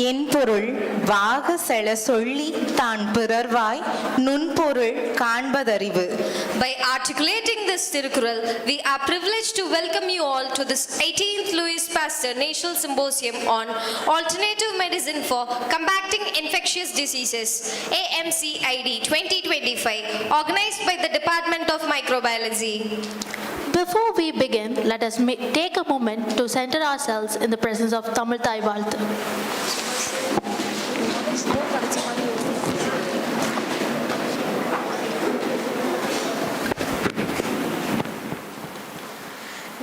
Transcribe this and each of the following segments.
என் பொருள் வாக செல சொல்லி தான் பிறர்வாய் நுண்பொருள் காண்பதறிவு. By articulating this Tirukkural, we are privileged to welcome you all to this 18th Louis Pasteur National Symposium on Alternative Medicine for Combating Infectious Diseases, AMCID 2025, organized by the Department of Microbiology. Before we begin, let us take a moment to center ourselves in the presence of Tamil Thai Valthu.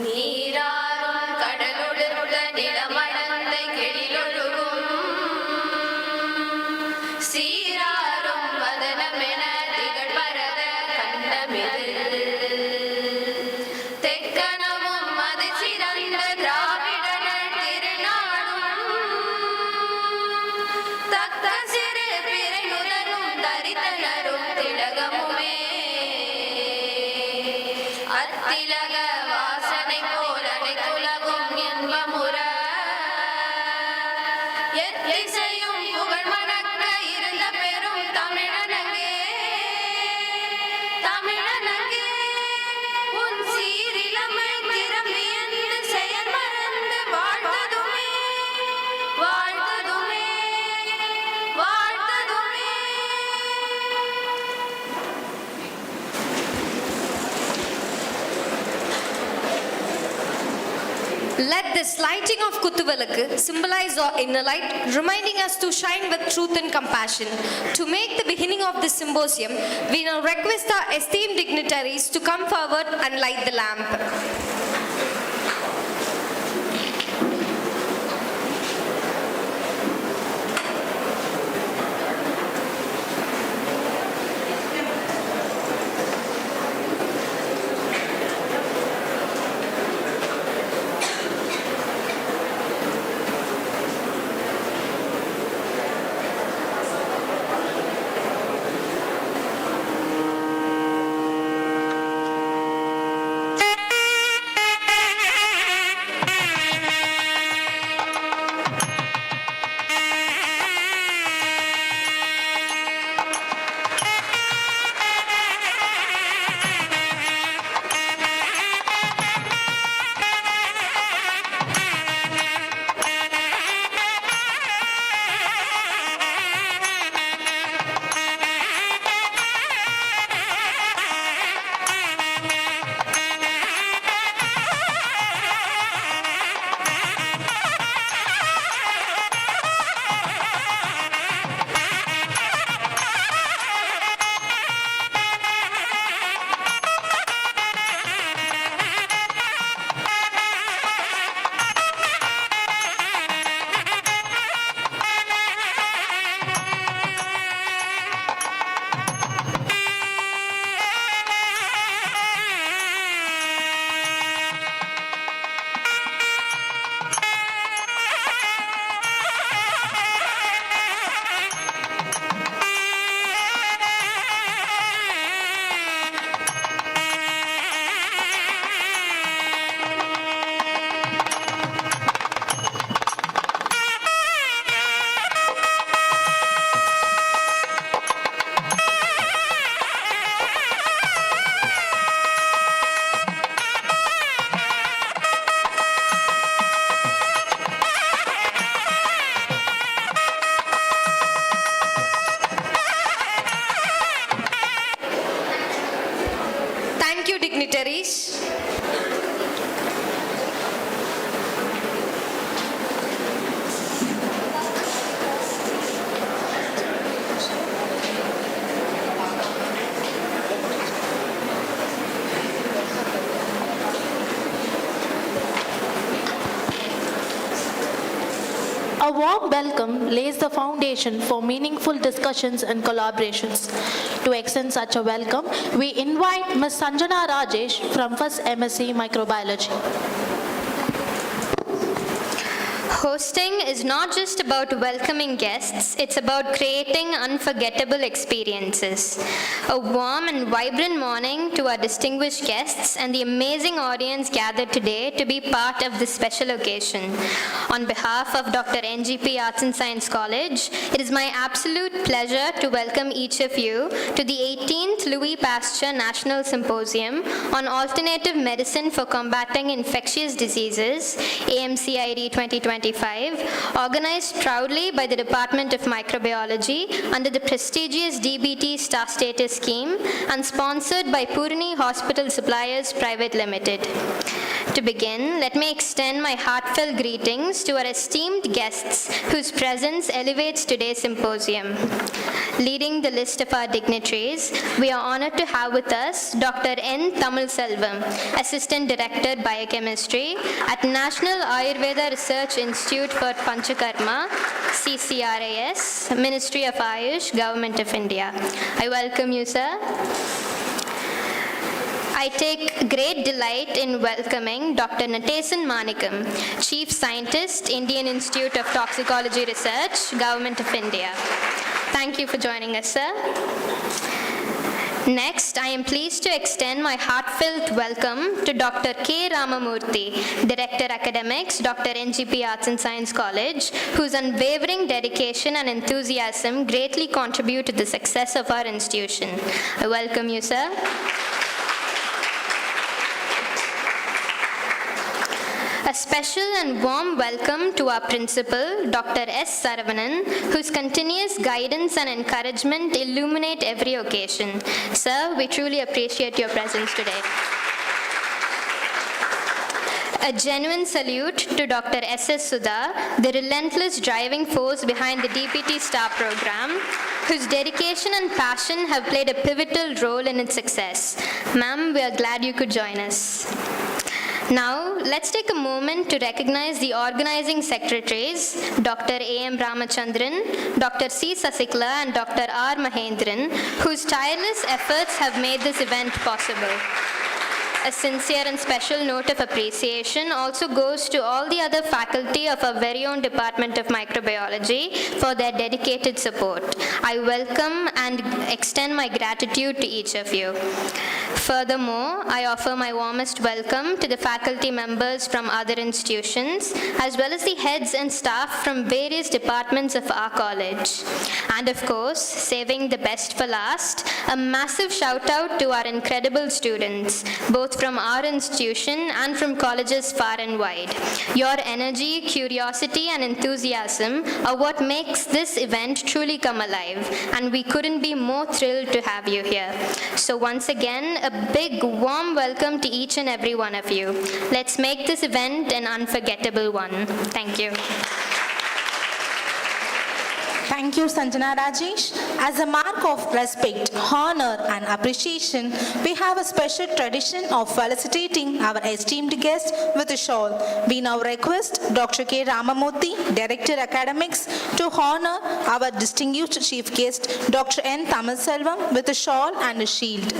நீராறும் கடலுடுத்த நிலமடந்த கெழிலொழுகும் சீராறும் வதனமென திகழ்பரத கண்டமிது தெக்கணமும் அது சிறந்த திராவிடனன் திருநாடும் தக்க சிறு பிறை முதலும் தரித்தனரும் திலகமுமே அத்திலக வாசனை போல் அனைத்துலகும் இன்பமுற எத்திசையும் புகழ் மணக்க இருந்த பெரும் தமிழனங்கே தமிழனங்கே உன் சீரிலமை திறமியந்து செயல் மறந்து வாழ்த்ததுமே வாழ்த்ததுமே வாழ்த்ததுமே. Let this lighting of Kuthuvalakku symbolize our inner light, reminding us to shine with truth and compassion. To make the beginning of this symposium, we now request our esteemed dignitaries to come forward and light the lamp. Thank you, dignitaries. A warm welcome lays the foundation for meaningful discussions and collaborations. To extend such a welcome, we invite Ms. Sanjana Rajesh from first MSc Microbiology. Hosting is not just about welcoming guests, it's about creating unforgettable experiences. A warm and vibrant morning to our distinguished guests and the amazing audience gathered today to be part of this special occasion. On behalf of Dr.N.G.P Arts and Science College, it is my absolute pleasure to welcome each of you to the 18th Louis Pasteur National Symposium on Alternative Medicine for Combating Infectious Diseases, AMCID 2025, organized proudly by the Department of Microbiology under the prestigious DBT Star Status Scheme and sponsored by Purani Hospital Suppliers Private Limited. To begin, let me extend my heartfelt greetings to our esteemed guests whose presence elevates today's symposium. Leading the list of our dignitaries, we are honored to have with us Dr. N. Thamil Selvam, Assistant Director Biochemistry at National Ayurveda Research Institute for Panchakarma, CCRAS, Ministry of Ayush, Government of India. I welcome you, sir. I take great delight in welcoming Dr. Natesan Manikam, Chief Scientist, Indian Institute of Toxicology Research, Government of India. Thank you for joining us, sir. Next, I am pleased to extend my heartfelt welcome to Dr. K. Ramamurthy, Director Academics, Dr.N.G.P Arts and Science College, whose unwavering dedication and enthusiasm greatly contribute to the success of our institution. I welcome you, sir. A special and warm welcome to our principal, Dr. S. Saravanan, whose continuous guidance and encouragement illuminate every occasion. Sir, we truly appreciate your presence today. A genuine salute to Dr. S.S. Sudha, the relentless driving force behind the DPT STAR program, whose dedication and passion have played a pivotal role in its success. Ma'am, we are glad you could join us. Now, let's take a moment to recognize the organizing secretaries, Dr. A.M. Ramachandran, Dr. C. Sasikla, and Dr. R. Mahendran, whose tireless efforts have made this event possible. A sincere and special note of appreciation also goes to all the other faculty of our very own Department of Microbiology for their dedicated support. I welcome and extend my gratitude to each of you. Furthermore, I offer my warmest welcome to the faculty members from other institutions, as well as the heads and staff from various departments of our college. And of course, saving the best for last, a massive shout out to our incredible students, both from our institution and from colleges far and wide. Your energy, curiosity, and enthusiasm are what makes this event truly come alive, and we couldn't be more thrilled to have you here. So once again, a big warm welcome to each and every one of you. Let's make this event an unforgettable one. Thank you. Thank you, Sanjana Rajesh. As a mark of respect, honor, and appreciation, we have a special tradition of felicitating our esteemed guest with a shawl. We now request Dr. K. Ramamurthy, Director Academics, to honor our distinguished chief guest, Dr. N. Thamil Selvam, with a shawl and a shield.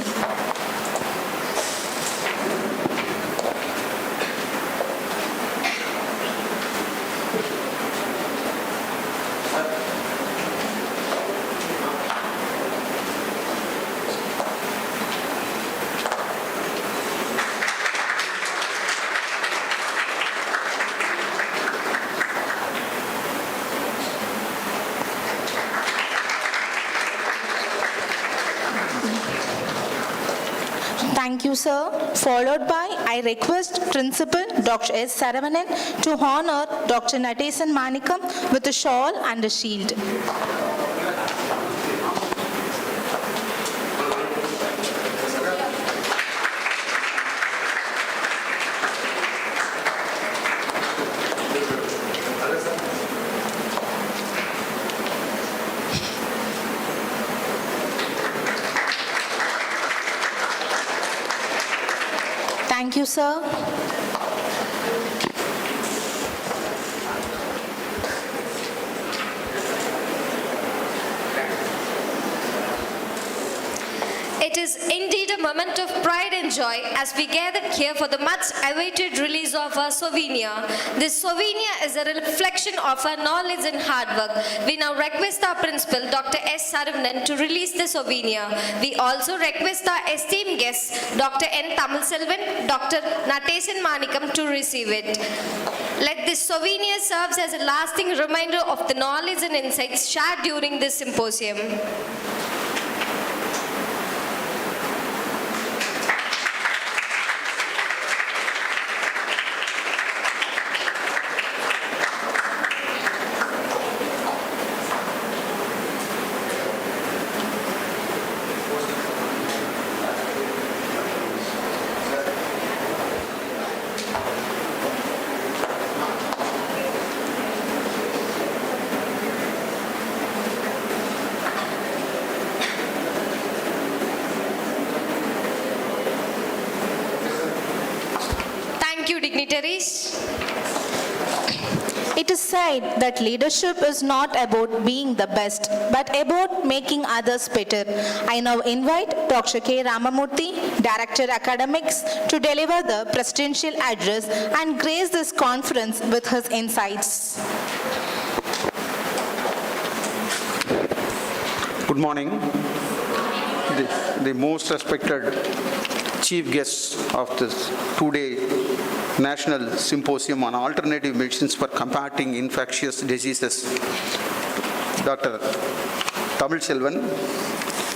Thank you, sir. Followed by, I request Principal Dr. S. Saravanan to honor Dr. Natesan Manikam with a shawl and a shield. Thank you, sir. It is indeed a moment of pride and joy as we gathered here for the much awaited release of our souvenir. This souvenir is a reflection of our knowledge and hard work. We now request our principal, Dr. S. Saravanan, to release the souvenir. We also request our esteemed guests, Dr. N. Thamilselvan, Dr. Natesan Manikam, to receive it. Let this souvenir serve as a lasting reminder of the knowledge and insights shared during this symposium. Thank you, dignitaries. It is said that leadership is not about being the best, but about making others better. I now invite Dr. K. Ramamurthy, Director Academics, to deliver the presidential address and grace this conference with his insights. Good morning. The most respected chief guests of this two-day National Symposium on Alternative Medicines for Combating Infectious Diseases, Dr. Thamilselvan,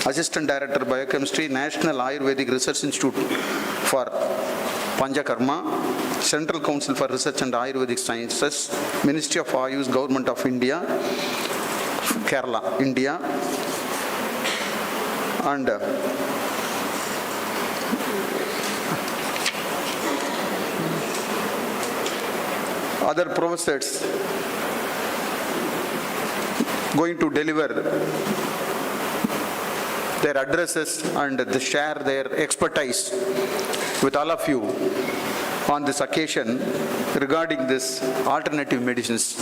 Assistant Director Biochemistry, National Ayurvedic Research Institute for Panchakarma, Central Council for Research and Ayurvedic Sciences, Ministry of Ayush, Government of India, Kerala, India, and other professors going to deliver their addresses and share their expertise with all of you on this occasion regarding this alternative medicines.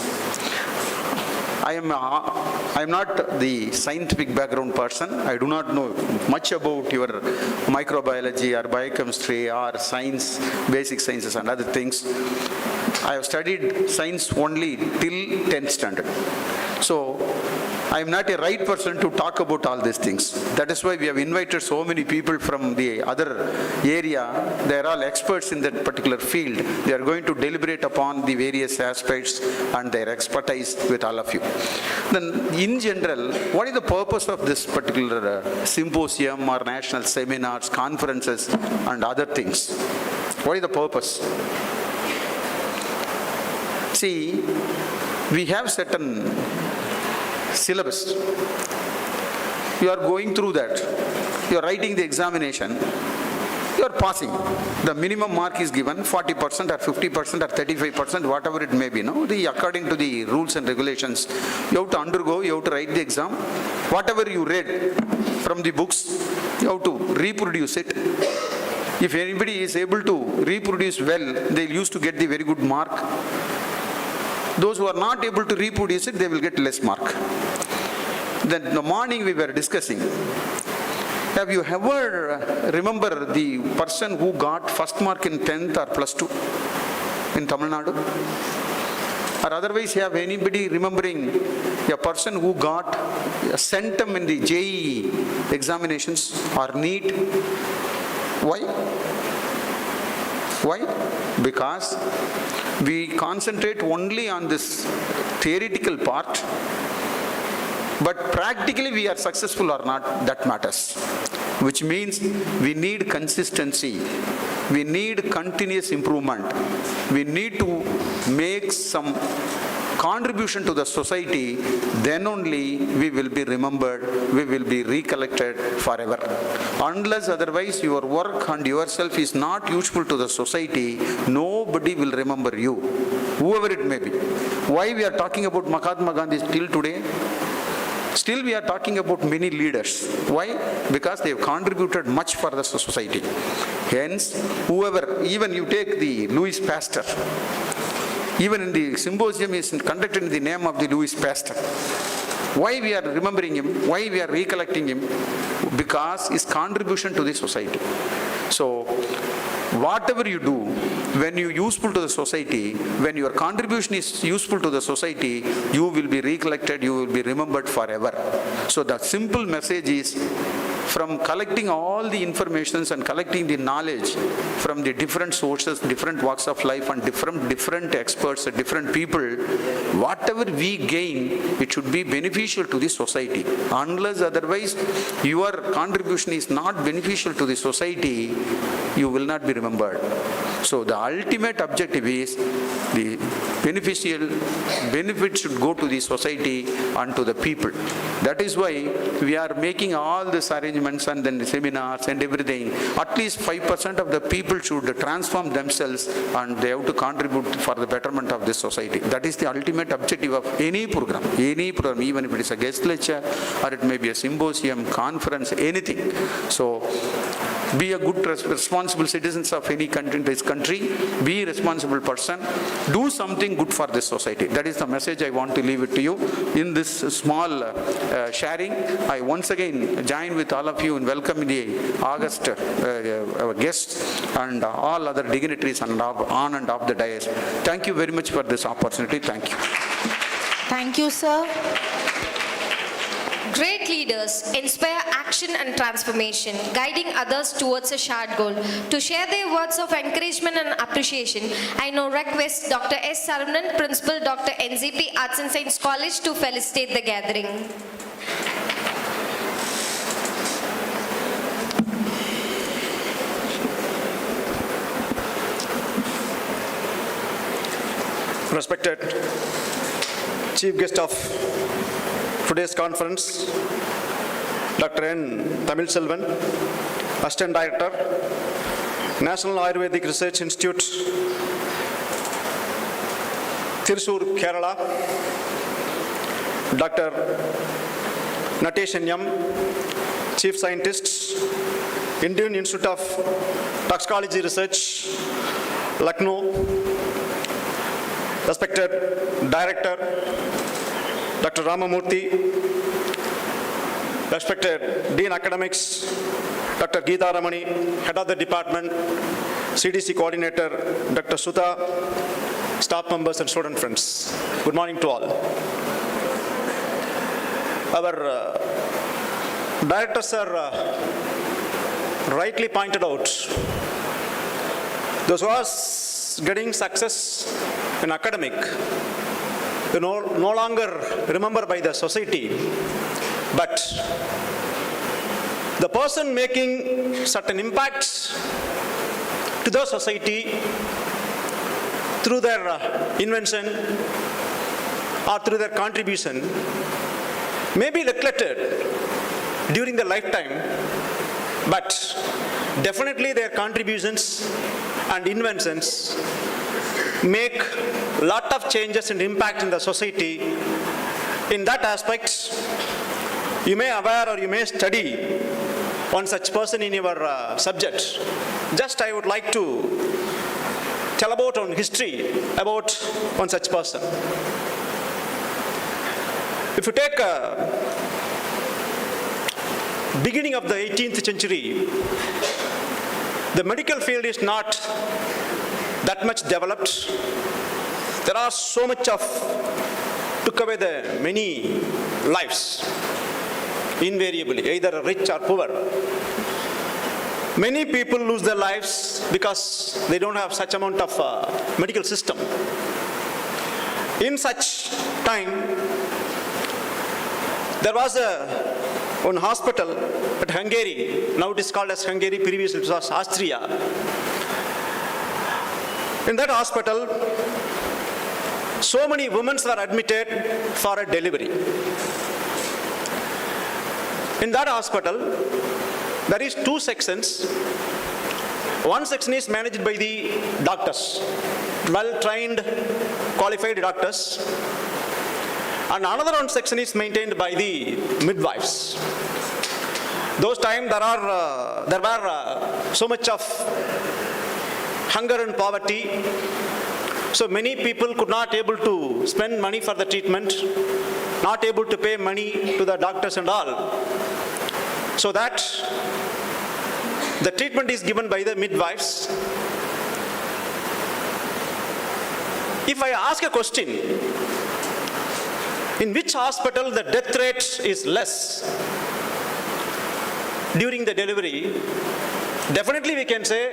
I am not the scientific background person. I do not know much about your microbiology or biochemistry or science, basic sciences and other things. I have studied science only till 10th standard. So I am not a right person to talk about all these things. That is why we have invited so many people from the other area. They are all experts in that particular field. They are going to deliberate upon the various aspects and their expertise with all of you. Then in general, what is the purpose of this particular symposium or national seminars, conferences and other things? What is the purpose? See, we have certain syllabus. You are going through that. You are writing the examination. You are passing. The minimum mark is given 40% or 50% or 35%, whatever it may be. No? According to the rules and regulations, you have to undergo, you have to write the exam. Whatever you read from the books, you have to reproduce it. If anybody is able to reproduce well, they used to get the very good mark. Those who are not able to reproduce it, they will get less mark. Then in the morning we were discussing, have you ever remember the person who got first mark in 10th or plus 2 in Tamil Nadu? Or otherwise, have anybody remembering a person who got a centum in the JEE examinations or NEET? Why? Why? Because we concentrate only on this theoretical part, but practically we are successful or not, that matters. Which means we need consistency, we need continuous improvement, we need to make some contribution to the society, then only we will be remembered, we will be recollected forever. Unless otherwise your work and yourself is not useful to the society, nobody will remember you, whoever it may be. Why we are talking about Mahatma Gandhi till today? Still we are talking about many leaders. Why? Because they have contributed much for the society. Hence, whoever, even you take the Louis Pasteur, even in the symposium is conducted in the name of the Louis Pasteur. Why we are remembering him? Why we are recollecting him? Because his contribution to the society. So, whatever you do, when you are useful to the society, when your contribution is useful to the society, you will be recollected, you will be remembered forever. So the simple message is, from collecting all the informations and collecting the knowledge from the different sources, different walks of life and different experts, different people, whatever we gain, it should be beneficial to the society. Unless otherwise your contribution is not beneficial to the society, you will not be remembered. So the ultimate objective is the benefit should go to the society and to the people. That is why we are making all these arrangements and then the seminars and everything. At least 5% of the people should transform themselves and they have to contribute for the betterment of this society. That is the ultimate objective of any program, even if it is a guest lecture or it may be a symposium, conference, anything. So be a good responsible citizens of any country, this country, be a responsible person, do something good for this society. That is the message I want to leave it to you. In this small sharing, I once again join with all of you in welcoming the August our guests and all other dignitaries on and off the dais. Thank you very much for this opportunity. Thank you. Thank you, sir. Great leaders inspire action and transformation, guiding others towards a shared goal. To share their words of encouragement and appreciation, I now request Dr. S. Saravanan, Principal, Dr.N.G.P, Arts and Science College, to felicitate the gathering. Respected Chief Guest of today's conference, Dr. N. Tamil Selvan, Assistant Director, National Ayurvedic Research Institute, Thrissur, Kerala, Dr. Natesh N. Chief Scientist, Indian Institute of Toxicology Research, Lucknow, respected Director, Dr. Ramamurthy, respected Dean Academics, Dr. Geeta Ramani, Head of the Department, CDC Coordinator, Dr. Sudha, staff members and student friends. Good morning to all. Our director sir rightly pointed out, those who are getting success in academic, they no longer remembered by the society, but the person making certain impacts to the society through their invention or through their contribution may be neglected during their lifetime, but definitely their contributions and inventions make a lot of changes and impact in the society. In that aspect, you may aware or you may study one such person in your subject. Just I would like to tell about on history about one such person. If you take beginning of the 18th century, the medical field is not that much developed. There are so much of took away the many lives, invariably, either rich or poor. Many people lose their lives because they don't have such amount of medical system. In such time, there was one hospital at Hungary. Now it is called as Hungary, previously it was Austria. In that hospital, so many women were admitted for a delivery. In that hospital, there is two sections. One section is managed by the doctors, well-trained, qualified doctors. And another one section is maintained by the midwives. Those times there were so much of hunger and poverty, so many people could not able to spend money for the treatment. not able to pay money to the doctors and all. So that the treatment is given by the midwives. If I ask a question, in which hospital the death rate is less during the delivery, definitely we can say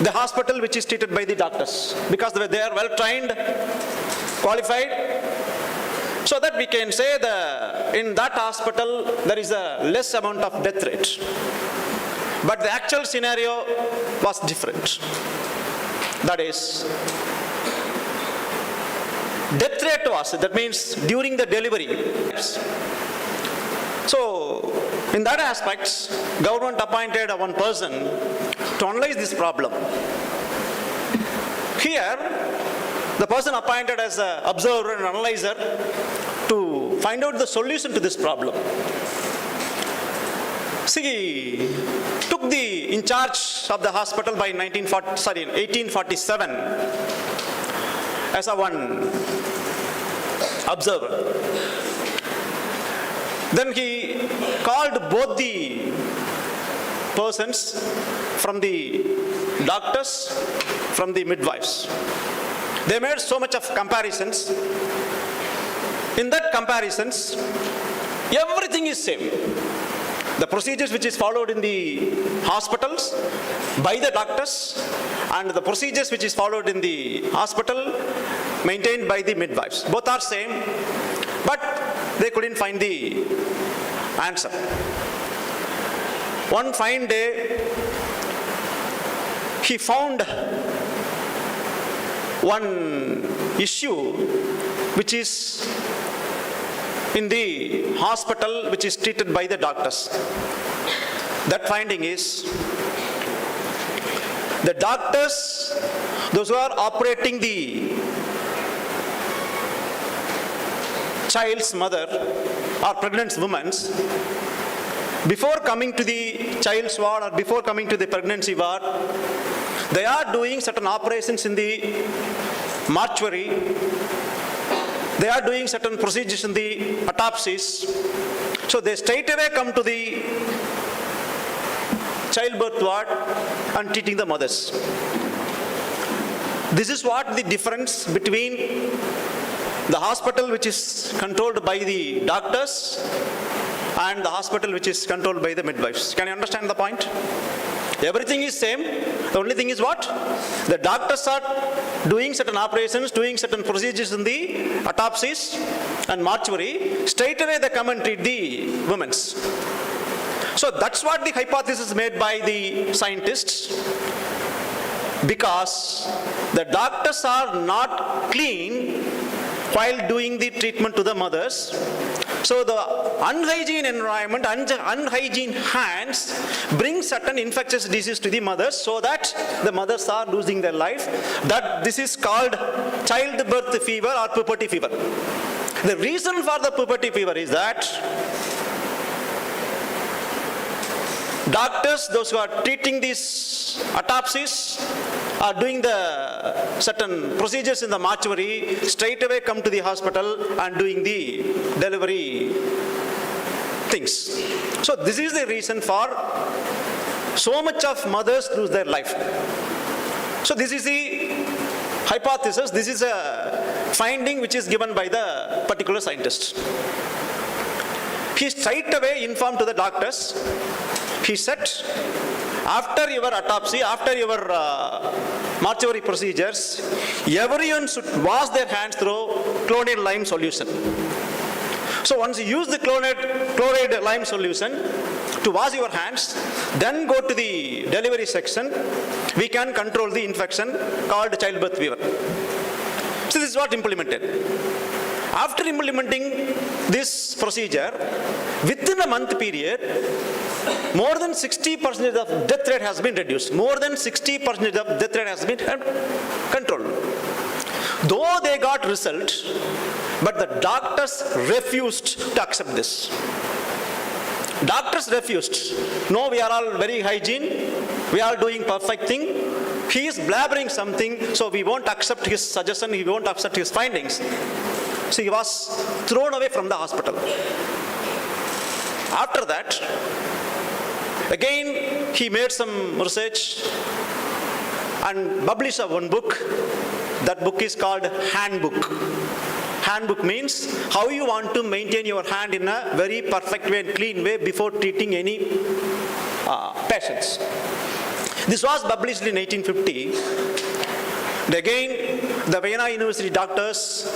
the hospital which is treated by the doctors, because they are well trained, qualified, so that we can say in that hospital there is a less amount of death rate. But the actual scenario was different. That is, death rate was, that means during the delivery. So, in that aspect, government appointed one person to analyze this problem. Here, the person appointed as an observer and analyzer to find out the solution to this problem. See, took the in charge of the hospital by 1847 as a one observer. Then he called both the persons from the doctors, from the midwives. They made so much of comparisons. In that comparisons, everything is same. The procedures which is followed in the hospitals by the doctors and the procedures which is followed in the hospital maintained by the midwives. Both are same, but they couldn't find the answer. One fine day, he found one issue which is in the hospital which is treated by the doctors. That finding is, the doctors, those who are operating the child's mother or pregnant woman, before coming to the child's ward or before coming to the pregnancy ward, they are doing certain operations in the mortuary. They are doing certain procedures in the autopsies. So they straight away come to the childbirth ward and treating the mothers. This is what the difference between the hospital which is controlled by the doctors and the hospital which is controlled by the midwives. Can you understand the point? Everything is same. The only thing is what? The doctors are doing certain operations, doing certain procedures in the autopsies and mortuary. Straight away they come and treat the women. So that's what the hypothesis made by the scientists. Because the doctors are not clean while doing the treatment to the mothers. So the unhygiene environment, unhygiene hands bring certain infectious disease to the mothers, so that the mothers are losing their life. That this is called childbirth fever or puberty fever. The reason for the puberty fever is that doctors, those who are treating these autopsies, are doing the certain procedures in the mortuary, straight away come to the hospital and doing the delivery things. So this is the reason for so much of mothers lose their life. So this is the hypothesis, this is a finding which is given by the particular scientist. He straight away informed to the doctors. He said, after your autopsy, after your mortuary procedures, everyone should wash their hands through chloride lime solution. So once you use the chloride lime solution to wash your hands, then go to the delivery section, we can control the infection called childbirth fever. So this is what implemented. After implementing this procedure, within a month period, more than 60% of death rate has been reduced. More than 60% of death rate has been controlled. Though they got result, but the doctors refused to accept this. Doctors refused. No, we are all very hygiene. We are doing perfect thing. He is blabbering something, so we won't accept his suggestion. We won't accept his findings. So he was thrown away from the hospital. After that, again he made some research and published one book. That book is called Handbook. Handbook means how you want to maintain your hand in a very perfect way and clean way before treating any patients. This was published in 1850. And again, the Vienna University doctors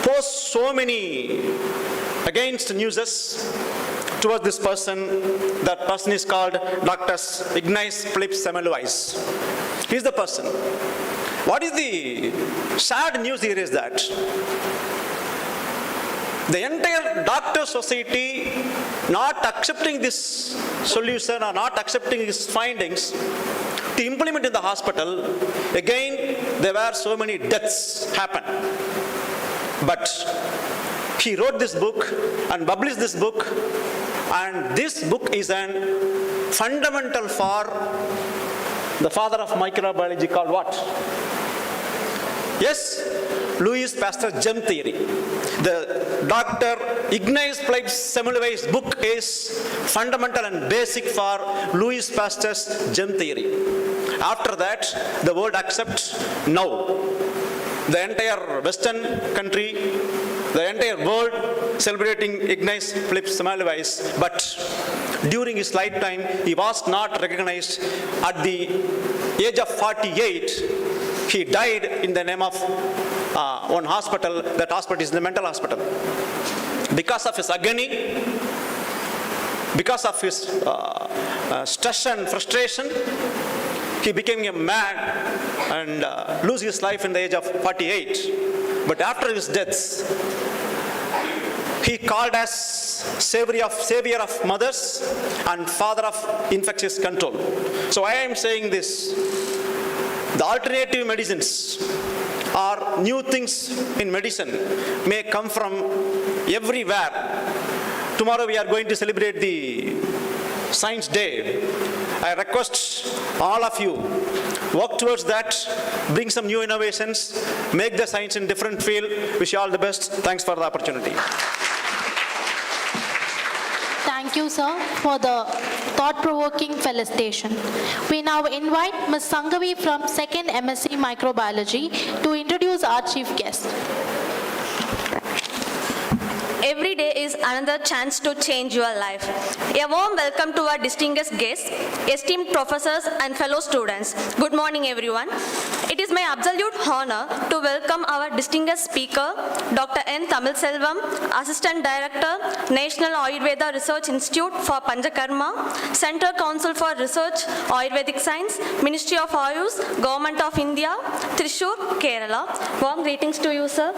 posed so many against newses towards this person. That person is called Dr.N.G.P. He is the person. What is the sad news here is that the entire doctor society not accepting this solution or not accepting his findings to implement in the hospital. Again, there were so many deaths happen. But he wrote this book and published this book, and this book is an fundamental for the father of microbiology called what? Yes, Louis Pasteur's germ theory. The Dr. Ignace book is fundamental and basic for Louis Pasteur's germ theory. After that, the world accepts now. The entire Western country, the entire world celebrating Ignace but during his lifetime, he was not recognized. At the age of 48, he died in the name of one hospital. That hospital is the mental hospital. Because of his agony, because of his stress and frustration, he became a man and lose his life in the age of 48. But after his death, he called as savior of mothers and father of infectious control. So I am saying this. The alternative medicines or new things in medicine may come from everywhere. Tomorrow we are going to celebrate the Science Day. I request all of you, work towards that, bring some new innovations, make the science in different field. Wish you all the best. Thanks for the opportunity. Thank you, sir, for the thought-provoking felicitation. We now invite Ms. Sangavi from 2nd MSc Microbiology to introduce our chief guest. Every day is another chance to change your life. A warm welcome to our distinguished guests, esteemed professors and fellow students. Good morning, everyone. It is my absolute honor to welcome our distinguished speaker, Dr. N. Thamilselvam, Assistant Director, National Ayurveda Research Institute for Panchakarma, Central Council for Research, Ayurvedic Science, Ministry of Ayush, Government of India, Thrissur, Kerala. Warm greetings to you, sir.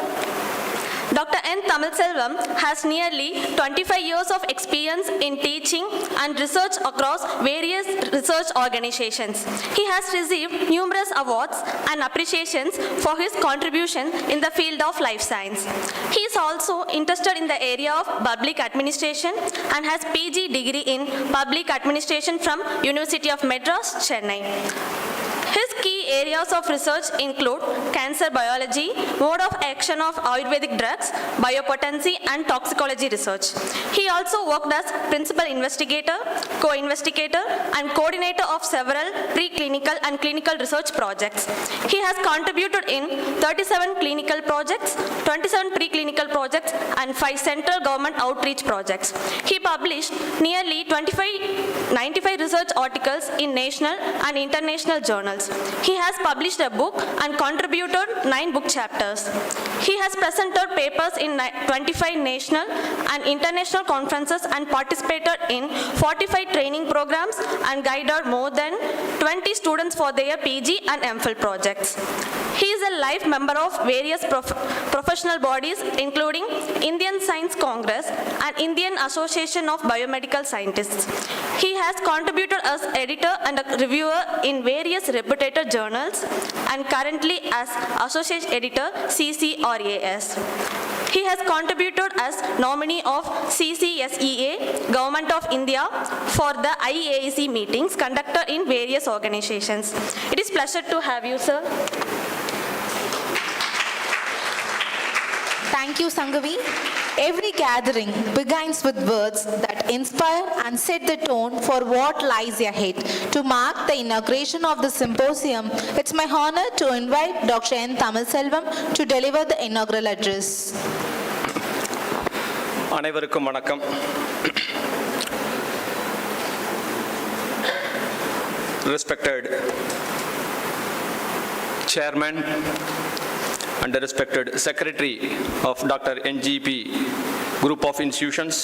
Dr. N. Thamilselvam has nearly 25 years of experience in teaching and research across various research organizations. He has received numerous awards and appreciations for his contribution in the field of life science. He is also interested in the area of public administration and has PG degree in public administration from University of Madras, Chennai. His key areas of research include cancer biology, mode of action of Ayurvedic drugs, biopotency, and toxicology research. He also worked as principal investigator, co-investigator, and coordinator of several preclinical and clinical research projects. He has contributed in 37 clinical projects, 27 preclinical projects, and 5 central government outreach projects. He published nearly 95 research articles in national and international journals. He has published a book and contributed 9 book chapters. He has presented papers in 25 national and international conferences and participated in 45 training programs and guided more than 20 students for their PG and M.Phil projects. He is a life member of various professional bodies including Indian Science Congress and Indian Association of Biomedical Scientists. He has contributed as editor and a reviewer in various reputed journals and currently as associate editor CCRAS. He has contributed as nominee of CCSEA, Government of India, for the IAAC meetings conducted in various organizations. It is a pleasure to have you, sir. Thank you, Sangavi. Every gathering begins with words that inspire and set the tone for what lies ahead. To mark the inauguration of the symposium, it's my honor to invite Dr. N. Thamilselvam to deliver the inaugural address. அனைவருக்கும் வணக்கம். Respected Chairman and the respected Secretary of Dr.N.G.P Group of Institutions,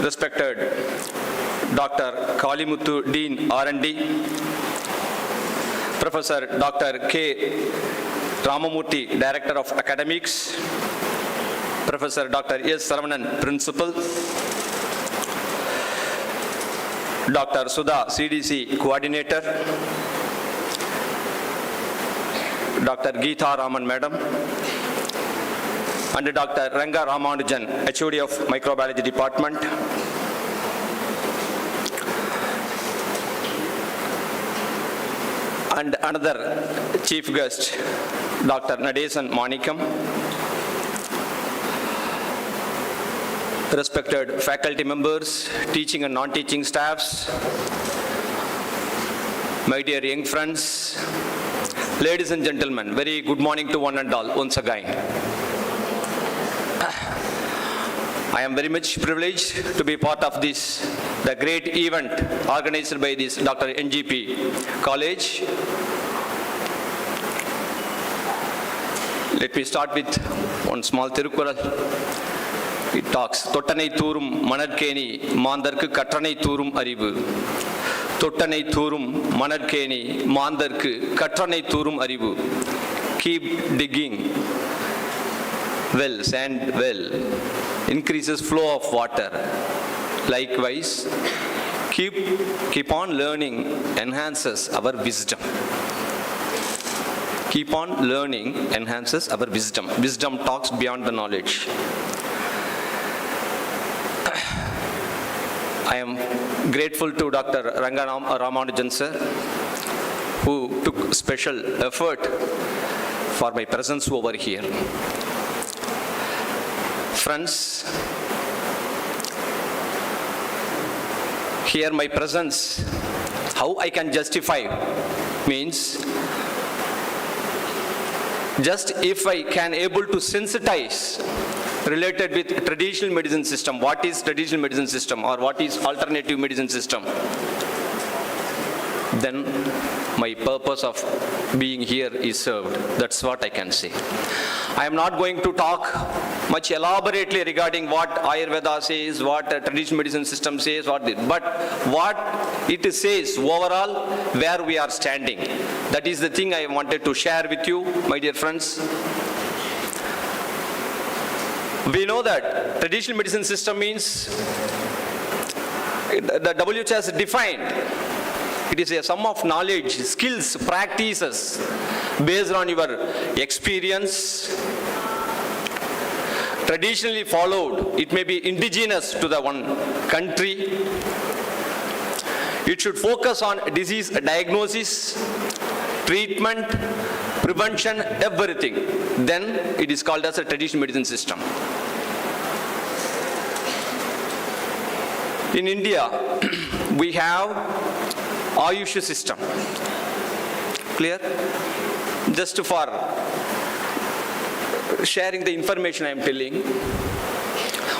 respected Dr. Kalimuthu Dean R&D, Professor Dr. K. Ramamurthy, Director of Academics, Professor Dr. S. Saravanan, Principal, Dr. Sudha, CDC Coordinator, Dr. Geetha Raman, Madam, and Dr. Ranga Ramanujan, HOD of Microbiology Department, and another chief guest, Dr. Nadesan Manikam, respected faculty members, teaching and non-teaching staffs, my dear young friends, ladies and gentlemen, very good morning to one and all once again. I am very much privileged to be part of this, the great event organized by this Dr.N.G.P College. Let me start with one small Tirukural. It talks, Tottanai Thurum Manadkeni, Mandarku Katranai Thurum Arivu. Tottanai Thurum Manadkeni, Mandarku Katranai Thurum Arivu. Keep digging wells and well increases flow of water. Likewise, keep on learning enhances our wisdom. Keep on learning enhances our wisdom. Wisdom talks beyond the knowledge. I am grateful to Dr. Ranga Ramanujan sir, who took special effort for my presence over here. Friends, here my presence, how I can justify means, just if I can able to sensitize related with traditional medicine system, what is traditional medicine system or what is alternative medicine system, then my purpose of being here is served. That's what I can say. I am not going to talk much elaborately regarding what Ayurveda says, what traditional medicine system says, but what it says overall, where we are standing. That is the thing I wanted to share with you, my dear friends. We know that traditional medicine system means, the WHO has defined, it is a sum of knowledge, skills, practices based on your experience, traditionally followed. It may be indigenous to the one country. It should focus on disease diagnosis, treatment, prevention, everything. Then it is called as a traditional medicine system. In India, we have Ayush system. Clear? Just for sharing the information I am telling.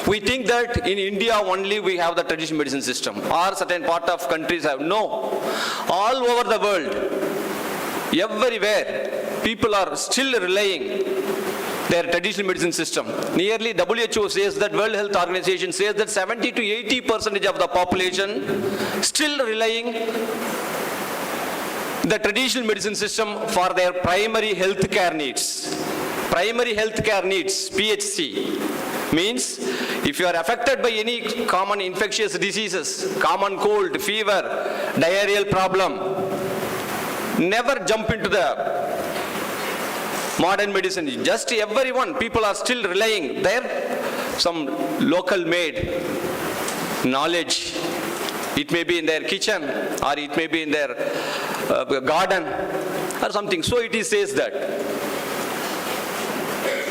We think that in India only we have the traditional medicine system, or certain part of countries have. No. All over the world, everywhere, people are still relying their traditional medicine system. Nearly WHO says that, World Health Organization says that 70 to 80% of the population still relying the traditional medicine system for their primary health care needs. Primary health care needs, PHC, means if you are affected by any common infectious diseases, common cold, fever, diarrheal problem, never jump into the modern medicine. Just everyone, people are still relying their some local made knowledge. It may be in their kitchen or it may be in their garden. or something. So it is says that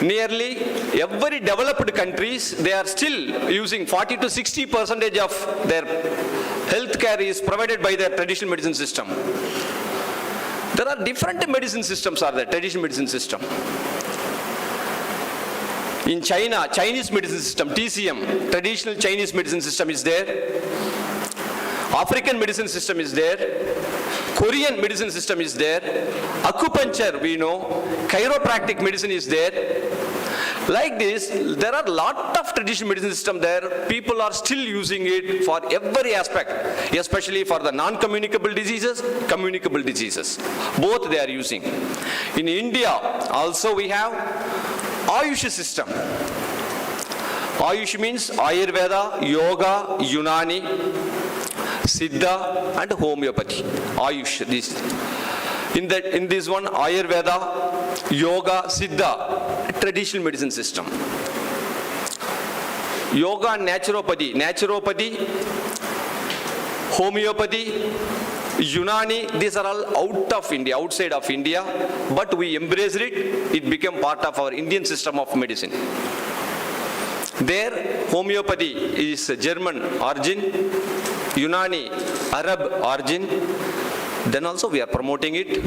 nearly every developed countries, they are still using 40 to 60% of their health care is provided by their traditional medicine system. There are different medicine systems are there, traditional medicine system. In China, Chinese medicine system, TCM, traditional Chinese medicine system is there. African medicine system is there. Korean medicine system is there. Acupuncture, we know. Chiropractic medicine is there. Like this, there are a lot of traditional medicine system there. People are still using it for every aspect, especially for the non-communicable diseases, communicable diseases. Both they are using. In India, also we have Ayush system. Ayush means Ayurveda, Yoga, Unani, Siddha and Homeopathy. Ayush. In this one, Ayurveda, Yoga, Siddha, traditional medicine system. Yoga and naturopathy, homeopathy, Unani, these are all out of India, outside of India, but we embraced it, it became part of our Indian system of medicine. There, homeopathy is German origin, Unani, Arab origin. Then also we are promoting it,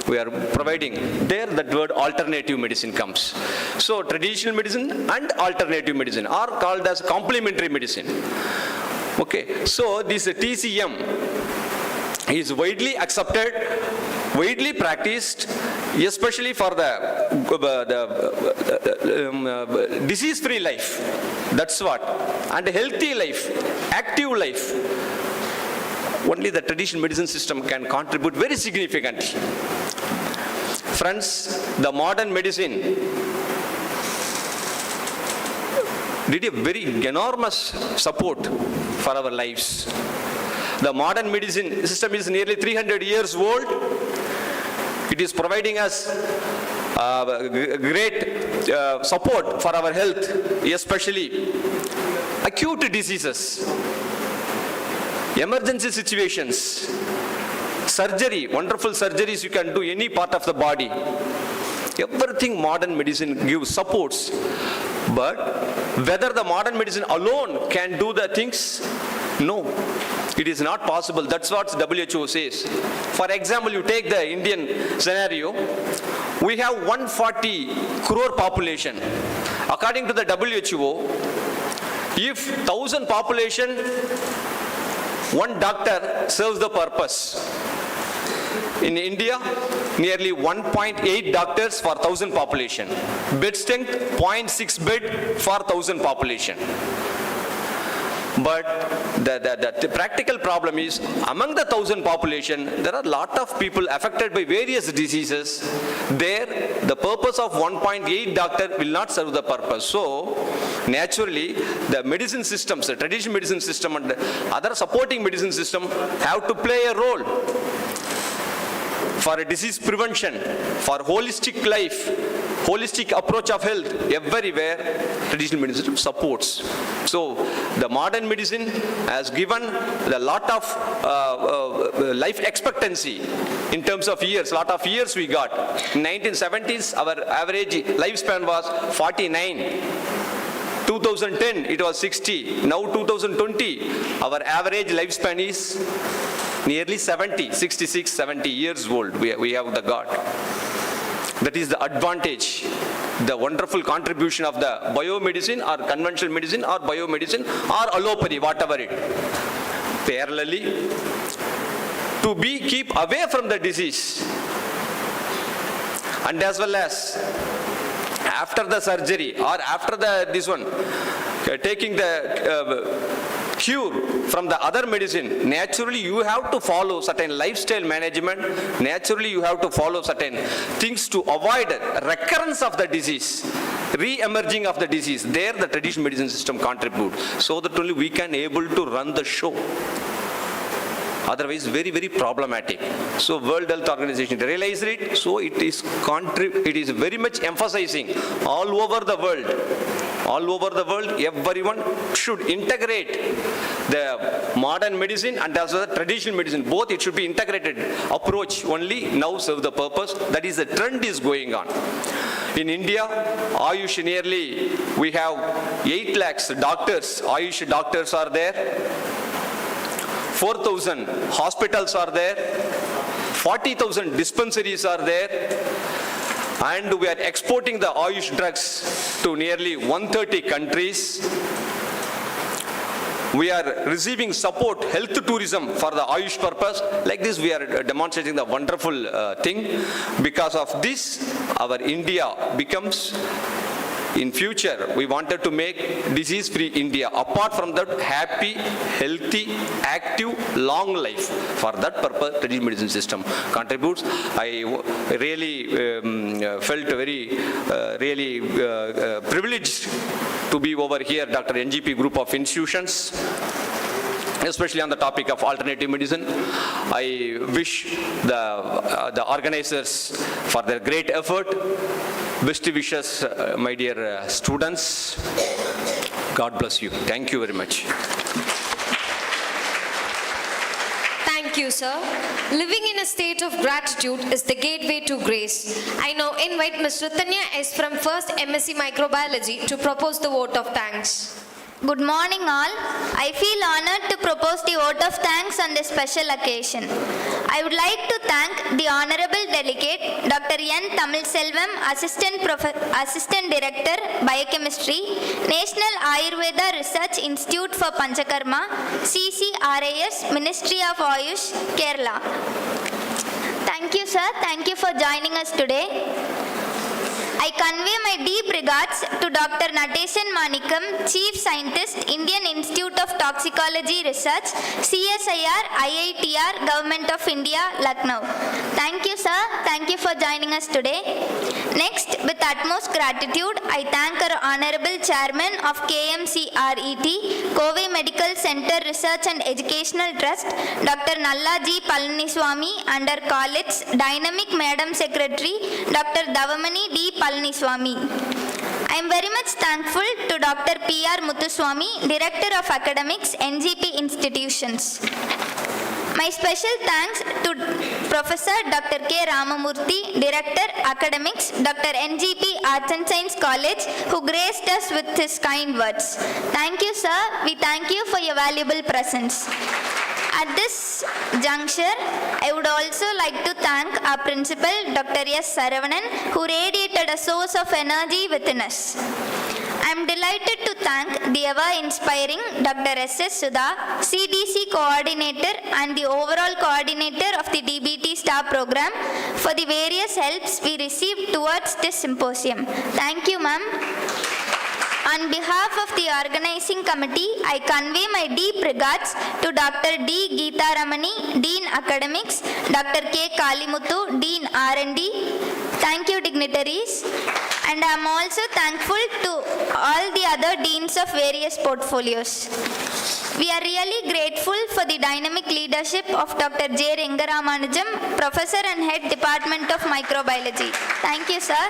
we are providing. There that word alternative medicine comes. So traditional medicine and alternative medicine are called as complementary medicine. Okay, so this TCM is widely accepted, widely practiced, especially for the disease-free life. That's what. And healthy life, active life. Only the traditional medicine system can contribute very significantly. Friends, the modern medicine did a very enormous support for our lives. The modern medicine system is nearly 300 years old. It is providing us great support for our health, especially acute diseases, emergency situations, surgery, wonderful surgeries you can do any part of the body. Everything modern medicine gives supports. But whether the modern medicine alone can do the things, no, it is not possible. That's what WHO says. For example, you take the Indian scenario, we have 140 crore population. According to the WHO, if 1,000 population, one doctor serves the purpose. In India, nearly 1.8 doctors for 1,000 population. Bed strength, 0.6 bed for 1,000 population. But the practical problem is, among the 1,000 population, there are a lot of people affected by various diseases. There, the purpose of 1.8 doctor will not serve the purpose. So, naturally, the medicine systems, the traditional medicine system and other supporting medicine system have to play a role for disease prevention, for holistic life, holistic approach of health. Everywhere, traditional medicine supports. So, the modern medicine has given a lot of life expectancy in terms of years. A lot of years we got. In 1970s, our average lifespan was 49. 2010, it was 60. Now 2020, our average lifespan is nearly 70, 66, 70 years old. We have the God. That is the advantage, the wonderful contribution of the biomedicine or conventional medicine or biomedicine or allopathy, whatever it. Parallelly, to keep away from the disease, and as well as after the surgery or after taking the cure from the other medicine, naturally you have to follow certain lifestyle management, naturally you have to follow certain things to avoid recurrence of the disease, re-emerging of the disease. There the traditional medicine system contributes, so that only we can able to run the show. Otherwise, very, very problematic. So, World Health Organization realized it, so it is very much emphasizing all over the world. All over the world, everyone should integrate the modern medicine and also the traditional medicine. Both it should be integrated approach only now serve the purpose. That is the trend is going on. In India, Ayush nearly, we have 8 lakhs doctors, Ayush doctors are there, 4,000 hospitals are there, 40,000 dispensaries are there, and we are exporting the Ayush drugs to nearly 130 countries. We are receiving support, health tourism for the Ayush purpose. Like this, we are demonstrating the wonderful thing. Because of this, our India becomes, in future, we wanted to make disease-free India. Apart from that, happy, healthy, active, long life. For that purpose, traditional medicine system contributes. I really felt very, privileged to be over here, Dr.N.G.P group of institutions, especially on the topic of alternative medicine. I wish the organizers for their great effort. Best wishes, my dear students. God bless you. Thank you very much. Thank you, sir. Living in a state of gratitude is the gateway to grace. I now invite Ms. Ritanya S. from First MSc Microbiology to propose the vote of thanks. Good morning all. I feel honored to propose the vote of thanks on this special occasion. I would like to thank the Honorable Delegate Dr. N. Tamil Selvam, Assistant Director, Biochemistry, National Ayurveda Research Institute for Panchakarma, CCRAS, Ministry of Ayush, Kerala. Thank you, sir. Thank you for joining us today. I convey my deep regards to Dr. Nateshan Manikam, Chief Scientist, Indian Institute of Toxicology Research, CSIR, IITR, Government of India, Lucknow. Thank you, sir. Thank you for joining us today. Next, with utmost gratitude, I thank our Honorable Chairman of KMCRET, Kovai Medical Center Research and Educational Trust, Dr.Nalla G, Palaniswami, and our colleague's Dynamic Madam Secretary, Dr.Thavamani D, Palaniswami. I am very much thankful to Dr. P.R. Muthuswamy, Director of Academics, N.G.P institutions. My special thanks to Professor Dr. K. Ramamurthy, Director, Academics, Dr. N.G.P. Arts and Science College, who graced us with his kind words. Thank you, sir. We thank you for your valuable presence. At this juncture, I would also like to thank our principal, Dr. S. Saravanan, who radiated a source of energy within us. I am delighted to thank the ever-inspiring Dr. S.S. Sudha, CDC Coordinator and the overall Coordinator of the DBT STAR program for the various helps we received towards this symposium. Thank you, ma'am. On behalf of the organizing committee, I convey my deep regards to Dr. D. Geeta Ramani, Dean Academics, Dr. K. Kalimuthu, Dean R&D. Thank you, dignitaries. And I am also thankful to all the other deans of various portfolios. We are really grateful for the dynamic leadership of Dr. J. Rengaramanujam, Professor and Head Department of Microbiology. Thank you, sir.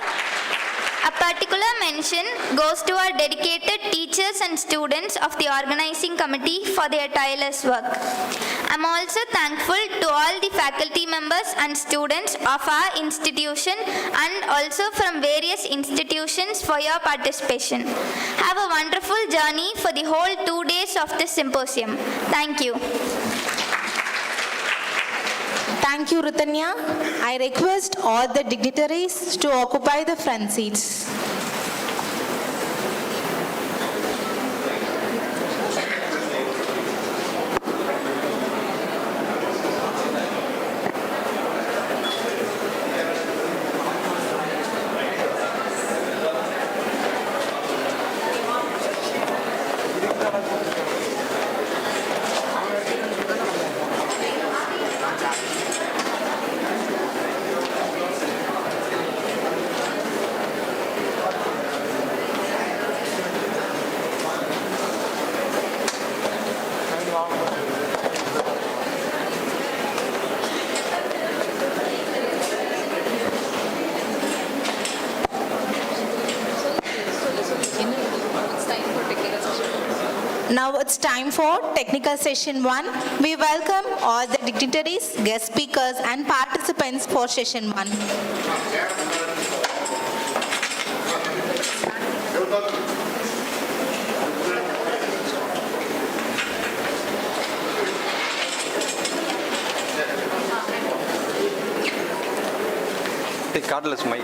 A particular mention goes to our dedicated teachers and students of the organizing committee for their tireless work. I am also thankful to all the faculty members and students of our institution and also from various institutions for your participation. Have a wonderful journey for the whole 2 days of this symposium. Thank you. Thank you, Ritanya. I request all the dignitaries to occupy the front seats. Now it's time for technical session 1. We welcome all the dignitaries, guest speakers and participants for session 1. The cardless mic.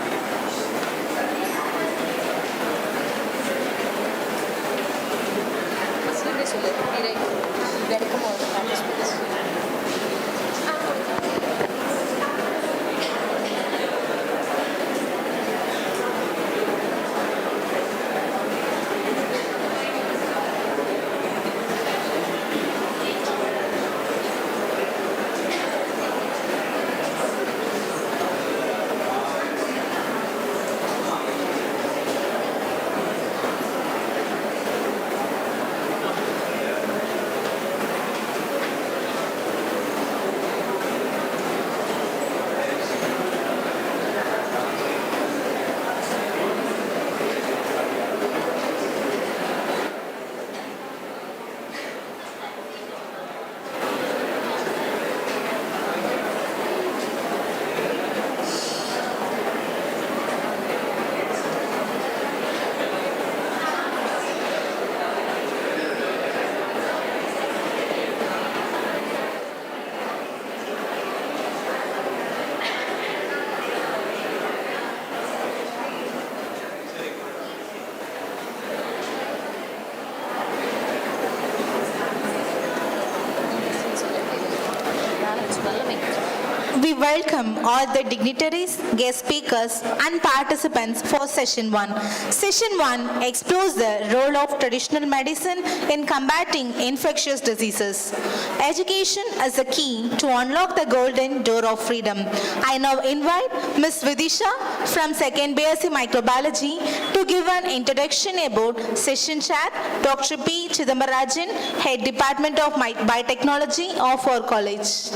We welcome all the dignitaries, guest speakers and participants for session 1. Session 1 explores the role of traditional medicine in combating infectious diseases. Education is the key to unlock the golden door of freedom. I now invite Ms. Vidisha from 2nd BSc Microbiology to give an introduction about session chair, Dr. P. Chidambarajan, Head Department of Biotechnology of our college.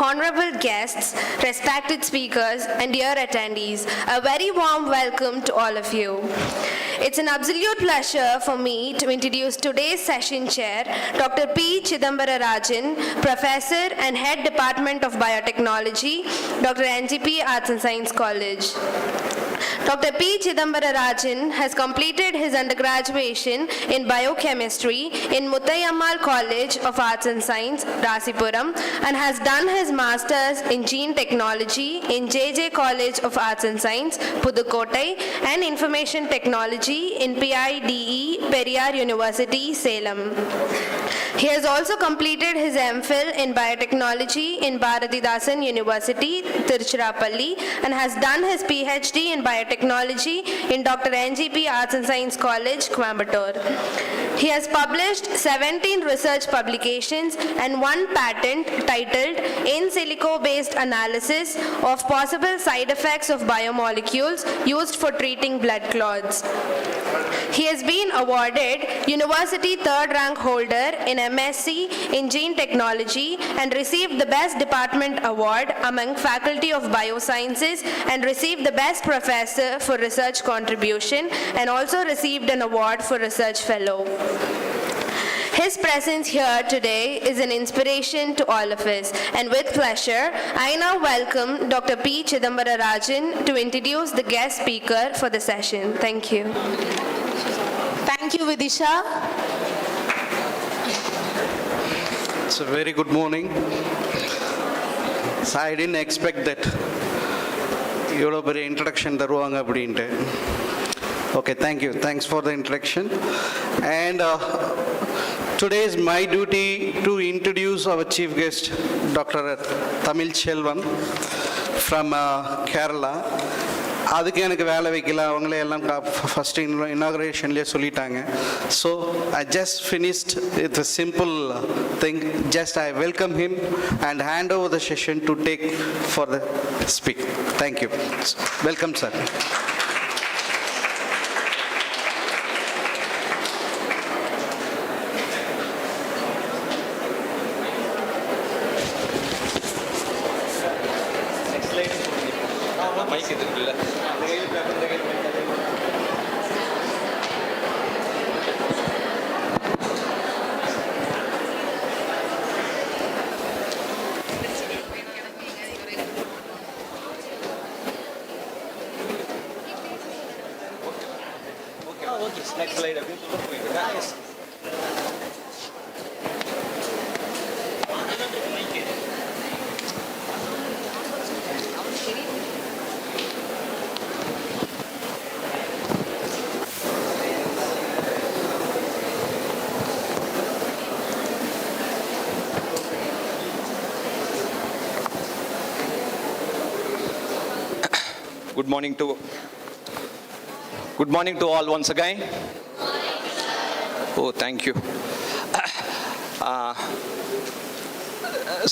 Honorable guests, respected speakers, and dear attendees, a very warm welcome to all of you. It's an absolute pleasure for me to introduce today's session chair, Dr. P. Chidambarajan, Professor and Head Department of Biotechnology, Dr.N.G.P. Arts and Science College. Dr. P. Chidambarajan has completed his undergraduation in biochemistry in Muthayammal College of Arts and Science, Rasipuram, and has done his master's in gene technology in JJ College of Arts and Science, Pudukkottai, and information technology in PIDE, Periyar University, Salem. He has also completed his M.Phil in biotechnology in Bharathidasan University, Tiruchirappalli, and has done his Ph.D. in biotechnology in Dr.N.G.P. Arts and Science College, Coimbatore. He has published 17 research publications and 1 patent titled In Silico-Based Analysis of Possible Side Effects of Biomolecules Used for Treating Blood Clots. He has been awarded University 3rd rank holder in MSc in Gene Technology and received the Best Department Award among Faculty of Biosciences and received the Best Professor for Research Contribution and also received an award for Research Fellow. His presence here today is an inspiration to all of us, and with pleasure, I now welcome Dr. P. Chidambarajan to introduce the guest speaker for the session. Thank you. Thank you, Vidisha. It's a very good morning. So I didn't expect that இவ்வளோ பெரிய introduction தருவாங்க அப்படின்ட்டு. Okay, thank you. Thanks for the introduction. And today is my duty to introduce our chief guest, Dr. Tamil Selvam from Kerala. அதுக்கு எனக்கு வேலை வைக்கல, அவங்களே எல்லாம் ஃபஸ்ட்டு இனாகரேஷன்லேயே சொல்லிட்டாங்க. So I just finished with a simple thing. Just I welcome him and hand over the session to take for the speak. Thank you. Welcome, sir. Next slide. Nice. Good morning to all once again. Oh, thank you.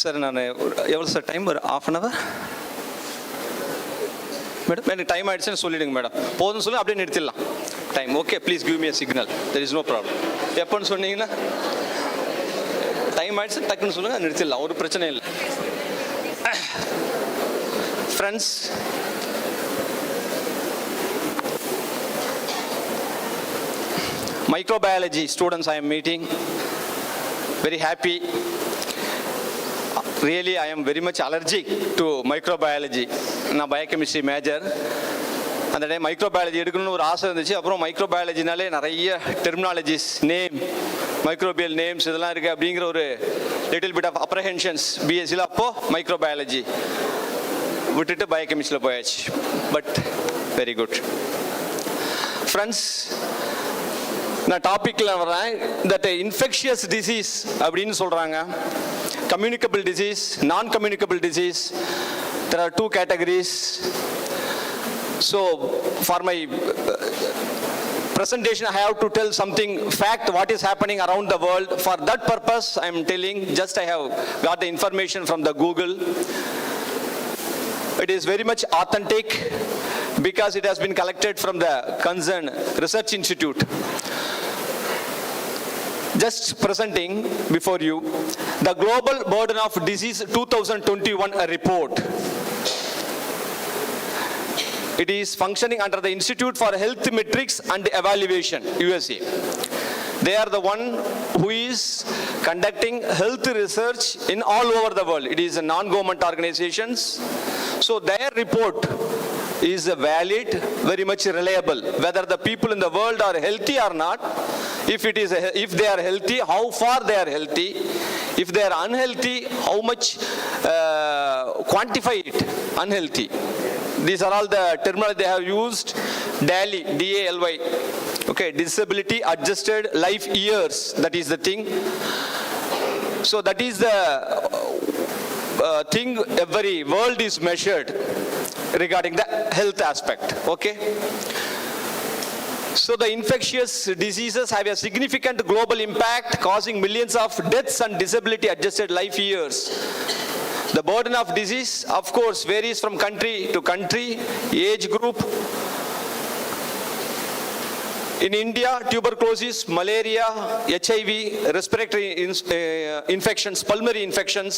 Sir நான் எவ்வளோ sir time ஒரு ½ an hour madam எனக்கு time ஆகிடுச்சுன்னு சொல்லிவிடுங்க madam போதும்னு சொல்லி அப்படியே நிறுத்திடலாம் time okay please give me a signal there is no problem எப்போன்னு சொன்னீங்கன்னா டைம் ஆகிடுச்சு டக்குன்னு சொல்லுங்கள் நிறுத்திடலாம் ஒரு பிரச்சனை இல்லை friends microbiology students I am meeting, very happy. Really, I am very much allergic to microbiology. நான் biochemistry major. அந்த டைம் மைக்ரோபயாலஜி எடுக்கணும்னு ஒரு ஆசை இருந்துச்சு. அப்புறம் மைக்ரோபயாலஜினாலே நிறைய டெர்மினாலஜிஸ், நேம், மைக்ரோபியல் நேம்ஸ் இதெல்லாம் இருக்குது அப்படிங்கிற ஒரு லிட்டில் பிட் ஆஃப் அப்ரஹென்ஷன்ஸ் பிஎஸ்சியில் அப்போ மைக்ரோபயாலஜி விட்டுட்டு பயோகெமிஸ்ட்ரியில் போயாச்சு. பட் வெரி குட் ஃப்ரெண்ட்ஸ், நான் டாபிக்ல வரேன். தட் இன்ஃபெக்ஷியஸ் டிசீஸ் அப்படின்னு சொல்றாங்க. கம்யூனிகபிள் டிசீஸ், நான் communicable disease. There are two categories. So for my presentation I have to tell something fact what is happening around the world. For that purpose I am telling, just I have got the information from the Google. It is very much authentic because it has been collected from the concerned research institute. Just presenting before you the Global Burden of Disease 2021 report. It is functioning under the Institute for Health Metrics and Evaluation, USA. They are the one who is conducting health research in all over the world. It is a non-government organizations. So their report is valid, very much reliable, whether the people in the world are healthy or not. If they are healthy, how far they are healthy. If they are unhealthy, how much quantify it, unhealthy. These are all the terminology they have used. DALY, D-A-L-Y. Okay, disability adjusted life years, that is the thing. So that is the thing every world is measured regarding the health aspect. Okay. So the infectious diseases have a significant global impact, causing millions of deaths and disability adjusted life years. The burden of disease, of course, varies from country to country, age group. In India, tuberculosis, malaria, HIV, respiratory infections, pulmonary infections,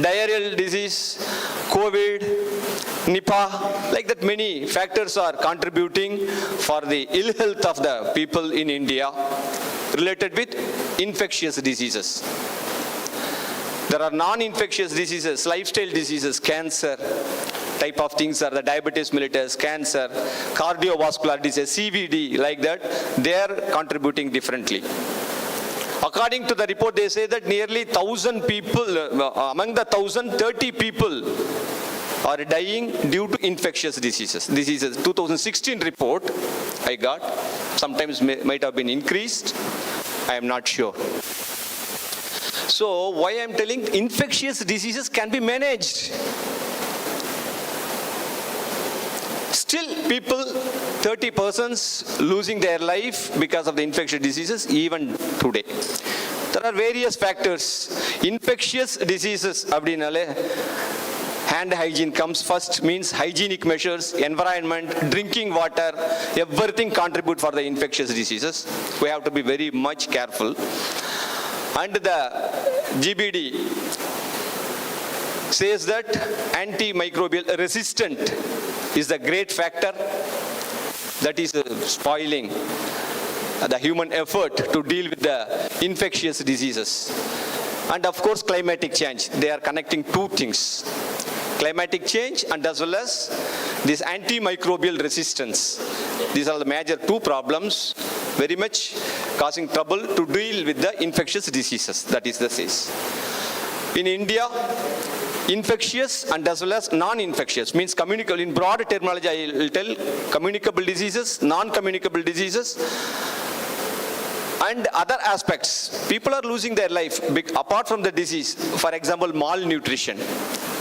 diarrheal disease, COVID, Nipah, like that many factors are contributing for the ill health of the people in India related with infectious diseases. There are non-infectious diseases, lifestyle diseases, cancer, type of things are the diabetes mellitus, cancer, cardiovascular disease, CVD, like that. They are contributing differently. According to the report, they say that nearly 1,000 people, among the 1,030 people are dying due to infectious diseases. This is a 2016 report I got. Sometimes might have been increased. I am not sure. So why I am telling infectious diseases can be managed. Still people, 30 persons losing their life because of the infectious diseases even today. There are various factors. Infectious diseases, abdinale, hand hygiene comes first, means hygienic measures, environment, drinking water, everything contribute for the infectious diseases. We have to be very much careful. And the GBD says that antimicrobial resistant is the great factor that is spoiling the human effort to deal with the infectious diseases. And of course climatic change. They are connecting two things. Climatic change and as well as this antimicrobial resistance. These are the major two problems, very much causing trouble to deal with the infectious diseases. That is the case. In India, infectious and as well as non-infectious means communicable. In broad terminology, I will tell communicable diseases, non-communicable diseases, and other aspects. People are losing their life apart from the disease. For example, malnutrition,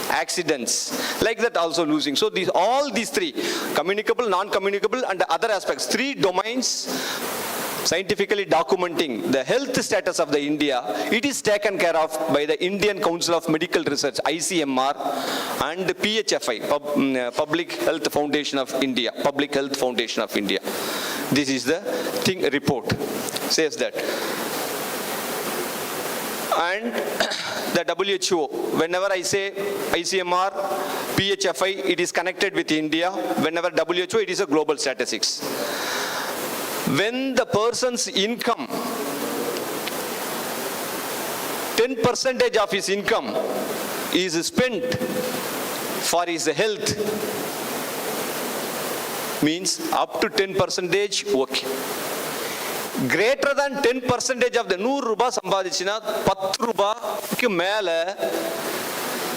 accidents, like that also losing. So all these three, communicable, non-communicable, and other aspects, three domains scientifically documenting the health status of the India. It is taken care of by the Indian Council of Medical Research, ICMR, and PHFI, Public Health Foundation of India. Public Health Foundation of India. This is the thing report, says that. And the WHO, whenever I say ICMR, PHFI, it is connected with India. Whenever WHO, it is a global statistics. When the person's income, 10% of his income is spent for his health, means up to 10%, okay. Greater than 10% of the 100 ரூபாய் சம்பாதிச்சினா 10 ரூபாய்க்கு மேல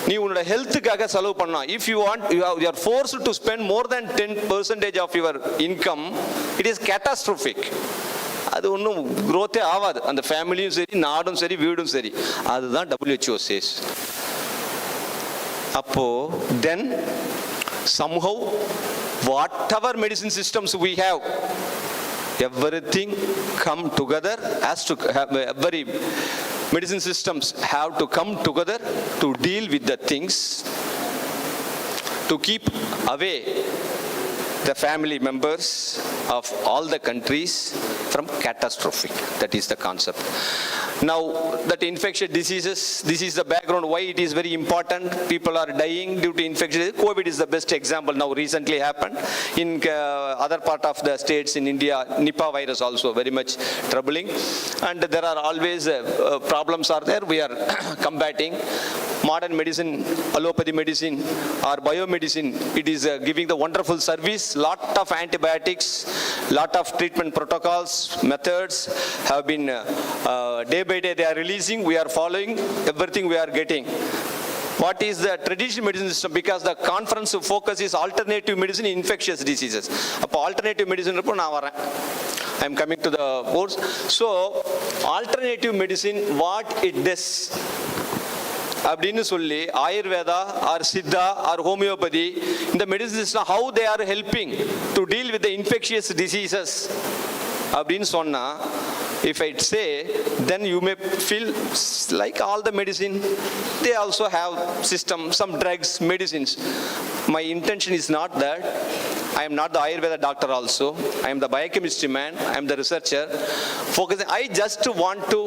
நீ உன்னோட ஹெல்த்துக்காக செலவு பண்ணா, if you want, you are forced to spend more than 10% of your income, it is catastrophic. அது ஒன்றும் growth ஆகாது, அந்த ஃபேமிலியும் சரி, நாடும் சரி, வீடும் சரி. அதுதான் WHO says. அப்போ then somehow whatever medicine systems we have, everything come together, has to have, every medicine systems have to come together to deal with the things, to keep away the family members of all the countries from catastrophic. That is the concept. Now, that infectious diseases, this is the background why it is very important. People are dying due to infectious. COVID is the best example now, recently happened. In other part of the states in India, Nipah virus also very much troubling. And there are always problems are there. We are combating. Modern medicine, allopathy medicine or biomedicine, it is giving the wonderful service. Lot of antibiotics, lot of treatment protocols, methods have been day by day they are releasing. We are following everything we are getting. What is the traditional medicine system? Because the conference focus is alternative medicine, infectious diseases. Appo alternative medicine I am coming to the course. So alternative medicine, what it does அப்படின்னு சொல்லி Ayurveda or Siddha or homoeopathy இந்த medicines how they are helping to deal with the infectious diseases அப்படின்னு சொன்னா, if I say, then you may feel like all the medicine, they also have system, some drugs, medicines. My intention is not that. I am not the Ayurveda doctor also. I am the biochemistry man. I am the researcher. Focusing, I just want to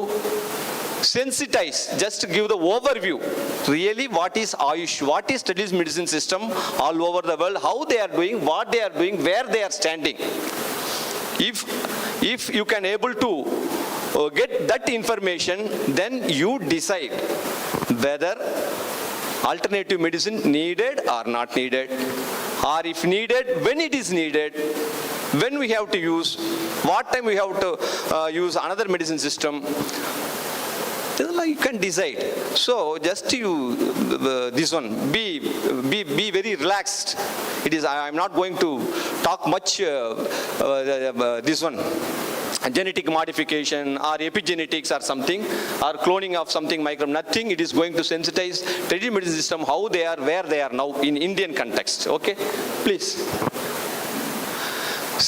sensitize, just give the overview. Really, what is Ayush? What is traditional medicine system all over the world? How they are doing, what they are doing, where they are standing. If you can able to get that information, then you decide whether alternative medicine needed or not needed, or if needed, when it is needed, when we have to use, what time we have to use another medicine system. You can decide. So just you this one, be very relaxed. It is, I am not going to talk much this one, genetic modification or epigenetics or something, or cloning of something microbe, nothing. It is going to sensitize traditional medicine system, how they are, where they are now in Indian context. Okay, please.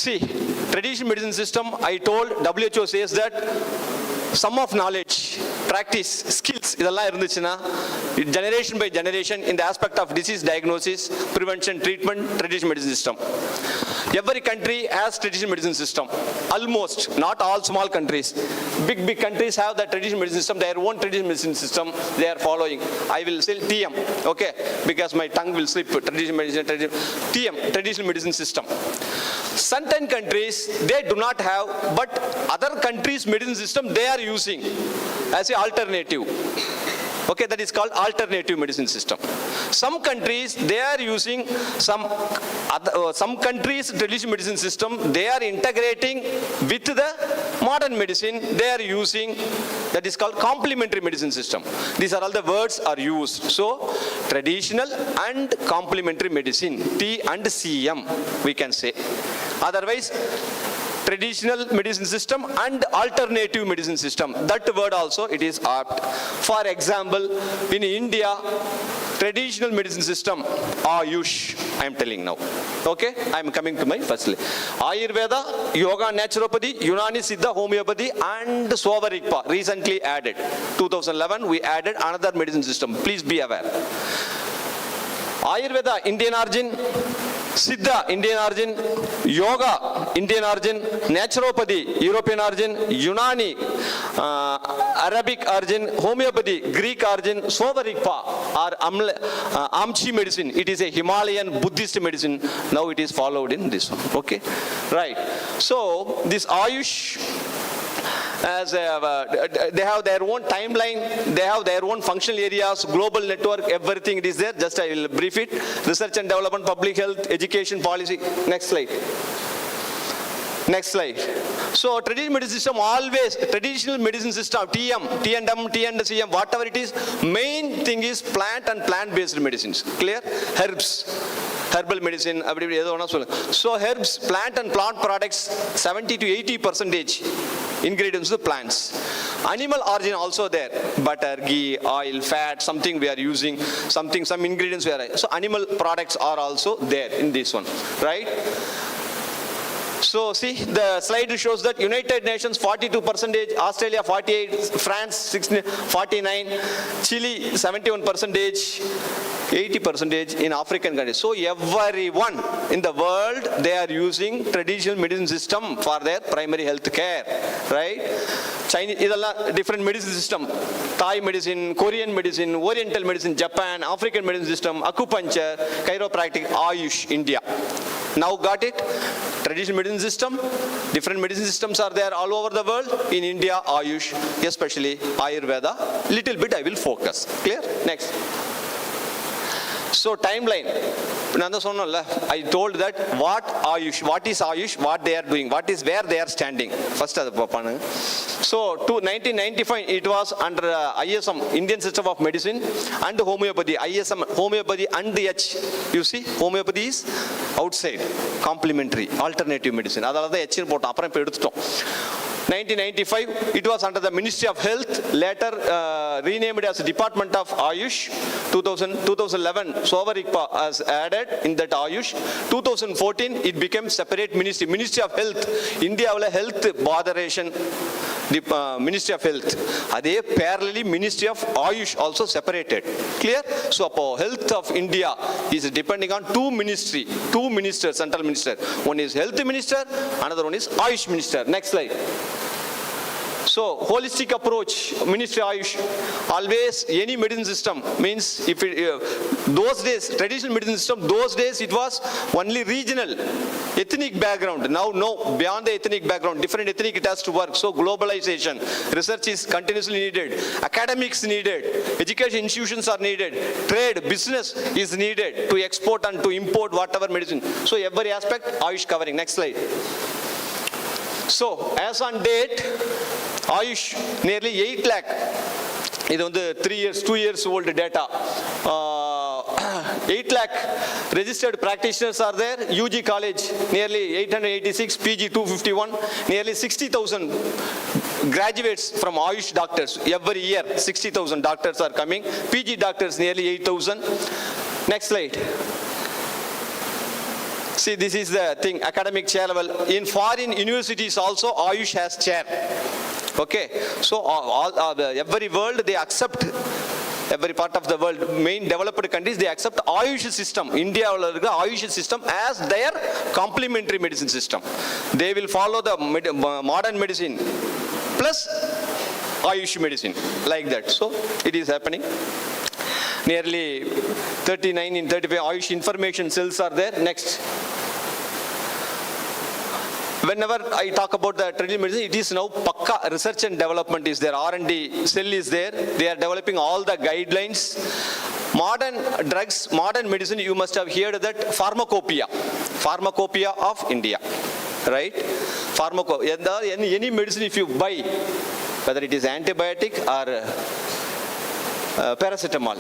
See, traditional medicine system, I told WHO says that sum of knowledge, practice, skills, இதெல்லாம் இருந்துச்சுன்னா generation by generation in the aspect of disease diagnosis, prevention, treatment, traditional medicine system. Every country has traditional medicine system. Almost, not all small countries. Big countries have the traditional medicine system, their own traditional medicine system they are following. I will say TM, okay, because my tongue will slip. Traditional medicine, TM, traditional medicine system. Certain countries, they do not have, but other countries' medicine system they are using as an alternative. Okay, that is called alternative medicine system. Some countries, they are using some countries' traditional medicine system, they are integrating with the modern medicine, they are using, that is called complementary medicine system. These are all the words are used. So, traditional and complementary medicine, T and CM, we can say. Otherwise, traditional medicine system and alternative medicine system. That word also it is apt. For example, in India, traditional medicine system, Ayush, I am telling now. Okay, I am coming to my firstly. Ayurveda, Yoga, Naturopathy, Unani, Siddha, Homeopathy and Swavarikpa recently added. 2011 we added another medicine system. Please be aware. Ayurveda, Indian origin. Siddha, Indian origin, Yoga, Indian origin, Naturopathy, European origin, Unani, Arabic origin, Homeopathy, Greek origin, Swavarikpa or AMCID medicine. It is a Himalayan Buddhist medicine. Now it is followed in this one. Okay, right. So this Ayush, as they have their own timeline, they have their own functional areas, global network, everything it is there. Just I will brief it. Research and development, public health, education, policy. Next slide. Next slide. So traditional medicine system always, traditional medicine system, TM, T and M, T and CM, whatever it is, main thing is plant and plant-based medicines. Clear? Herbs. Herbal medicine, so herbs, plant and plant products, 70 to 80% ingredients of plants. Animal origin also there, butter, ghee, oil, fat, something we are using, some ingredients we are, so animal products are also there in this one, right? So see, the slide shows that United Nations 42%, Australia 48%, France 49%, Chile 71%, 80% in African countries. So everyone in the world, they are using traditional medicine system for their primary health care, right? Chinese, different medicine system, Thai medicine, Korean medicine, Oriental medicine, Japan, African medicine system, acupuncture, chiropractic, Ayush, India. Now got it? Traditional medicine system, different medicine systems are there all over the world. In India, Ayush, especially Ayurveda, little bit I will focus. Clear? Next. So timeline. I told that what is Ayush, what they are doing, what is where they are standing. First, so to 1995, it was under ISM, Indian System of Medicine, and homeopathy, ISM, homeopathy and the H. You see, homeopathy is outside, complementary, alternative medicine. That's the H. 1995, it was under the Ministry of Health, later renamed as Department of Ayush. 2011, Swavarikpa was added in that Ayush. 2014, it became separate ministry, Ministry of Health, India Health Botheration, Ministry of Health. Adhe parallelly Ministry of Ayush also separated. Clear? So health of India is depending on two ministers, central minister. One is Health Minister, another one is Ayush Minister. Next slide. So, holistic approach, Ministry of Ayush, always any medicine system means if it, those days, traditional medicine system, those days it was only regional, ethnic background. Now, no, beyond the ethnic background, different ethnic it has to work. So, globalization, research is continuously needed, academics needed, education institutions are needed, trade, business is needed to export and to import whatever medicine. So, every aspect, Ayush covering. Next slide. So, as on date, Ayush, nearly 8 lakh. This is 3 years, 2 years old data. 8 lakh registered practitioners are there. UG college, nearly 886, PG 251, nearly 60,000 graduates from Ayush doctors. Every year, 60,000 doctors are coming. PG doctors, nearly 8,000. Next slide. See, this is the thing, academic chair level. In foreign universities also, Ayush has chair. Okay, so every world they accept, every part of the world, main developed countries, they accept Ayush system, India Ayush system as their complementary medicine system. They will follow the modern medicine plus Ayush medicine, like that. So, it is happening. Nearly 39 in 35 Ayush information cells are there. Next. Whenever I talk about the traditional medicine, it is now Pakka research and development is there. R&D cell is there. They are developing all the guidelines. Modern drugs, modern medicine, you must have heard that pharmacopoeia of India, right? Any medicine if you buy, whether it is antibiotic or paracetamol,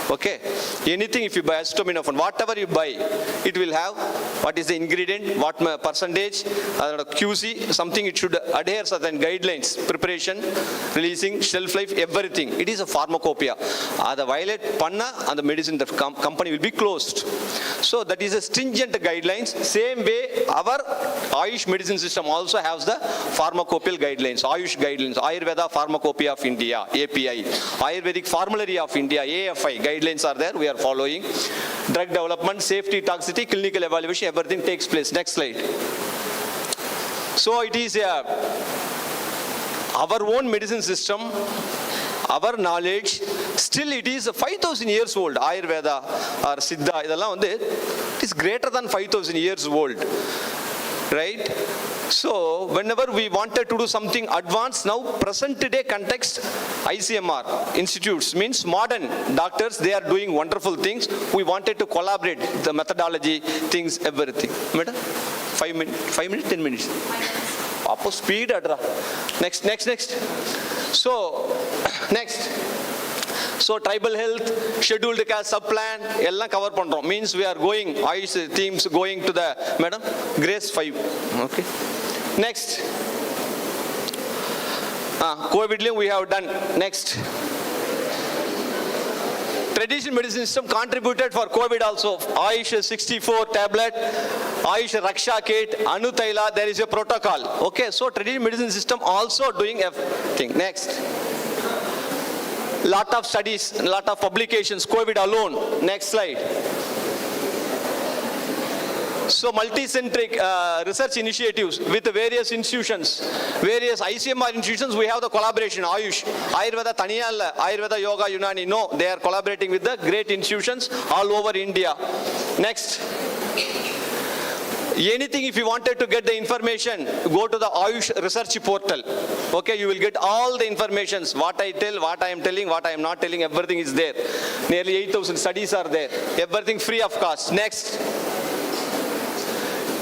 okay? Anything if you buy acetaminophen, whatever you buy, it will have what is the ingredient, what percentage, QC, something it should adhere certain guidelines, preparation, releasing, shelf life, everything. It is a pharmacopoeia. The violate panna and the medicine, the company will be closed. So that is a stringent guidelines. Same way, our Ayush medicine system also has the pharmacopoeial guidelines, Ayush guidelines, Ayurveda Pharmacopoeia of India, API, Ayurvedic Formulary of India, AFI, guidelines are there, we are following. Drug development, safety, toxicity, clinical evaluation, everything takes place. Next slide. So it is our own medicine system, our knowledge, still it is 5,000 years old. Ayurveda or Siddha, it is greater than 5,000 years old, right? So whenever we wanted to do something advanced, now present day context, ICMR institutes means modern doctors, they are doing wonderful things. We wanted to collaborate the methodology, things, everything. Madam, 5 minutes, 10 minutes. Appo speed adra. Next. So next. So tribal health, scheduled caste sub-plan, எல்லாம் cover பண்றோம். Means we are going, Ayush themes going to the, madam, grace 5. Okay. Next. COVID we have done. Next. Traditional medicine system contributed for COVID also. Ayush 64 tablet, Ayush Raksha kit, Anu Taila, there is a protocol. Okay, so traditional medicine system also doing everything. Next. Lot of studies, lot of publications, COVID alone. Next slide. So multi-centric research initiatives with various institutions, various ICMR institutions, we have the collaboration, Ayush, Ayurveda Taniyal, Ayurveda Yoga Unani, no, they are collaborating with the great institutions all over India. Next. Anything if you wanted to get the information, go to the Ayush research portal. Okay, you will get all the informations, what I tell, what I am telling, what I am not telling, everything is there. Nearly 8,000 studies are there. Everything free of cost. Next.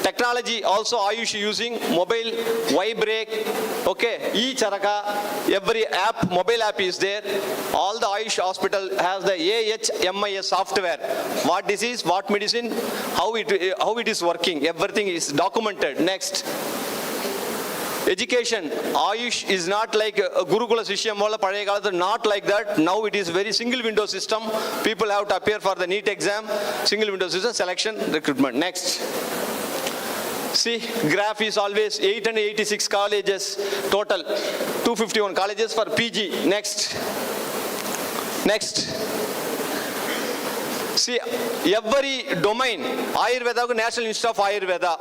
Technology also Ayush using mobile, Y-Break, okay, e-Charaka, every app, mobile app is there. All the Ayush hospital has the AHMIS software. What disease, what medicine, how it is working, everything is documented. Next. Education, Ayush is not like a Gurukula Sishyam, not like that. Now it is very single window system. People have to appear for the NEET exam, single window system, selection, recruitment. Next. See, graph is always 886 colleges total, 251 colleges for PG. Next. See, every domain, Ayurveda, National Institute of Ayurveda,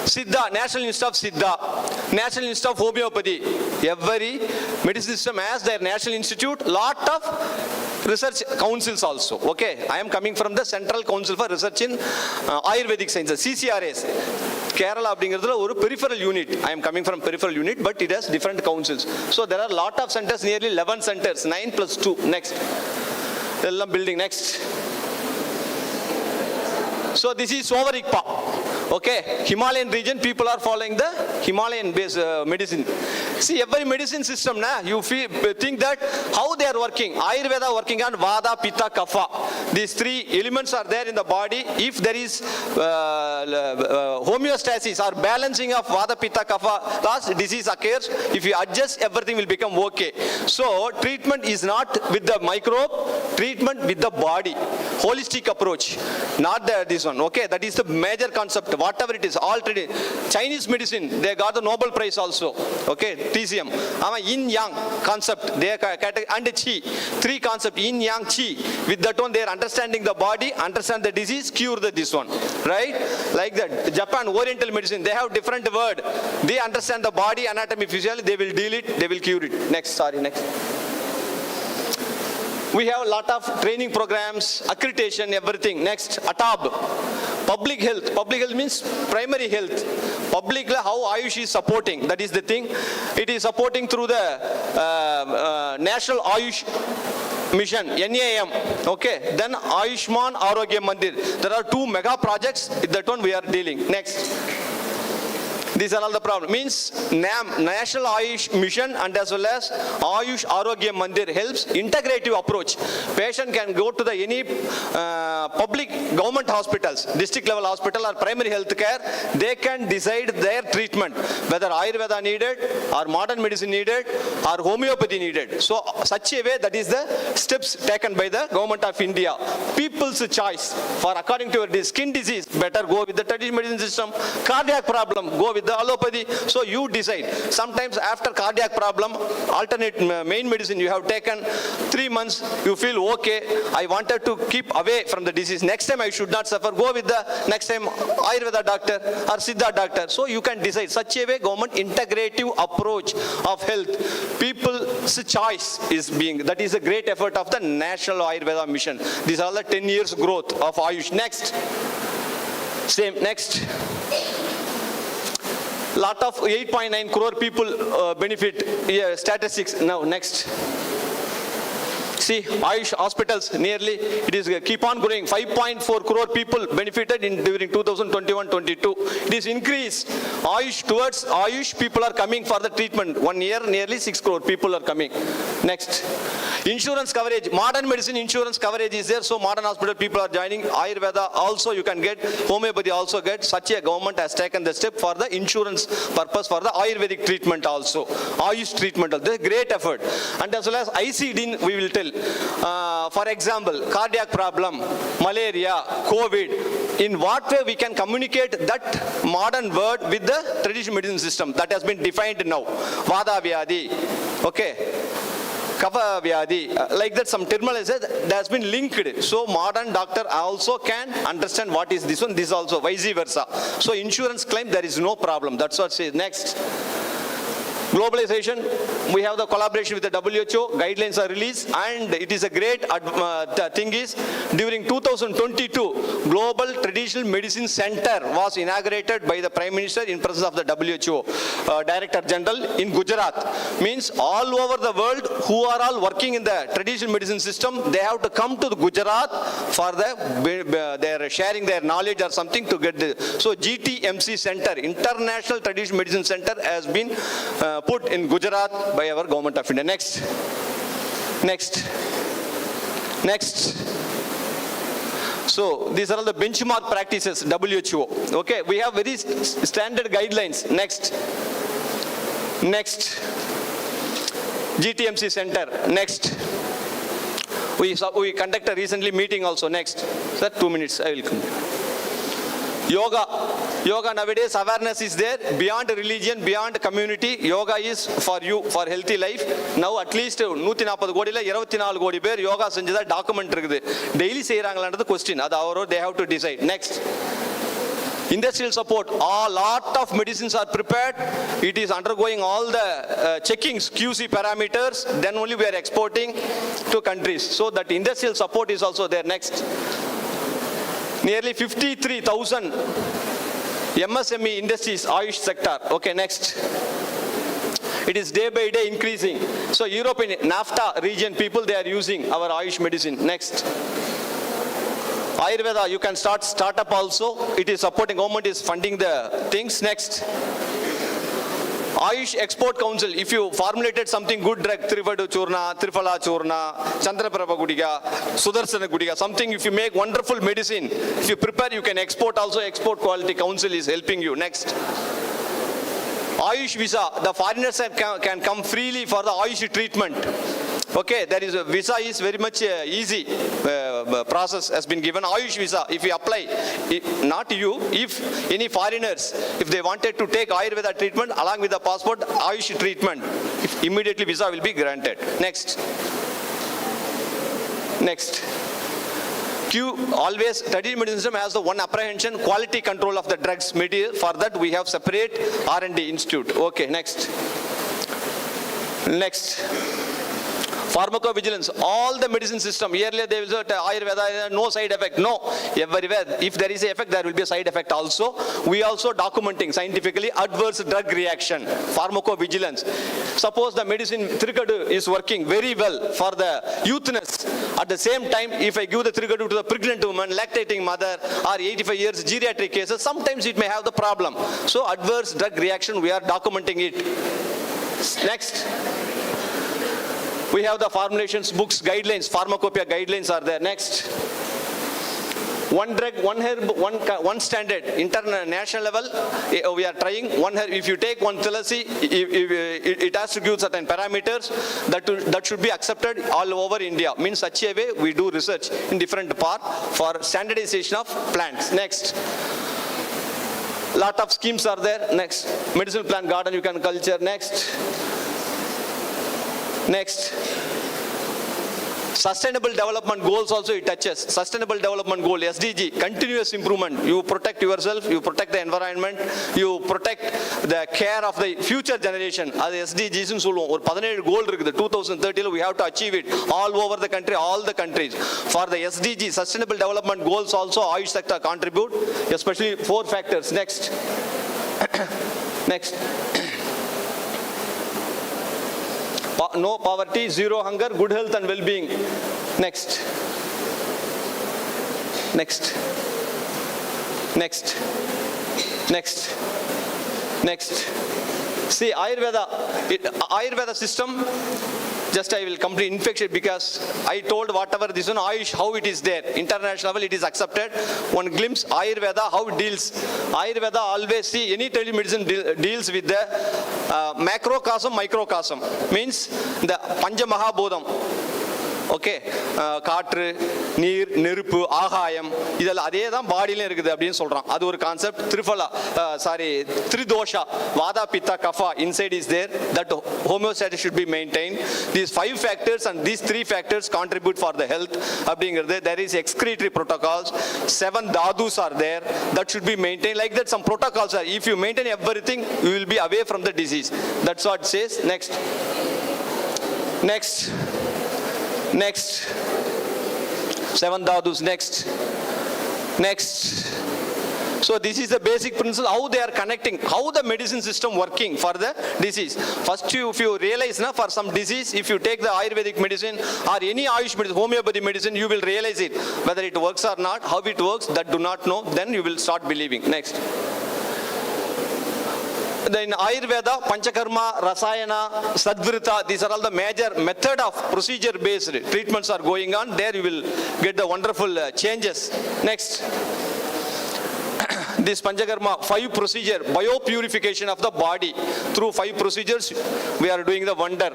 Siddha, National Institute of Siddha, National Institute of Homeopathy. Every medicine system has their national institute, lot of research councils also. Okay, I am coming from the Central Council for Research in Ayurvedic Sciences, CCRS. Kerala அப்படிங்கிறதுல ஒரு peripheral unit. I am coming from peripheral unit, but it has different councils. So there are lot of centers, nearly 11 centers, 9 plus 2. Next. எல்லாம் building. Next. So this is Sovarikpa. Okay, Himalayan region, people are following the Himalayan based medicine. See, every medicine system, you think that how they are working. Ayurveda working on Vada, Pitta, Kapha. These three elements are there in the body. If there is homeostasis or balancing of Vada, Pitta, Kapha, last disease occurs. If you adjust, everything will become okay. So treatment is not with the microbe, treatment with the body. Holistic approach, not this one. Okay, that is the major concept. Whatever it is, all Chinese medicine, they got the Nobel Prize also. Okay, TCM. Yin Yang concept, they and Qi. Three concept, Yin Yang Qi. With that one, they are understanding the body, understand the disease, cure this one. Right? Like that. Japan, Oriental medicine, they have different word. They understand the body, anatomy, physiology, they will deal it, they will cure it. Next. We have a lot of training programs, accreditation, everything. Next, ATAB. Public health means primary health. Public, how Ayush is supporting, that is the thing. It is supporting through the National Ayush Mission, NAM, okay. Then Ayushman Arogya Mandir. There are 2 mega projects, that one we are dealing. Next. These are all the problems. Means NAM, National Ayush Mission, and as well as Ayush Arogya Mandir helps integrative approach. Patient can go to the any public government hospitals, district level hospital or primary health care. They can decide their treatment, whether Ayurveda needed or modern medicine needed or homeopathy needed. So such a way, that is the steps taken by the government of India. People's choice for according to your skin disease, better go with the traditional medicine system. Cardiac problem, go with the allopathy. So you decide. Sometimes after cardiac problem, alternate main medicine you have taken 3 months, you feel okay, I wanted to keep away from the disease. Next time I should not suffer, go with the next time Ayurveda doctor or Siddha doctor. So you can decide. Such a way, government integrative approach of health. People's choice is being, that is a great effort of the National Ayurveda Mission. These are the 10 years growth of Ayush. Next. Same, next. Lot of 8.9 crore people benefit, statistics. Now, next. See, Ayush hospitals nearly, it is keep on growing. 5.4 crore people benefited during 2021-22. It is increased. Ayush, towards Ayush, people are coming for the treatment. 1 year, nearly 6 crore people are coming. Next. Insurance coverage. Modern medicine insurance coverage is there. So modern hospital people are joining. Ayurveda also you can get. Homeopathy also get. Such a government has taken the step for the insurance purpose for the Ayurvedic treatment also. Ayush treatment. This is great effort. And as well as ICD we will tell. For example, cardiac problem, malaria, COVID. In what way we can communicate that modern word with the traditional medicine system that has been defined now. Vada Vyadi. Okay. Kapha Vyadi, like that some terminology that has been linked. So modern doctor also can understand what is this one, this also, vice versa. So insurance claim, there is no problem. That's what says. Next. Globalization, we have the collaboration with the WHO, guidelines are released, and it is a great thing is, during 2022, Global Traditional Medicine Center was inaugurated by the Prime Minister in presence of the WHO Director General in Gujarat. Means all over the world who are all working in the traditional medicine system, they have to come to the Gujarat for their sharing their knowledge or something to get the. So GTMC Center, International Traditional Medicine Center, has been put in Gujarat by our government of India. Next. Next. Next. So these are all the benchmark practices, WHO. Okay, we have very standard guidelines. Next. Next. GTMC Center. Next. We conduct a recently meeting also. Next. Sir, 2 minutes, I will come. Yoga nowadays awareness is there beyond religion, beyond community. Yoga is for you, for healthy life. Now at least 140 கோடியில 24 கோடி பேர் யோகா செஞ்சதா document இருக்குது. Daily செய்றாங்களான்றது question. அது அவரோ they have to decide. Next. Industrial support. A lot of medicines are prepared. It is undergoing all the checkings, QC parameters. Then only we are exporting to countries. So that industrial support is also there. Next. Nearly 53,000 MSME industries, Ayush sector. Okay, next. It is day by day increasing. So European NAFTA region people, they are using our Ayush medicine. Next. Ayurveda, you can start startup also. It is supporting, government is funding the things. Next. Ayush Export Council, if you formulated something good drug, Trivadu Churna, Triphala Churna, Chandraprabha Gudiga, Sudarsana Gudiga, something if you make wonderful medicine, if you prepare, you can export also. Export Quality Council is helping you. Next. Ayush visa, the foreigners can come freely for the Ayush treatment. Okay, there is a visa is very much easy process has been given. Ayush visa, if you apply, not you, if any foreigners, if they wanted to take Ayurveda treatment along with the passport, Ayush treatment, immediately visa will be granted. Next. Next. Always traditional medicine system has the one apprehension, quality control of the drugs material. For that we have separate R&D institute. Okay, next. Next. Pharmacovigilance, all the medicine system, earlier they will say Ayurveda, no side effect. No, everywhere, if there is an effect, there will be a side effect also. We also documenting scientifically adverse drug reaction, pharmacovigilance. Suppose the medicine Trigadu is working very well for the youthness. At the same time, if I give the Trigadu to the pregnant woman, lactating mother, or 85 years geriatric cases, sometimes it may have the problem. So adverse drug reaction, we are documenting it. Next. We have the formulations, books, guidelines, pharmacopoeia guidelines are there. Next. One drug, one herb, one standard. International level, we are trying. One herb, if you take one tulsi, it has to give certain parameters that should be accepted all over India. Means such a way we do research in different parts for standardization of plants. Next. Lot of schemes are there. Next. Medicinal plant garden you can culture. Next. Next. Sustainable development goals also it touches. Sustainable development goal, SDG, continuous improvement. You protect yourself, you protect the environment, you protect the care of the future generation. As SDGs in Sulu, or 17 goal, the 2030, we have to achieve it all over the country, all the countries. For the SDG, sustainable development goals also, Ayush sector contribute, especially 4 factors. Next. Next. No poverty, zero hunger, good health and well-being. Next. Next. Next. Next. Next. See, Ayurveda system, just I will complete infection because I told whatever this one, Ayush, how it is there. International level, it is accepted. One glimpse, Ayurveda, how it deals. Ayurveda always see, any telemedicine deals with the macrocosm, microcosm. Means the Pancha Mahabodham. Okay, காற்று நீர் நெருப்பு ஆகாயம் இதெல்லாம் அதே தான் பாடியில இருக்குது அப்படின்னு சொல்றான். அது ஒரு concept. Tridosha, Vada, Pitta, Kapha inside is there. That homeostasis should be maintained. These 5 factors and these 3 factors contribute for the health. அப்படிங்கிறது. There is excretory protocols. 7 dadus are there. That should be maintained. Like that, some protocols are. If you maintain everything, you will be away from the disease. That's what it says. Next. Next. Next. 7 dadus. Next. Next. So this is the basic principle, how they are connecting, how the medicine system working for the disease. First, if you realize, for some disease, if you take the Ayurvedic medicine or any Ayush medicine, homeopathy medicine, you will realize it. Whether it works or not, how it works, that do not know, then you will start believing. Next. In Ayurveda, Panchakarma, Rasayana, Sadvrita, these are all the major method of procedure-based treatments are going on. There you will get the wonderful changes. Next. This Panchakarma, 5 procedure, biopurification of the body. Through 5 procedures, we are doing the wonder.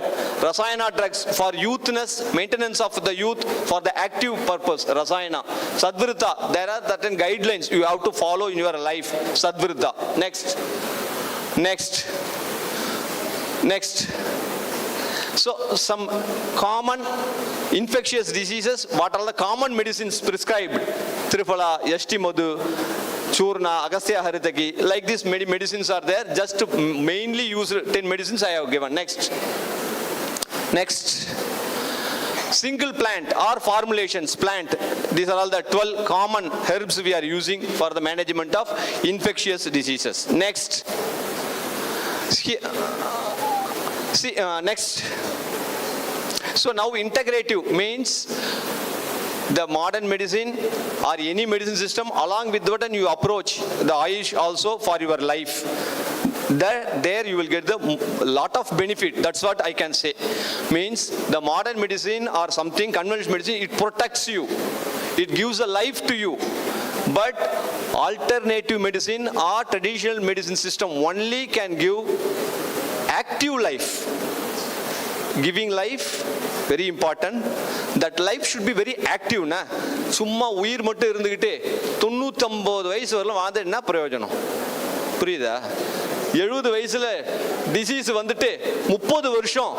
Rasayana drugs for youthness, maintenance of the youth, for the active purpose, Rasayana. Sadvrita, there are certain guidelines you have to follow in your life. Sadvrita. Next. Next. Next. So some common infectious diseases, what are the common medicines prescribed? Triphala, Yashti Madhu, Churna, Agastya Haritaki, like these medicines are there. Just to mainly use 10 medicines I have given. Next. Next. Single plant or formulations plant. These are all the 12 common herbs we are using for the management of infectious diseases. Next. Next. So now integrative means the modern medicine or any medicine system, along with that you approach the Ayush also for your life. There you will get the lot of benefit. That's what I can say. Means the modern medicine or something, conventional medicine, it protects you. It gives a life to you. But alternative medicine or traditional medicine system only can give active life. Giving life, very important. That life should be very active. சும்மா உயிர் மட்டும் இருந்துகிட்டே 99 வயசு வரலாம் வாழ்ந்து என்ன பிரயோஜனம்? புரியுதா? 70 வயசுல டிசீஸ் வந்துட்டு 30 வருஷம்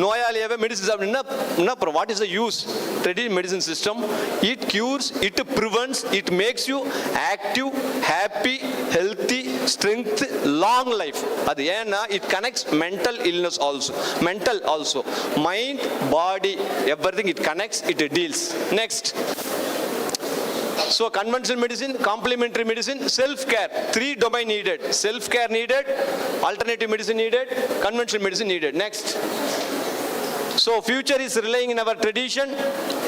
நோயாளியாவே மெடிசின் சாப்பிட்டீங்கன்னா அப்புறம் what is the use? Traditional medicine system, it cures, it prevents, it makes you active, happy, healthy, strength, long life. அது ஏன்னா it connects mental illness also, mind, body, everything it connects, it deals. Next. So conventional medicine, complementary medicine, self-care, 3 domain needed. Self-care needed, alternative medicine needed, conventional medicine needed. Next. So future is relying in our tradition.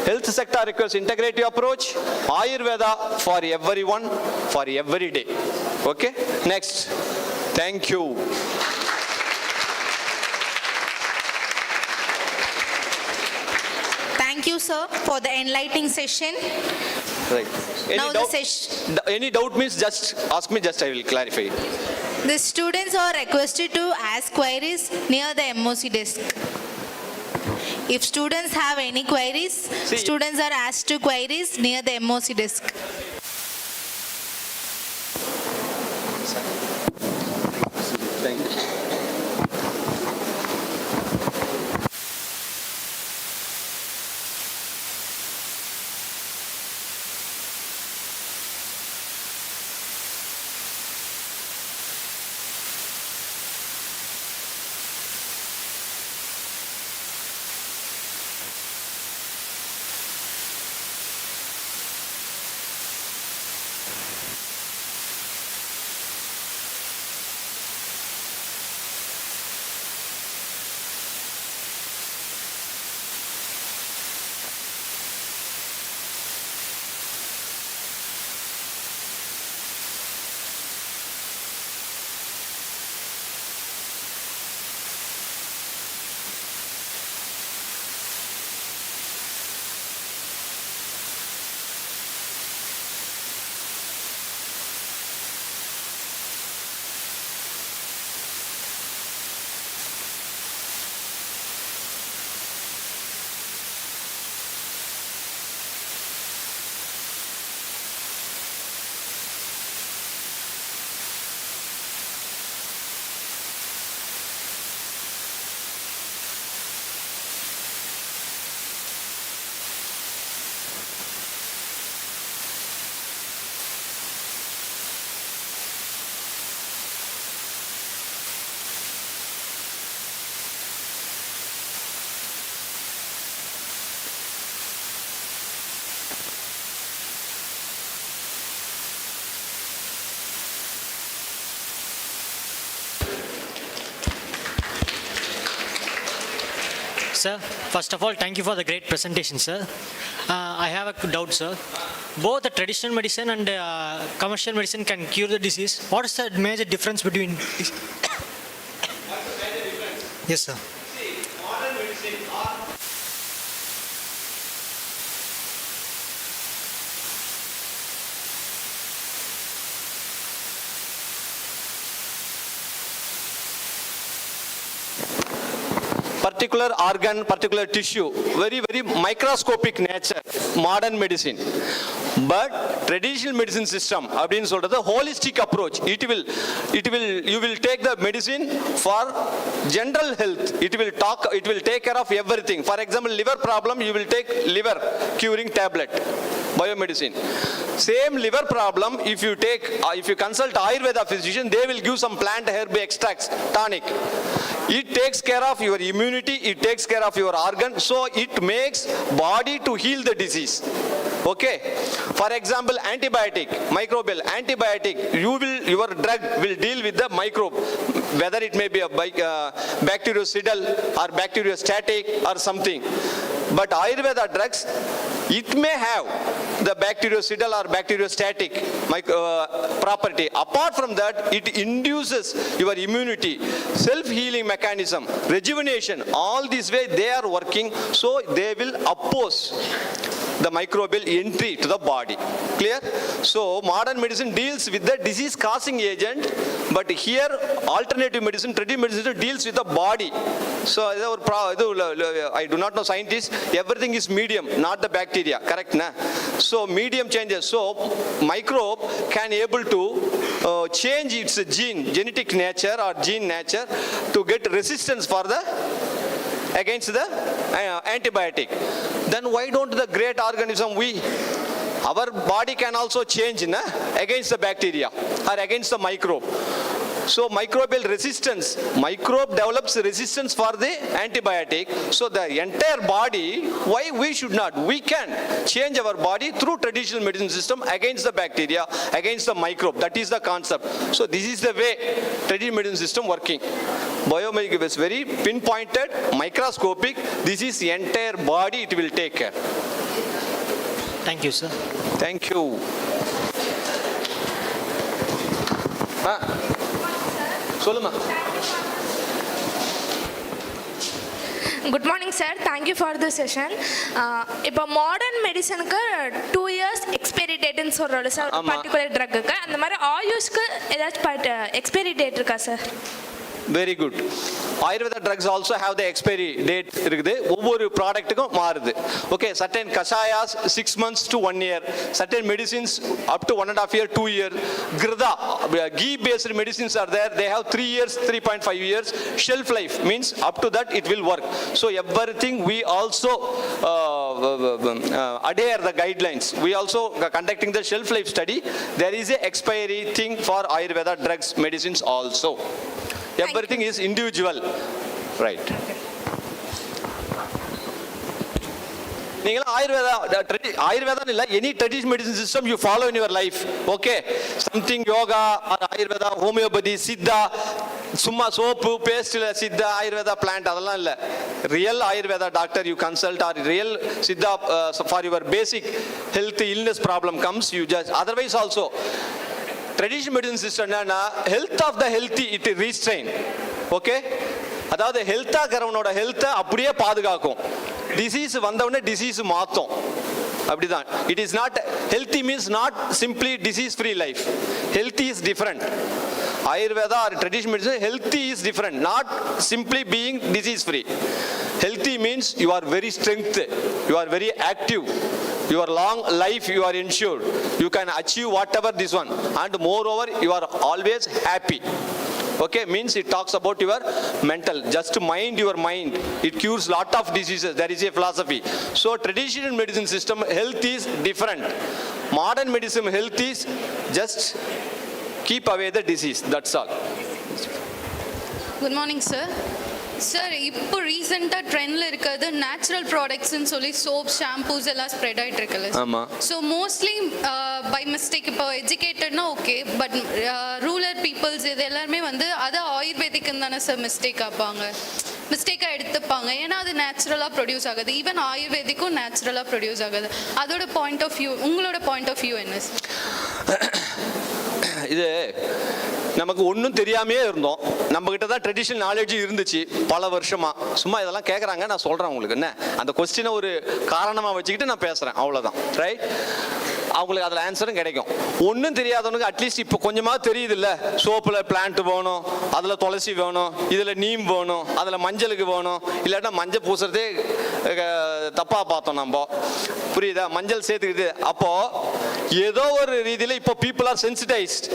Health sector requires integrative approach. Ayurveda for everyone, for every day. Okay? Next. Thank you. Thank you, sir, for the enlightening session. Right. Any doubt means just ask me, just I will clarify. The students are requested to ask queries near the MOC desk. If students have any queries, students are asked to queries near the MOC desk. Thank you. Sir, first of all, thank you for the great presentation, sir. I have a doubt, sir. Both the traditional medicine and commercial medicine can cure the disease. What is the major difference between these? Yes, sir. Modern medicine or particular organ, particular tissue, very, very microscopic nature, modern medicine. But traditional medicine system, அப்படின்னு சொல்றது holistic approach. You will take the medicine for general health. It will take care of everything. For example, liver problem, you will take liver curing tablet, biomedicine. Same liver problem, if you consult Ayurveda physician, they will give some plant herb extracts, tonic. It takes care of your immunity, it takes care of your organ, so it makes body to heal the disease. Okay? For example, antibiotic, microbial antibiotic, your drug will deal with the microbe, whether it may be a bactericidal or bacteriostatic or something. But Ayurveda drugs, it may have the bactericidal or bacteriostatic property. Apart from that, it induces your immunity, self-healing mechanism, rejuvenation. All this way they are working, so they will oppose the microbial entry to the body. Clear? So modern medicine deals with the disease causing agent, but here alternative medicine, traditional medicine deals with the body. So I do not know scientists, everything is medium, not the bacteria, correct na? So medium changes. So microbe can able to change its genetic nature or gene nature to get resistance for the against the antibiotic. Then why don't the great organism our body can also change against the bacteria or against the microbe. So microbial resistance, microbe develops resistance for the antibiotic. So the entire body, why we should not? We can change our body through traditional medicine system against the bacteria, against the microbe. That is the concept. So this is the way traditional medicine system working. Biomedical is very pinpointed, microscopic. This is the entire body, it will take care. Thank you, sir. Thank you. சொல்லுமா. Good morning, sir. Thank you for the session. இப்போ modern மெடிசனுக்கு 2 years expiry டேட்னு சொல்கிறோம்ல sir, particular ட்ரக்குக்கு அந்த மாதிரி ஆயுஷ்க்கு ஏதாச்சும் expiry date இருக்கா sir? Very good. Ayurveda drugs also have the expiry date இருக்குது. ஒவ்வொரு ப்ராடக்ட்டுக்கும் மாறுது. Okay, certain kashayas 6 months to 1 year. Certain medicines up to 1.5 year, 2 year. Grida, ghee based medicines are there. They have 3 years, 3.5 years. Shelf life means up to that it will work. So everything we also adhere the guidelines. We also conducting the shelf life study. There is a expiry thing for Ayurveda drugs, medicines also. Everything is individual, right? நீங்க ஆயுர்வேதா இல்ல, any traditional medicine system you follow in your life, okay? Something yoga or ayurveda, homeopathy, siddha, சும்மா soap பேஸ்ட்ல Siddha Ayurveda plant அதெல்லாம் இல்ல. Real Ayurveda doctor you consult or real siddha for your basic health illness problem comes, you just otherwise also traditional medicine system என்னன்னா health of the healthy it restrain. Okay, அதாவது ஹெல்த்தா இருக்கிறவனோட ஹெல்த்தை அப்படியே பாதுகாக்கும். Disease வந்தவொடனே disease மாற்றும், அப்படிதான். It is not healthy means not simply disease free life. Healthy is different. Ayurveda or traditional medicine, healthy is different, not simply being disease free. Healthy means you are very strength, you are very active, your long life you are ensured, you can achieve whatever this one, and moreover you are always happy. Okay, means it talks about your mental, just mind your mind, it cures lot of diseases. There is a philosophy. So traditional medicine system health is different. Modern medicine health is just keep away the disease, that's all. Good morning, sir. Sir, இப்போ ரீசெண்டாக ட்ரெண்டில் இருக்கிறது natural ப்ராடக்ட்ஸ்ன்னு சொல்லி soap, shampoos எல்லாம் spread ஆகிட்டு இருக்குல்ல? ஆமாம். So mostly by mistake இப்போ எஜுகேட்டட்னா ஓகே, பட் ரூரல் பீப்புள்ஸ் இது எல்லாருமே வந்து அதை ஆயுர்வேதிக்குன்னு தானே சார் மிஸ்டேக்காக எடுத்துப்பாங்க. ஏன்னா அது நேச்சுரலாக ப்ரொடியூஸ் ஆகுது. ஈவன் ஆயுர்வேதிக்கும் நேச்சுரலாக ப்ரொடியூஸ் ஆகுது. அதோட பாயிண்ட் ஆஃப் வியூ, உங்களோட பாயிண்ட் ஆஃப் வியூ என்ன சார்? இது நமக்கு ஒன்றும் தெரியாமே இருந்தோம். நம்மகிட்ட தான் ட்ரெடிஷ்னல் நாலேஜ் இருந்துச்சு பல வருஷமா. சும்மா இதெல்லாம் கேட்குறாங்க, நான் சொல்கிறேன் உங்களுக்கு. என்ன அந்த கொஸ்டினை ஒரு காரணமாக வச்சுக்கிட்டு நான் பேசுகிறேன், அவ்வளோதான். ரைட்? அவங்களுக்கு அதில் ஆன்சரும் கிடைக்கும். ஒன்றும் தெரியாதவனுக்கு அட்லீஸ்ட் இப்போ கொஞ்சமாக தெரியுது இல்லை, சோப்பில் பிளான்ட் வேணும், அதில் துளசி வேணும், இதில் நீம் வேணும், அதில் மஞ்சளுக்கு வேணும், இல்லாட்டா மஞ்சள் பூசுறதே தப்பாக பார்த்தோம் நம்ம. புரியுதா? மஞ்சள் சேர்த்துக்கிது. அப்போது ஏதோ ஒரு ரீதியில் இப்போ people are sensitised.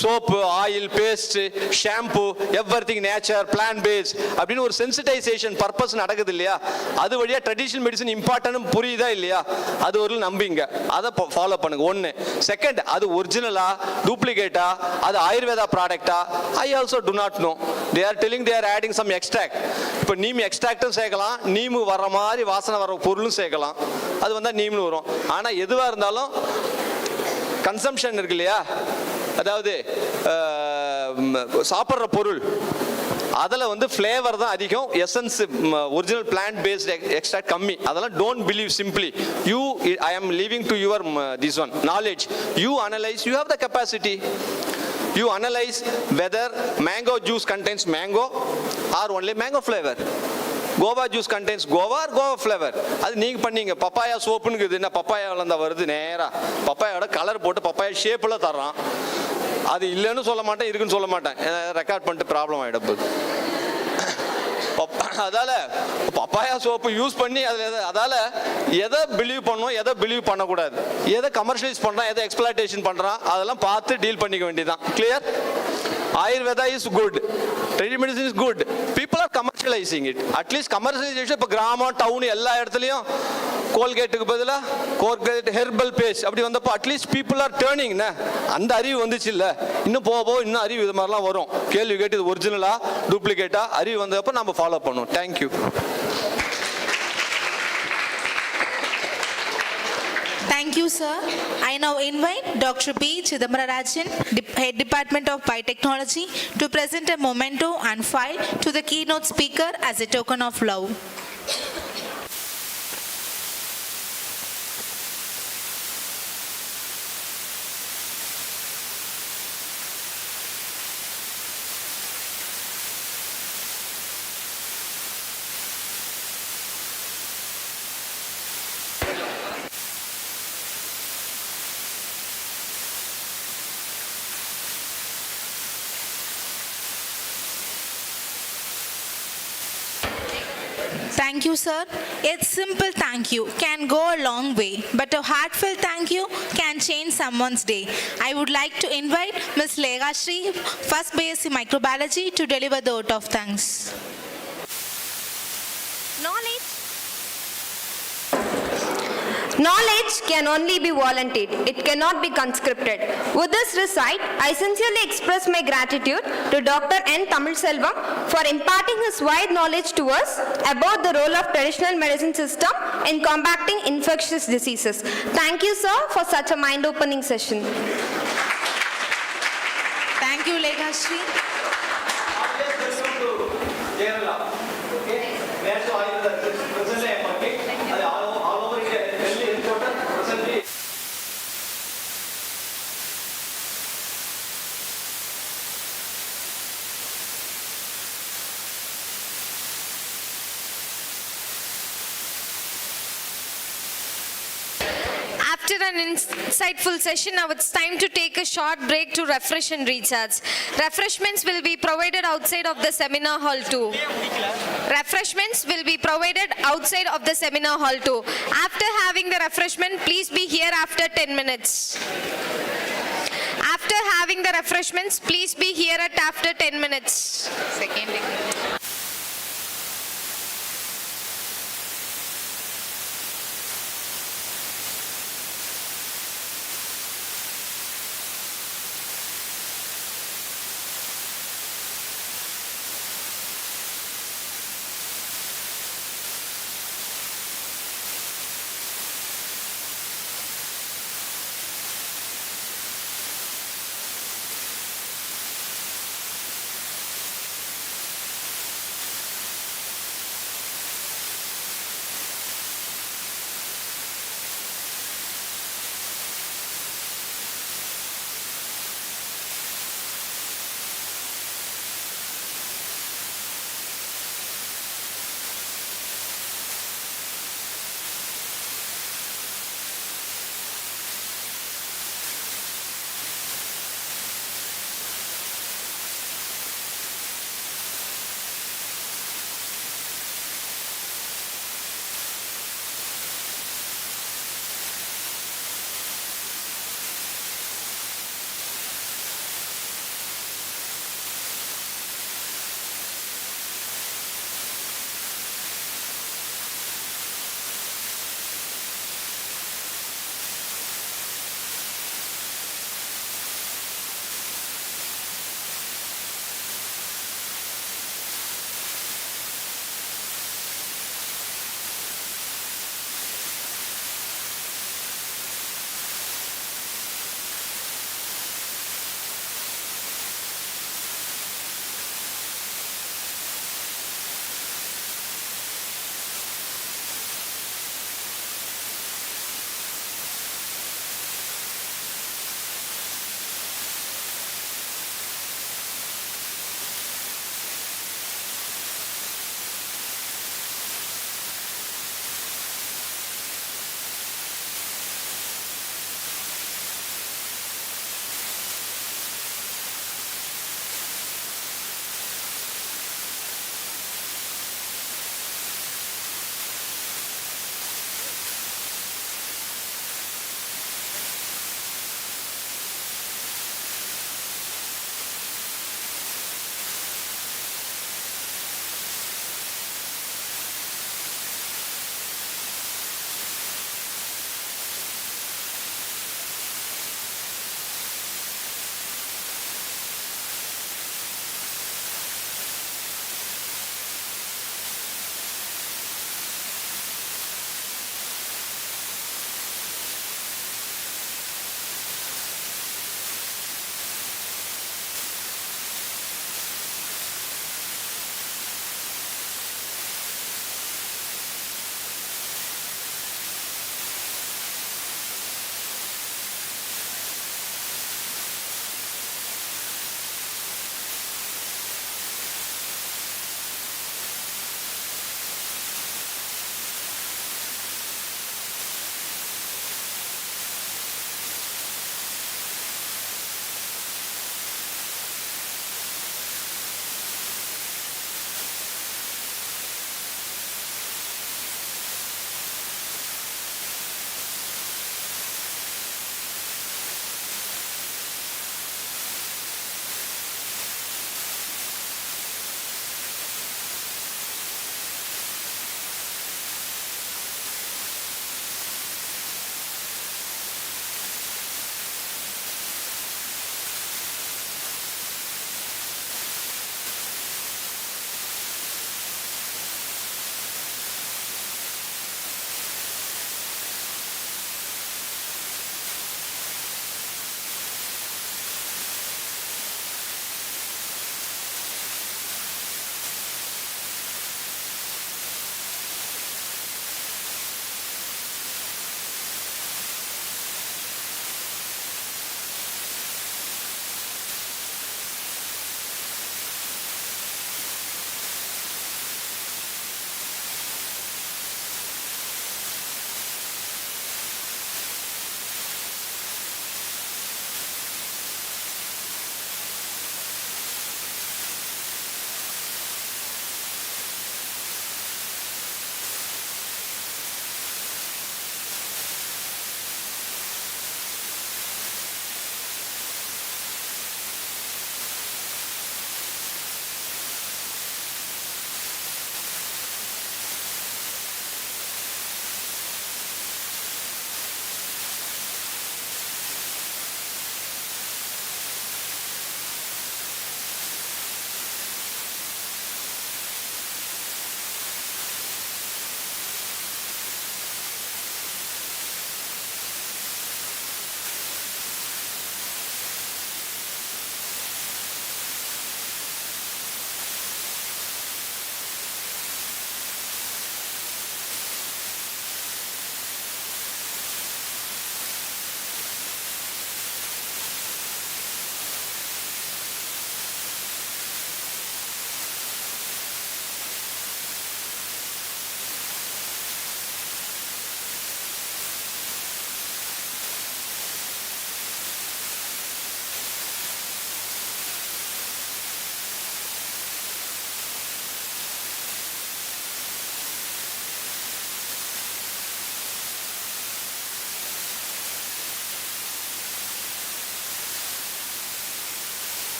Soap, oil, paste, shampoo, everything nature, plant base அப்படின்னு ஒரு சென்சிடைசேஷன் பர்பஸ் நடக்குது இல்லையா? அது வழியா ட்ரெடிஷனல் மெடிசன் இம்பார்ட்டன்ட் புரியுதா இல்லையா? அது ஒரு நம்பிங்க, அதை ஃபாலோ பண்ணுங்க. ஒன்று. செகண்ட், அது ஒரிஜினலா டூப்ளிகேட்டா, அது ஆயுர்வேதா ப்ராடக்டா? I also do not know. They are telling they are adding some extract. இப்போ நீம் எக்ஸ்ட்ராக்டும் சேர்க்கலாம், நீமு வர மாதிரி வாசனை வர பொருளும் சேர்க்கலாம். அது வந்தால் நீம்னு வரும். ஆனால் எதுவாக இருந்தாலும் கன்சம்ஷன் இருக்கு இல்லையா? அதாவது சாப்பிட்ற பொருள் அதில் வந்து ஃப்ளேவர் தான் அதிகம், essence original plant based extract கம்மி. அதெல்லாம் டோன்ட் பிலீவ் சிம்பிளி. யூ, ஐ ஆம் leaving to your this one knowledge. You analyse, you have the capacity. You analyze whether mango juice contains mango or only mango flavor. Guava juice contains guava or guava flavour. அது நீங்கள் பண்ணீங்க. Papaya சோப்புன்னு என்ன பப்பாயாவில் தான் வருது நேராக. பப்பாயோட colour போட்டு papaya ஷேப்பில் தர்றான். அது இல்லைன்னு சொல்ல மாட்டேன், இருக்குன்னு சொல்ல மாட்டேன். ரெக்கார்ட் பண்ணிட்டு ப்ராப்ளம் ஆகிட போகுது. அதால பப்பாயா சோப்பு யூஸ் பண்ணி அதால எதை பிலீவ் பண்ணணும், எதை பிலீவ் பண்ணக்கூடாது, எதை கமர்ஷியலைஸ் பண்றான், எதை எக்ஸ்பிளாய்டேஷன் பண்றான், அதெல்லாம் பார்த்து டீல் பண்ணிக்க வேண்டியதுதான். Clear? Ayurveda is good, traditional medicine is good, people are commercializing it. At least commercialization இப்போ கிராமம் டவுன் எல்லா இடத்துலையும் கோல்கேட்டுக்கு பதிலாக கோல்கேட் ஹெர்பல் பேஸ்ட் அப்படி வந்தப்போ அட்லீஸ்ட் பீப்புள் ஆர் டேர்னிங்ண்ணே. அந்த அறிவு வந்துச்சு இல்லை? இன்னும் போக இன்னும் அறிவு இது மாதிரிலாம் வரும். கேள்வி கேட்டு இது ஒரிஜினலா டூப்ளிகேட்டா அறிவு வந்தப்போ நம்ம ஃபாலோ பண்ணுவோம். Thank you. Thank you, sir. I now invite Dr. PG Diploma, Head Department of Biotechnology, to present a memento and file to the keynote speaker as a token of love. Thank you, sir. A simple thank you can go a long way, but a heartfelt thank you can change someone's day. I would like to invite Ms. Lega Shri, first BSc Microbiology, to deliver the vote of thanks. Knowledge can only be volunteered. It cannot be conscripted. With this recite, I sincerely express my gratitude to Dr.N. Tamil for imparting his wide knowledge to us about the role of traditional medicine system in combating infectious diseases. Thank you, sir, for such a mind-opening session. Thank you, Lega Shri. After an insightful session, now it's time to take a short break to refresh and recharge. Refreshments will be provided outside of the seminar hall too. Refreshments will be provided outside of the seminar hall too. After having the refreshment, please be here after 10 minutes. After having the refreshments, please be here at after 10 minutes.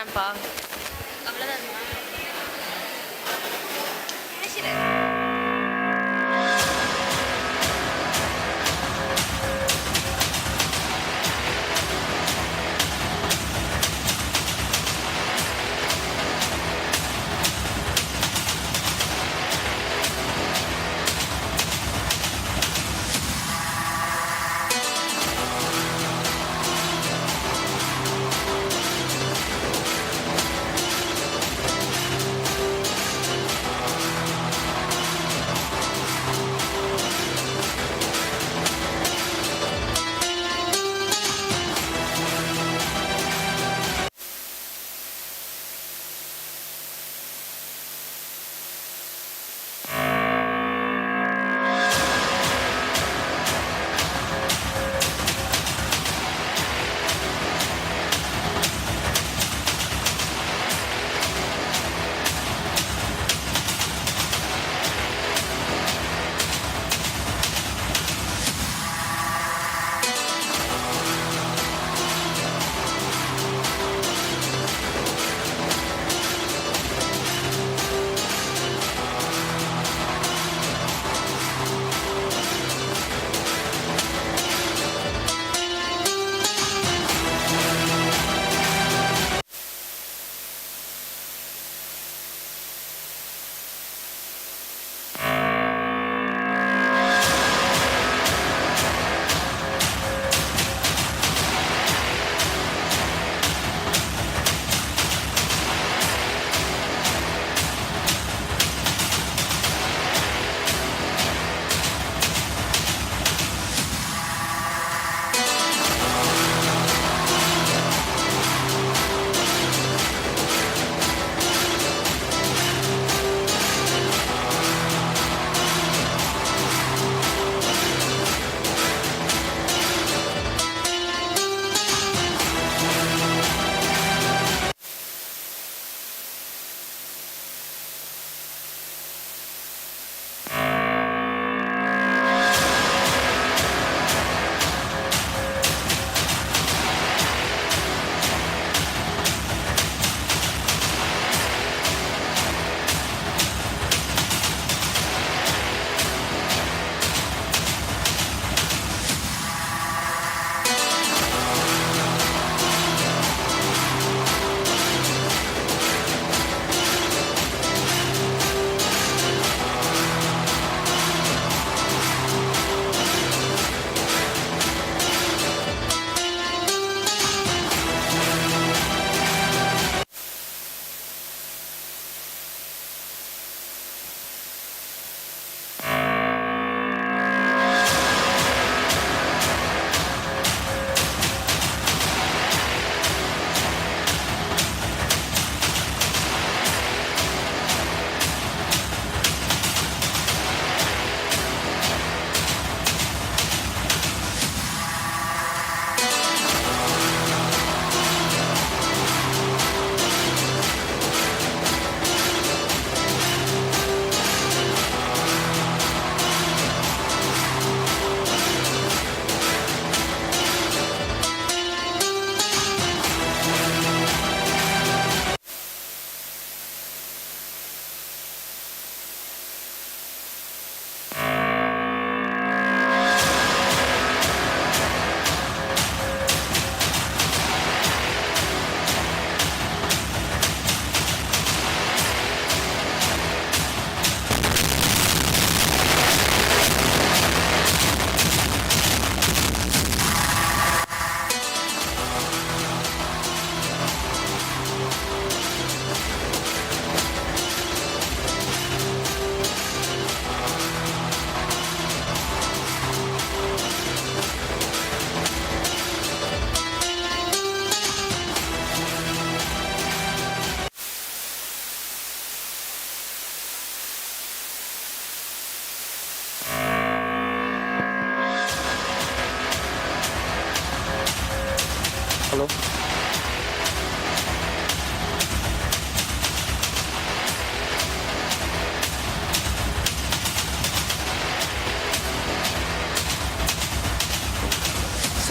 வேண்டாம்ப்பா.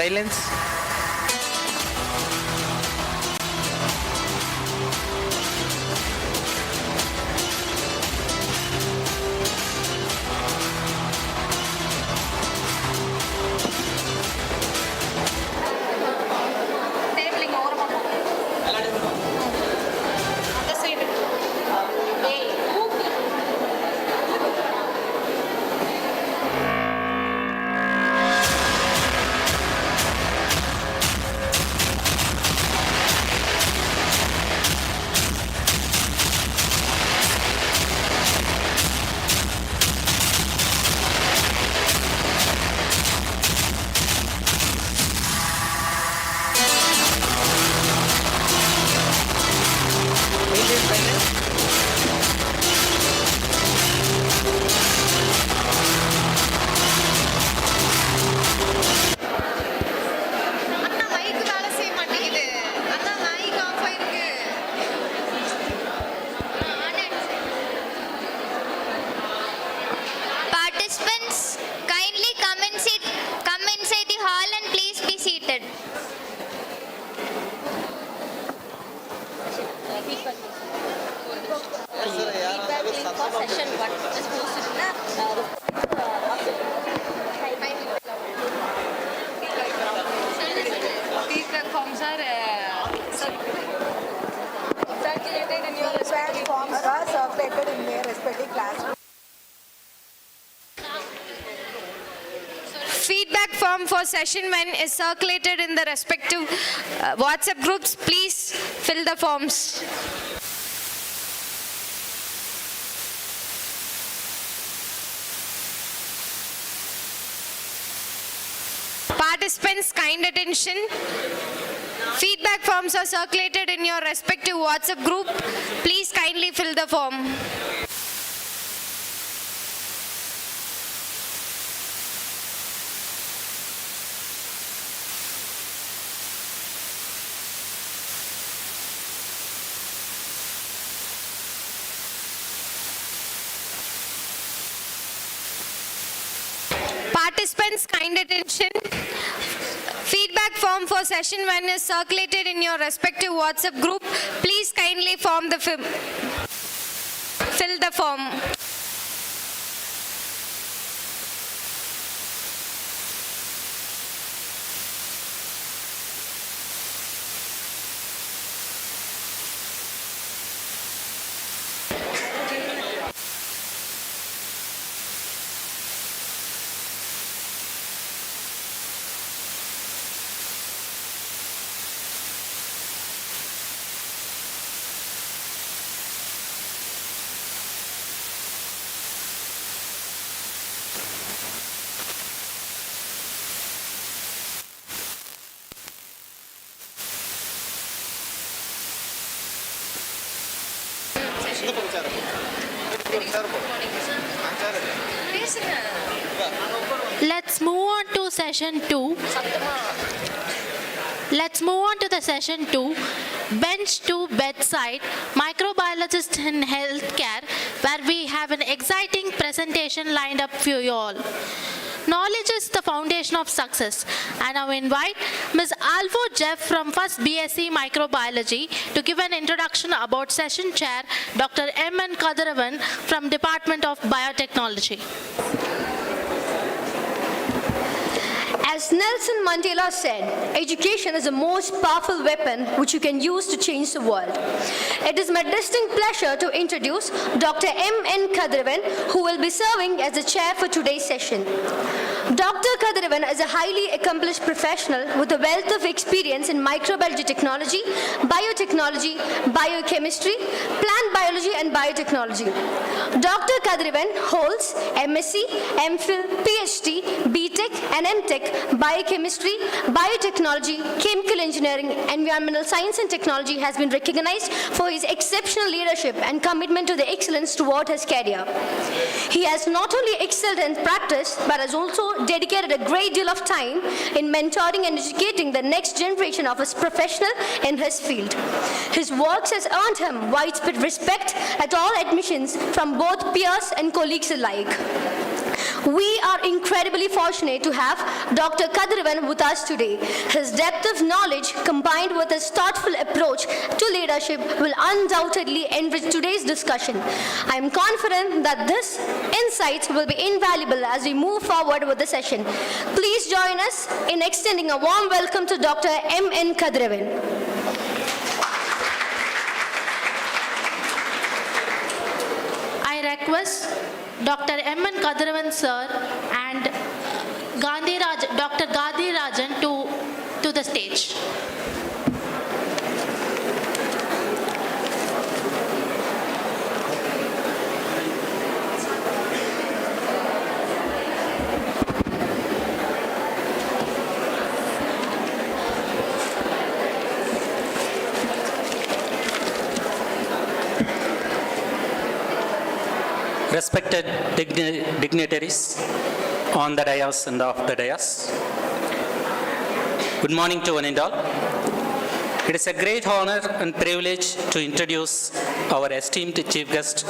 Silence. Participants, kindly come inside the hall and please be seated. Feedback form for session 1 is circulated in the respective WhatsApp groups. Please fill the forms. Participants, kind attention. Feedback forms are circulated in your respective WhatsApp group. Please kindly fill the form. Participants, kind attention. Feedback form for session 1 is circulated in your respective WhatsApp group. Please kindly fill the form. Let's move on to session 2. Let's move on to the session 2, bench to bedside, microbiologist in healthcare, where we have an exciting presentation lined up for you all. Knowledge is the foundation of success, and I invite Ms. Alvo Jeff from first BSc Microbiology to give an introduction about session chair Dr. M.N. Kadaravan from Department of Biotechnology. As Nelson Mandela said, education is the most powerful weapon which you can use to change the world. It is my distinct pleasure to introduce Dr. M.N. Kadaravan, who will be serving as the chair for today's session. Dr. Kadaravan is a highly accomplished professional with a wealth of experience in microbiology technology, biotechnology, biochemistry, plant biology, and biotechnology. Dr. Kadaravan holds MSc, M.Phil, Ph.D, B.Tech, and M.Tech, biochemistry, biotechnology, chemical engineering, environmental science and technology. Has been recognized for his exceptional leadership and commitment to the excellence throughout his career. He has not only excelled in practice, but has also dedicated a great deal of time in mentoring and educating the next generation of his professional in his field. His works has earned him widespread respect at all admissions from both peers and colleagues alike. We are incredibly fortunate to have Dr. Kadrivan with us today. His depth of knowledge combined with his thoughtful approach to leadership will undoubtedly enrich today's discussion. I am confident that this insights will be invaluable as we move forward with the session. Please join us in extending a warm welcome to Dr. M.N. Kadrivan. I request Dr. M.N. Kadrivan sir and Dr. Gandhi Rajan to the stage. Respected dignitaries on the dais and off the dais, good morning to one and all. It is a great honor and privilege to introduce our esteemed chief guest,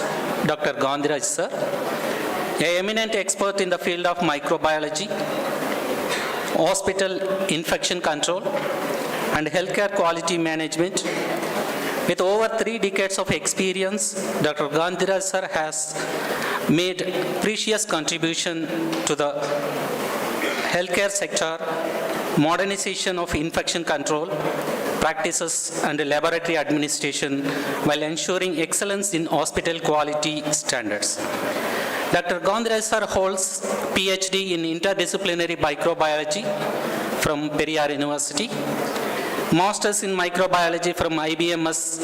Dr. Gandhi sir, an eminent expert in the field of microbiology, hospital infection control, and healthcare quality management. With over 3 decades of experience, Dr. Gandhi sir has made precious contribution to the healthcare sector, modernization of infection control practices and laboratory administration while ensuring excellence in hospital quality standards. Dr. Gandhi sir holds Ph.D. in interdisciplinary microbiology from Periyar University, Masters in Microbiology from IBMS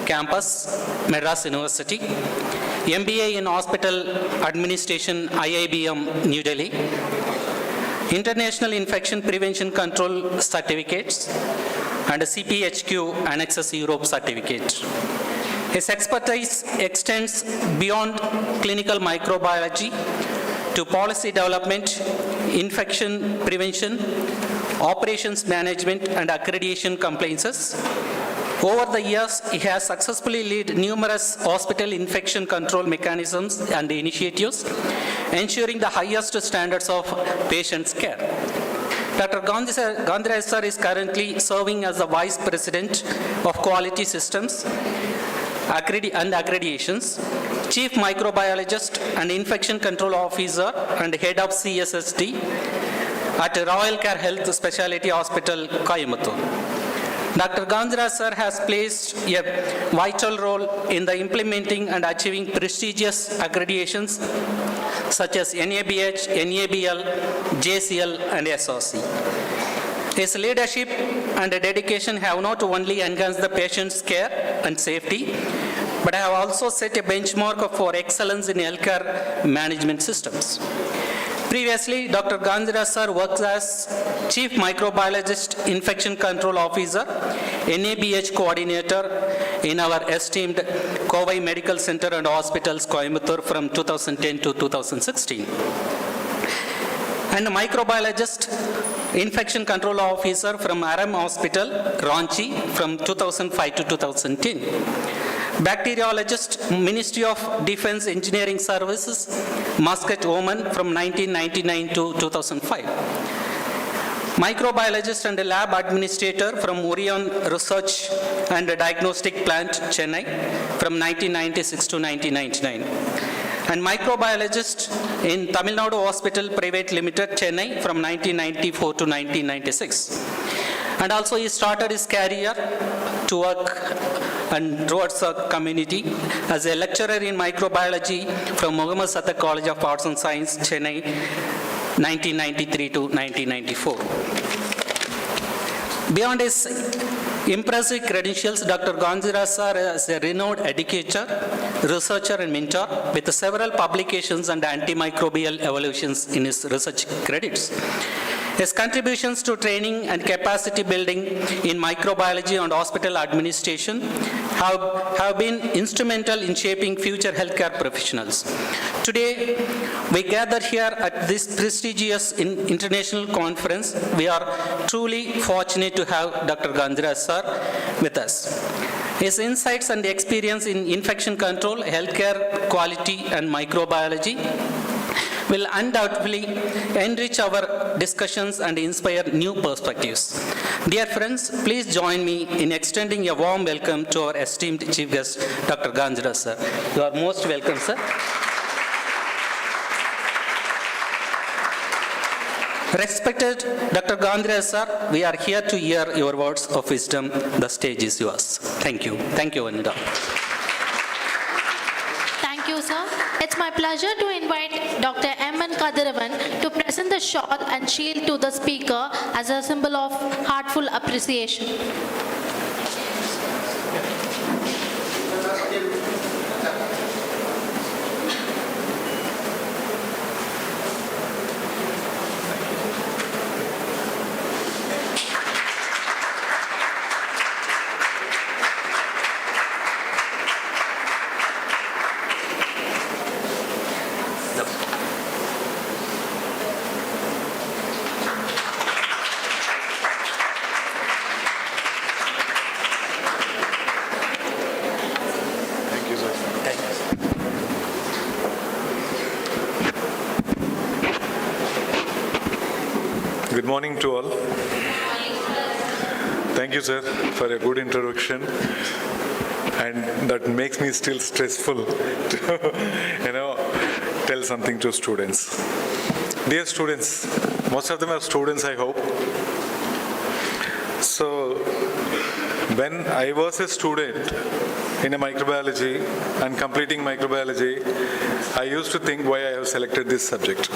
campus, Madras University, MBA in Hospital Administration, IIBM, New Delhi, International Infection Prevention Control Certificates, and a CPHQ Annexus Europe Certificate. His expertise extends beyond clinical microbiology to policy development, infection prevention, operations management, and accreditation compliances. Over the years, he has successfully led numerous hospital infection control mechanisms and initiatives, ensuring the highest standards of patients' care. Dr. Gandhi sir is currently serving as the Vice President of Quality Systems and Accreditations, Chief Microbiologist and Infection Control Officer and Head of CSSD at Royal Care Health Specialty Hospital, Coimbatore. Dr. Gandhi sir has played a vital role in the implementing and achieving prestigious accreditations such as NABH, NABL, JCL, and SOC. His leadership and dedication have not only enhanced the patient's care and safety, but have also set a benchmark for excellence in healthcare management systems. Previously, Dr. Gandhi sir works as Chief Microbiologist Infection Control Officer, NABH Coordinator in our esteemed Kovai Medical Center and Hospitals, Coimbatore from 2010 to 2016. And Microbiologist Infection Control Officer from RM Hospital, Ranchi from 2005 to 2010. Bacteriologist, Ministry of Defense Engineering Services, Muscat, Oman from 1999 to 2005. Microbiologist and lab administrator from Orion Research and Diagnostic Plant, Chennai from 1996 to 1999. And microbiologist in Tamil Nadu Hospital Private Limited, Chennai from 1994 to 1996. And also he started his career to work and towards the community as a lecturer in microbiology from Muhammad Sattar College of Arts and Science, Chennai, 1993 to 1994. Beyond his impressive credentials, Dr. Gandhi sir is a renowned educator, researcher, and mentor with several publications and antimicrobial evolutions in his research credits. His contributions to training and capacity building in microbiology and hospital administration have been instrumental in shaping future healthcare professionals. Today, we gather here at this prestigious international conference. We are truly fortunate to have Dr. Gandhi sir with us. His insights and experience in infection control, healthcare quality, and microbiology will undoubtedly enrich our discussions and inspire new perspectives. Dear friends, please join me in extending a warm welcome to our esteemed Chief Guest, Dr. Ganjra, sir. You are most welcome, sir. Respected Dr. Ganjra, sir, we are here to hear your words of wisdom. The stage is yours. Thank you. Thank you, Anida. Thank you, sir. It's my pleasure to invite Dr. M.N. Kadiravan to present the shawl and shield to the speaker as a symbol of heartful appreciation. Good morning to all. Thank you, sir, for a good introduction. And that makes me still stressful to, tell something to students. Dear students, most of them are students, I hope. So, when I was a student in a microbiology and completing microbiology, I used to think why I have selected this subject.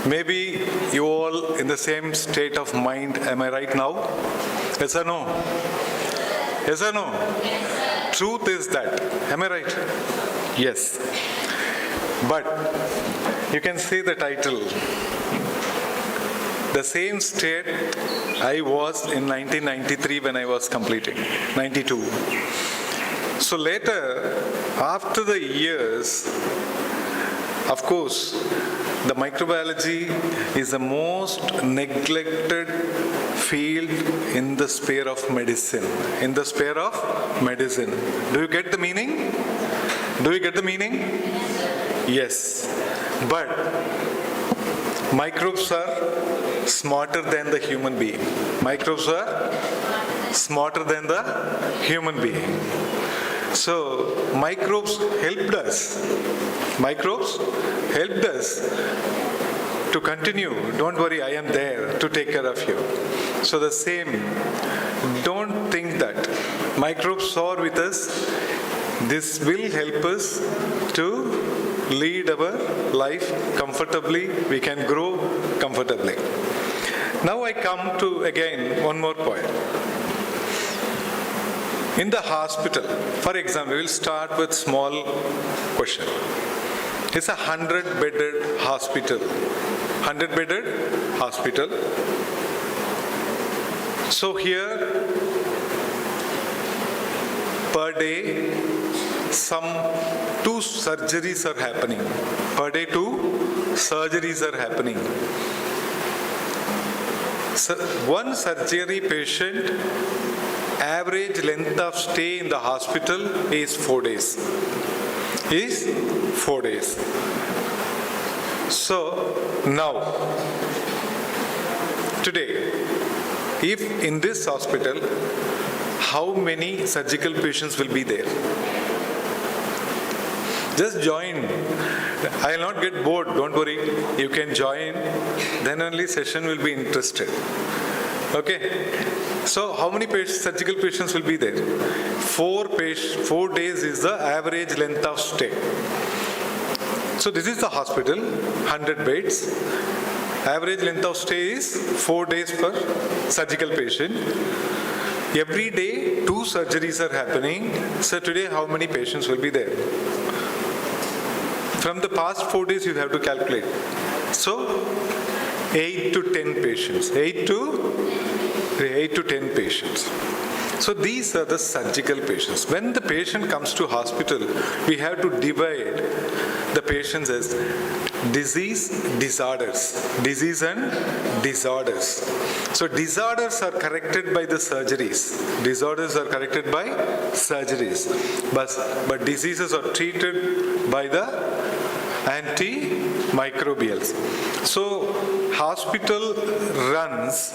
Maybe you all in the same state of mind, am I right now? Yes or no? Yes or no? Truth is that, am I right? Yes. But you can see the title. The same state I was in 1993 when I was completing, 92. So later, after the years, of course, the microbiology is the most neglected field in the sphere of medicine. In the sphere of medicine. Do you get the meaning? Do you get the meaning? Yes. But microbes are smarter than the human being. Microbes are smarter than the human being. So microbes helped us. Microbes helped us to continue. Don't worry, I am there to take care of you. So the same, don't think that microbes are with us. This will help us to lead our life comfortably. We can grow comfortably. Now I come to again one more point. In the hospital, for example, we will start with small question. It's a 100-bedded hospital. 100-bedded hospital. So here, per day, some 2 surgeries are happening. Per day, 2 surgeries are happening. So one surgery patient, average length of stay in the hospital is 4 days. Is 4 days. So now, today, if in this hospital, how many surgical patients will be there? Just join. I will not get bored, don't worry. You can join, then only session will be interested. Okay? So how many surgical patients will be there? 4 days is the average length of stay. So this is the hospital, 100 beds. Average length of stay is 4 days per surgical patient. Every day 2 surgeries are happening. So today how many patients will be there? From the past 4 days you have to calculate. So 8 to 10 patients. 8 to 10 patients. So these are the surgical patients. When the patient comes to hospital, we have to divide the patients as disease, disorders. Disease and disorders. So disorders are corrected by the surgeries. Disorders are corrected by surgeries. But diseases are treated by the antimicrobials. So hospital runs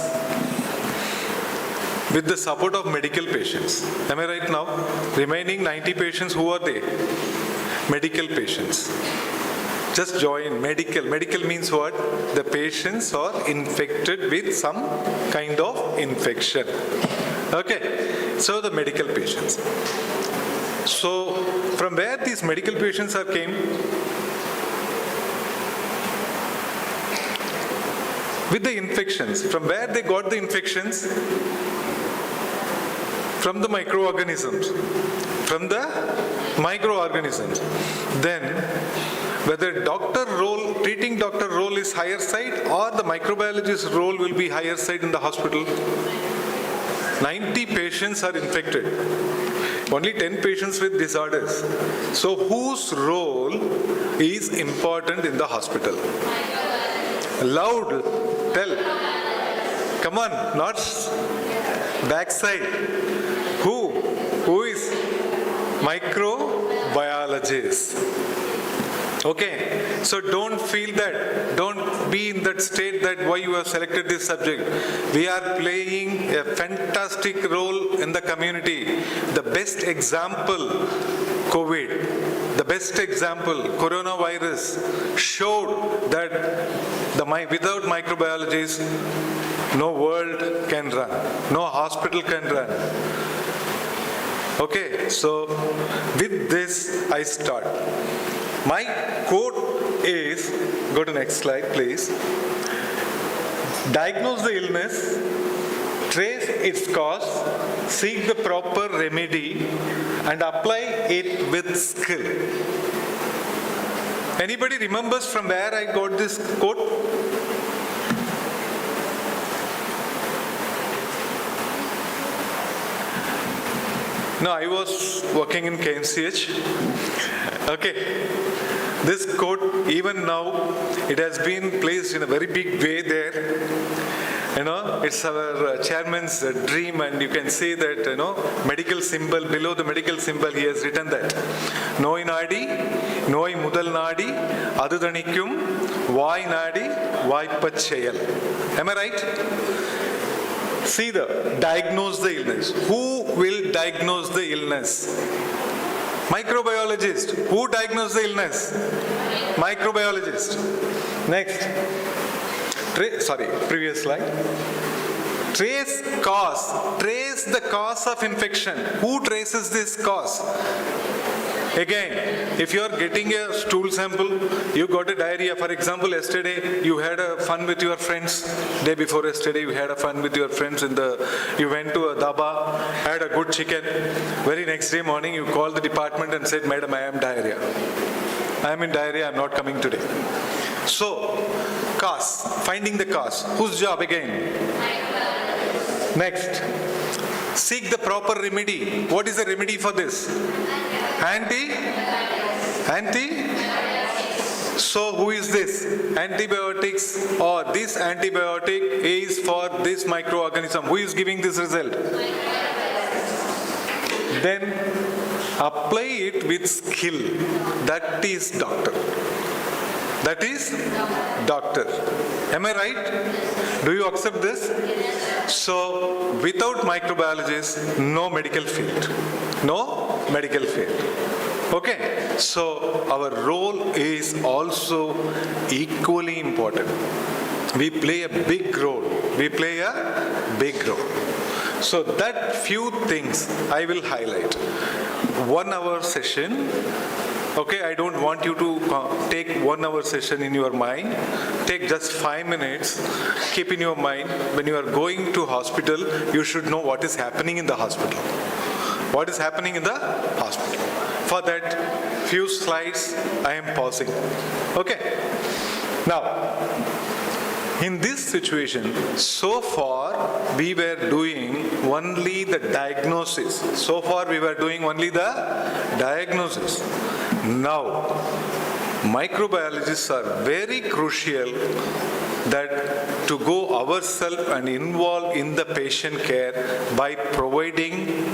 with the support of medical patients. Am I right now? Remaining 90 patients, who are they? Medical patients. Just join medical. Medical means what? The patients are infected with some kind of infection. Okay, so the medical patients. So from where these medical patients are came? With the infections. From where they got the infections? From the microorganisms. From the microorganisms. Then whether treating doctor role is higher side or the microbiologist role will be higher side in the hospital. 90 patients are infected. Only 10 patients with disorders. So whose role is important in the hospital? Loud, tell. Come on, not backside. Who is? Microbiologist. Okay, so don't feel that, don't be in that state that why you have selected this subject. We are playing a fantastic role in the community. The best example, COVID, the best example, coronavirus, showed that without microbiologists, no world can run, no hospital can run. Okay, so with this I start. My quote is, go to next slide please. Diagnose the illness, trace its cause, seek the proper remedy and apply it with skill. Anybody remembers from where I got this quote? No, I was working in KMCH. Okay. This quote, even now, it has been placed in a very big way there. It's our chairman's dream, and you can see that, medical symbol, below the medical symbol, he has written that. Noi nadi, noi mudal nadi, adudanikum, vai nadi, vaipachayal. Am I right? See diagnose the illness. Who will diagnose the illness? Microbiologist. Who diagnosed the illness? Microbiologist. Next. Previous slide. Trace cause. Trace the cause of infection. Who traces this cause? Again, if you are getting a stool sample, you got a diarrhea. For example, yesterday you had a fun with your friends. Day before yesterday you had a fun with your friends you went to a dhaba, had a good chicken. Very next day morning you called the department and said, Madam, I am diarrhea. I am in diarrhea, I am not coming today. So, cause, finding the cause. Whose job again? Next. Seek the proper remedy. What is the remedy for this? Anti? So who is this? Antibiotics, or this antibiotic is for this microorganism. Who is giving this result? Then apply it with skill. That is doctor. That is doctor. Am I right? Do you accept this? So, without microbiologists, no medical field. No medical field. Okay? So, our role is also equally important. We play a big role. We play a big role. So, that few things I will highlight. 1 hour session. Okay, I don't want you to take 1 hour session in your mind. Take just 5 minutes. Keep in your mind, when you are going to hospital, you should know what is happening in the hospital. What is happening in the hospital. For that, few slides I am pausing. Okay. Now, in this situation, so far we were doing only the diagnosis. So far we were doing only the diagnosis. Now, microbiologists are very crucial that to go ourselves and involve in the patient care by providing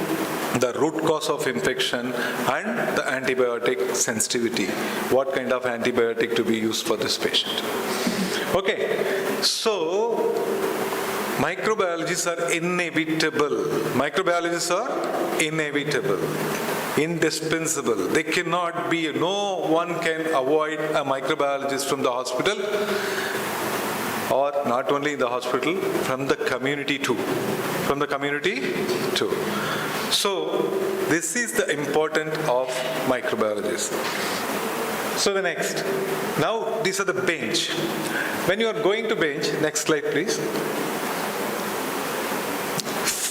the root cause of infection and the antibiotic sensitivity. What kind of antibiotic to be used for this patient. Okay, so microbiologists are inevitable. Microbiologists are inevitable, indispensable. They cannot be, no one can avoid a microbiologist from the hospital, or not only in the hospital, from the community too. From the community too. So this is the importance of microbiologists. So the next, now these are the bench. When you are going to bench, next slide please.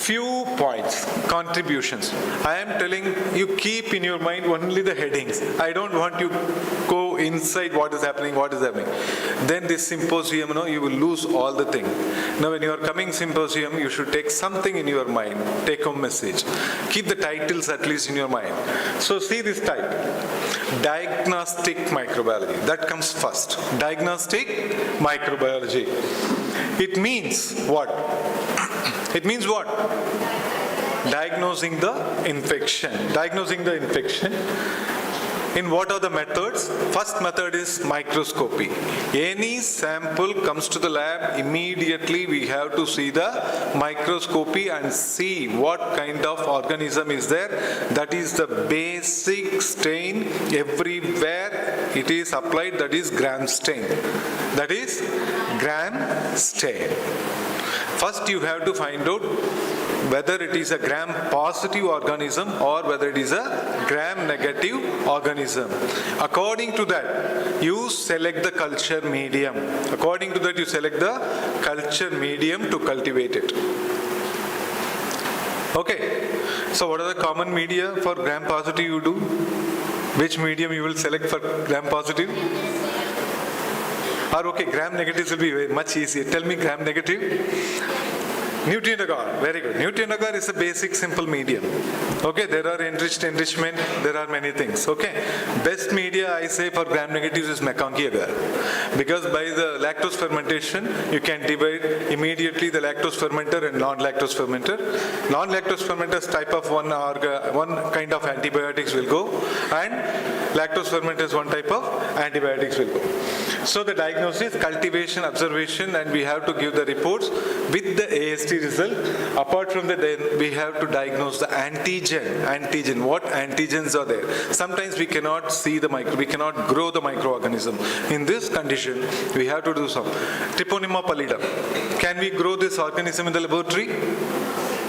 Few points, contributions. I am telling you, keep in your mind only the headings. I don't want you go inside what is happening. Then this symposium, you will lose all the thing. Now when you are coming symposium, you should take something in your mind, take home message. Keep the titles at least in your mind. So see this title, Diagnostic Microbiology. That comes first. Diagnostic Microbiology. It means what? It means what? Diagnosing the infection. Diagnosing the infection. In what are the methods? First method is microscopy. Any sample comes to the lab, immediately we have to see the microscopy and see what kind of organism is there. That is the basic stain. Everywhere it is applied, that is gram stain. That is gram stain. First you have to find out whether it is a gram-positive organism or whether it is a gram-negative organism. According to that, you select the culture medium. According to that, you select the culture medium to cultivate it. Okay, so what are the common media for gram-positive you do? Which medium you will select for gram-positive? Or okay, gram-negatives will be very much easier. Tell me gram-negative. Nutrient agar, very good. Nutrient agar is a basic simple medium. Okay, there are enrichment, there are many things. Okay, best media I say for gram negatives is McConkey agar, because by the lactose fermentation you can divide immediately the lactose fermenter and non-lactose fermenter. Non-lactose fermenters type of one kind of antibiotics will go, and lactose fermenters one type of antibiotics will go. So the diagnosis, cultivation, observation, and we have to give the reports with the AST result. Apart from that, then we have to diagnose the antigen. What antigens are there? Sometimes we cannot see the we cannot grow the microorganism. In this condition, we have to do some. Treponema pallidum. Can we grow this organism in the laboratory?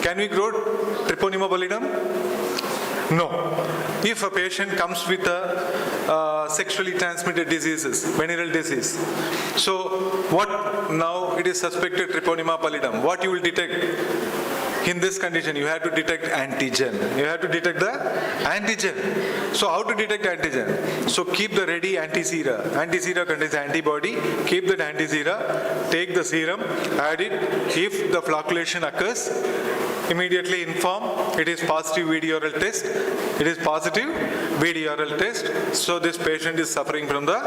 Can we grow Treponema pallidum? No. If a patient comes with a sexually transmitted diseases, venereal disease, so what now it is suspected Treponema pallidum, what you will detect? In this condition, you have to detect antigen. You have to detect the antigen. So how to detect antigen? So keep the ready anti-sera. Anti-sera contains antibody. Keep that anti-sera, take the serum, add it. If the flocculation occurs, immediately inform it is positive VD-oral test. It is positive VD-oral test. So this patient is suffering from the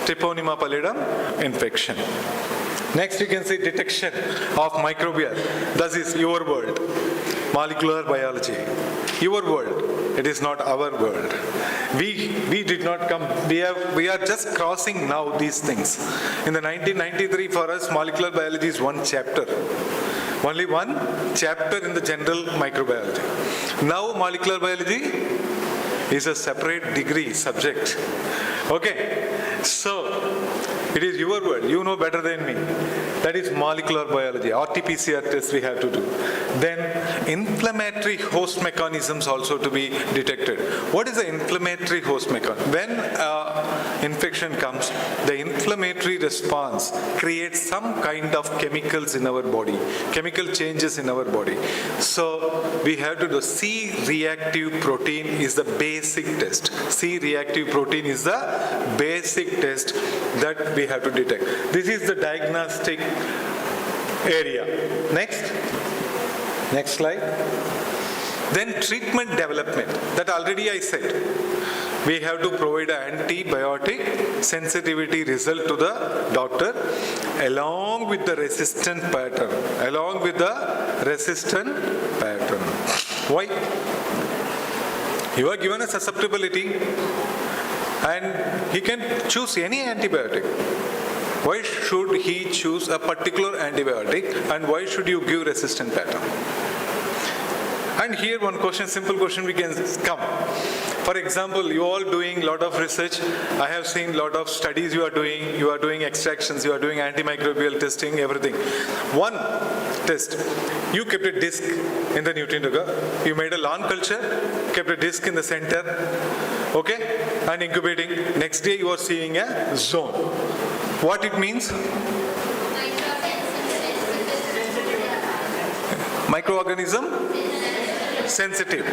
Treponema pallidum infection. Next you can see detection of microbial. This is your world. Molecular biology. Your world. It is not our world. We did not come, we are just crossing now these things. In the 1993 for us, molecular biology is one chapter. Only one chapter in the general microbiology. Now molecular biology is a separate degree subject. Okay, so it is your word, you know better than me. That is molecular biology, RT-PCR test we have to do. Then inflammatory host mechanisms also to be detected. What is the inflammatory host mechanism? When infection comes, the inflammatory response creates some kind of chemicals in our body, chemical changes in our body. So we have to do C-reactive protein is the basic test. C-reactive protein is the basic test that we have to detect. This is the diagnostic area. Next slide. Then treatment development, that already I said. We have to provide an antibiotic sensitivity result to the doctor along with the resistant pattern. Why? You are given a susceptibility and he can choose any antibiotic. Why should he choose a particular antibiotic and why should you give resistant pattern? And here one question, simple question we can come. For example, you all doing a lot of research. I have seen a lot of studies you are doing extractions, you are doing antimicrobial testing, everything. One test, you kept a disc in the nutrient agar, you made a lawn culture, kept a disc in the center, okay, and incubating. Next day you are seeing a zone. What it means? Microorganism? Sensitive.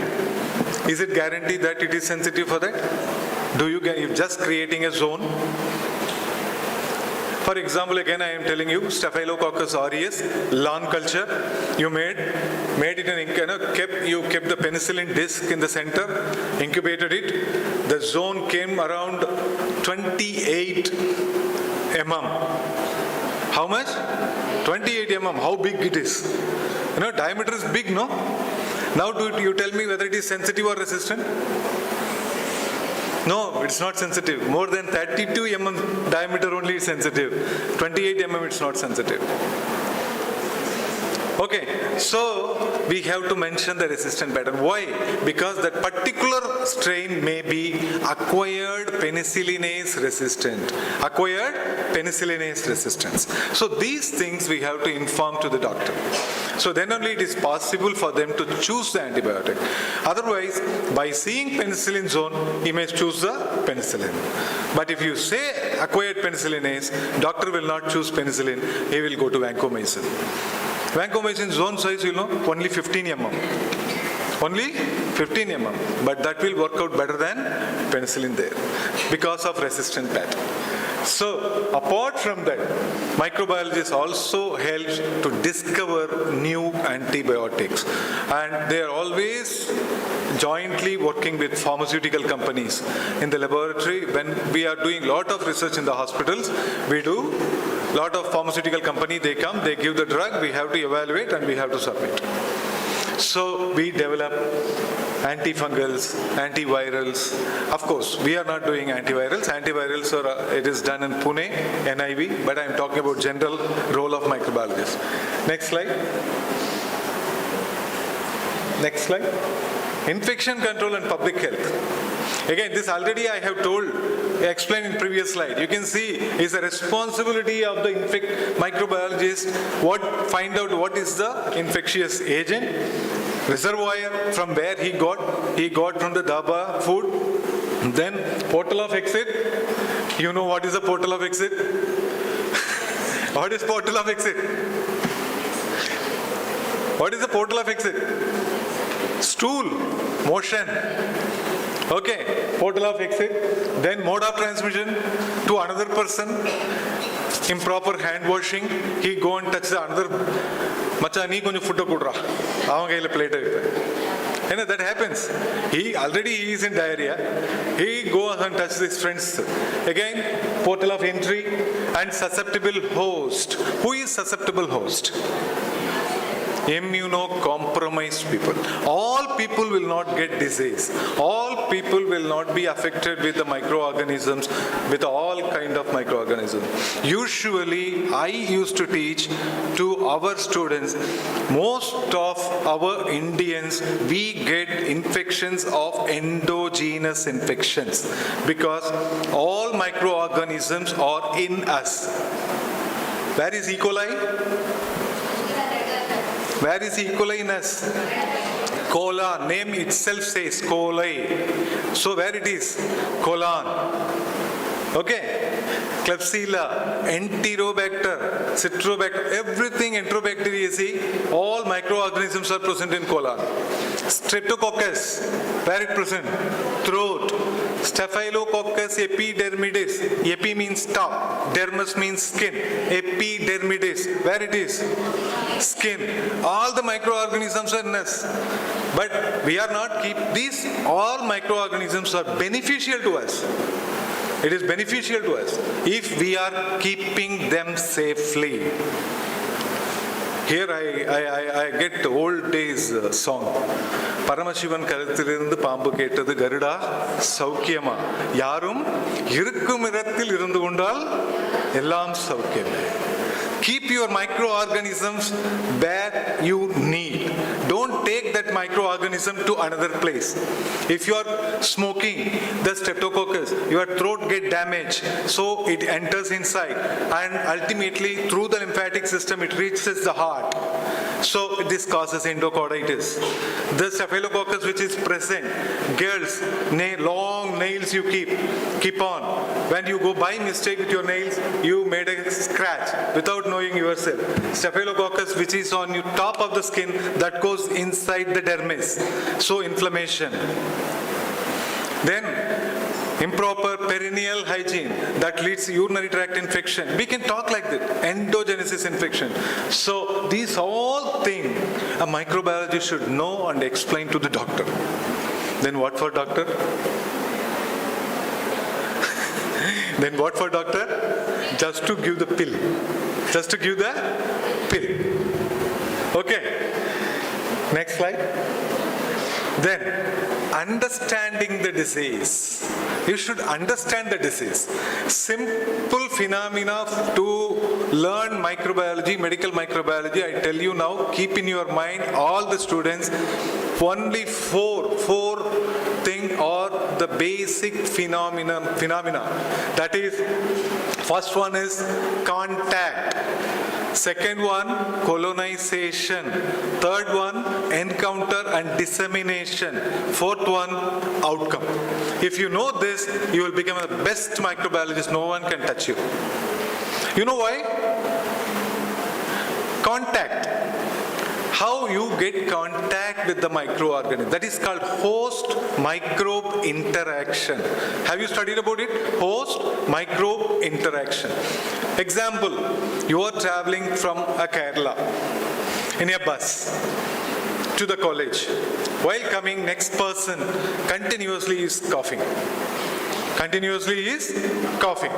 Is it guaranteed that it is sensitive for that? You're just creating a zone? For example, again I am telling you, Staphylococcus aureus, lawn culture, you made it in, you kept the penicillin disc in the center, incubated it, the zone came around 28 mm. How much? 28 mm. How big it is? Diameter is big, no? Now do you tell me whether it is sensitive or resistant? No, it's not sensitive. More than 32 mm diameter only is sensitive. 28 mm it's not sensitive. Okay, so we have to mention the resistant pattern. Why? Because that particular strain may be acquired penicillinase resistant. Acquired penicillinase resistance. So these things we have to inform to the doctor. So then only it is possible for them to choose the antibiotic. Otherwise, by seeing penicillin zone, he may choose the penicillin. But if you say acquired penicillinase, doctor will not choose penicillin, he will go to vancomycin. Vancomycin zone size, only 15 mm. Only 15 mm. But that will work out better than penicillin there because of resistant pattern. So, apart from that, microbiologists also help to discover new antibiotics. And they are always jointly working with pharmaceutical companies. In the laboratory, when we are doing a lot of research in the hospitals, we do a lot of pharmaceutical company, they come, they give the drug, we have to evaluate and we have to submit. So we develop antifungals, antivirals. Of course, we are not doing antivirals. Antivirals, it is done in Pune, NIV, but I am talking about general role of microbiologists. Next slide. Next slide. Infection control and public health. Again, this already I have explained in previous slide. You can see it's a responsibility of the microbiologist find out what is the infectious agent, reservoir from where he got from the dhaba food, then portal of exit. You know what is the portal of exit? What is portal of exit? What is the portal of exit? Stool, motion. Okay, portal of exit, then mode of transmission to another person, improper hand washing, he go and touch the another, macha nee konju food kudra, avanga kaiyila plate iruppe. And that happens. He is in diarrhea, he goes and touches his friends. Again, portal of entry and susceptible host. Who is susceptible host? Immunocompromised people. All people will not get disease. All people will not be affected with the microorganisms, with all kind of microorganisms. Usually, I used to teach to our students, most of our Indians, we get infections of endogenous infections because all microorganisms are in us. Where is E. coli? Where is E. coli in us? Colon. Name itself says coli. So where it is? Colon. Okay. Klebsiella, Enterobacter, Citrobacter, everything Enterobacteriaceae, all microorganisms are present in colon. Streptococcus, where it present? Throat. Staphylococcus epidermidis, epi means top, dermis means skin, epidermidis, where it is? Skin. All the microorganisms are in us. But we are not these all microorganisms are beneficial to us. It is beneficial to us if we are keeping them safely. Here I get old days song. Paramasivan கருத்திலிருந்து பாம்பு கேட்டது கருடா சௌக்கியமா, யாரும் இருக்கும் இடத்தில் இருந்து கொண்டால் எல்லாம் சௌக்கியமே. Keep your microorganisms where you need. Don't take that microorganism to another place. If you are smoking the streptococcus, your throat get damaged, so it enters inside, and ultimately through the lymphatic system it reaches the heart. So this causes endocarditis. The staphylococcus which is present, girls, long nails you keep on. When you go by mistake with your nails, you made a scratch without knowing yourself. Staphylococcus which is on the top of the skin, that goes inside the dermis. So inflammation. Then improper perineal hygiene that leads to urinary tract infection. We can talk like that. Endogenesis infection. So these all things a microbiologist should know and explain to the doctor. Then what for doctor? Then what for doctor? Just to give the pill. Just to give the pill. Okay. Next slide. Then understanding the disease. You should understand the disease. Simple phenomena to learn microbiology, medical microbiology. I tell you now, keep in your mind, all the students, only four thing or the basic phenomena. That is, first one is contact. Second one, colonization. Third one, encounter and dissemination. Fourth one, outcome. If you know this, you will become the best microbiologist. No one can touch you. You know why? Contact. How you get contact with the microorganism. That is called host-microbe interaction. Have you studied about it? Host-microbe interaction. Example, you are traveling from Kerala in a bus to the college. While coming, next person continuously is coughing. Continuously is coughing.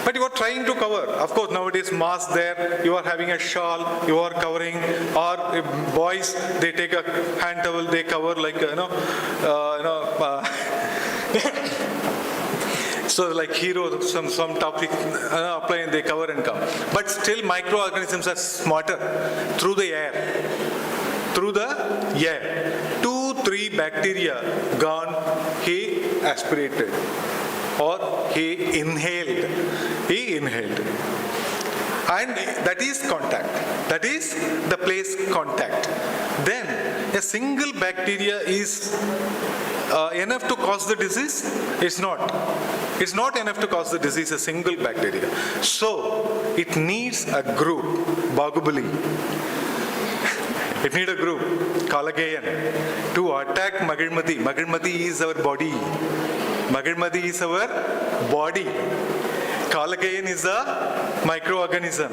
But you are trying to cover. Of course, nowadays mask there, you are having a shawl, you are covering, or boys, they take a hand towel, they cover like, so like hero, some topic, apply and they cover and come. But still microorganisms are smarter through the air. Through the air. 2-3 bacteria gone, he aspirated. Or he inhaled. And that is contact. That is the place contact. Then a single bacteria is enough to cause the disease? It's not. It's not enough to cause the disease, a single bacteria. So it needs a group, Bahubali. It needs a group, Kalagayan, to attack Magirmati. Magirmati is our body. Magirmati is our body. Kalagayan is a microorganism.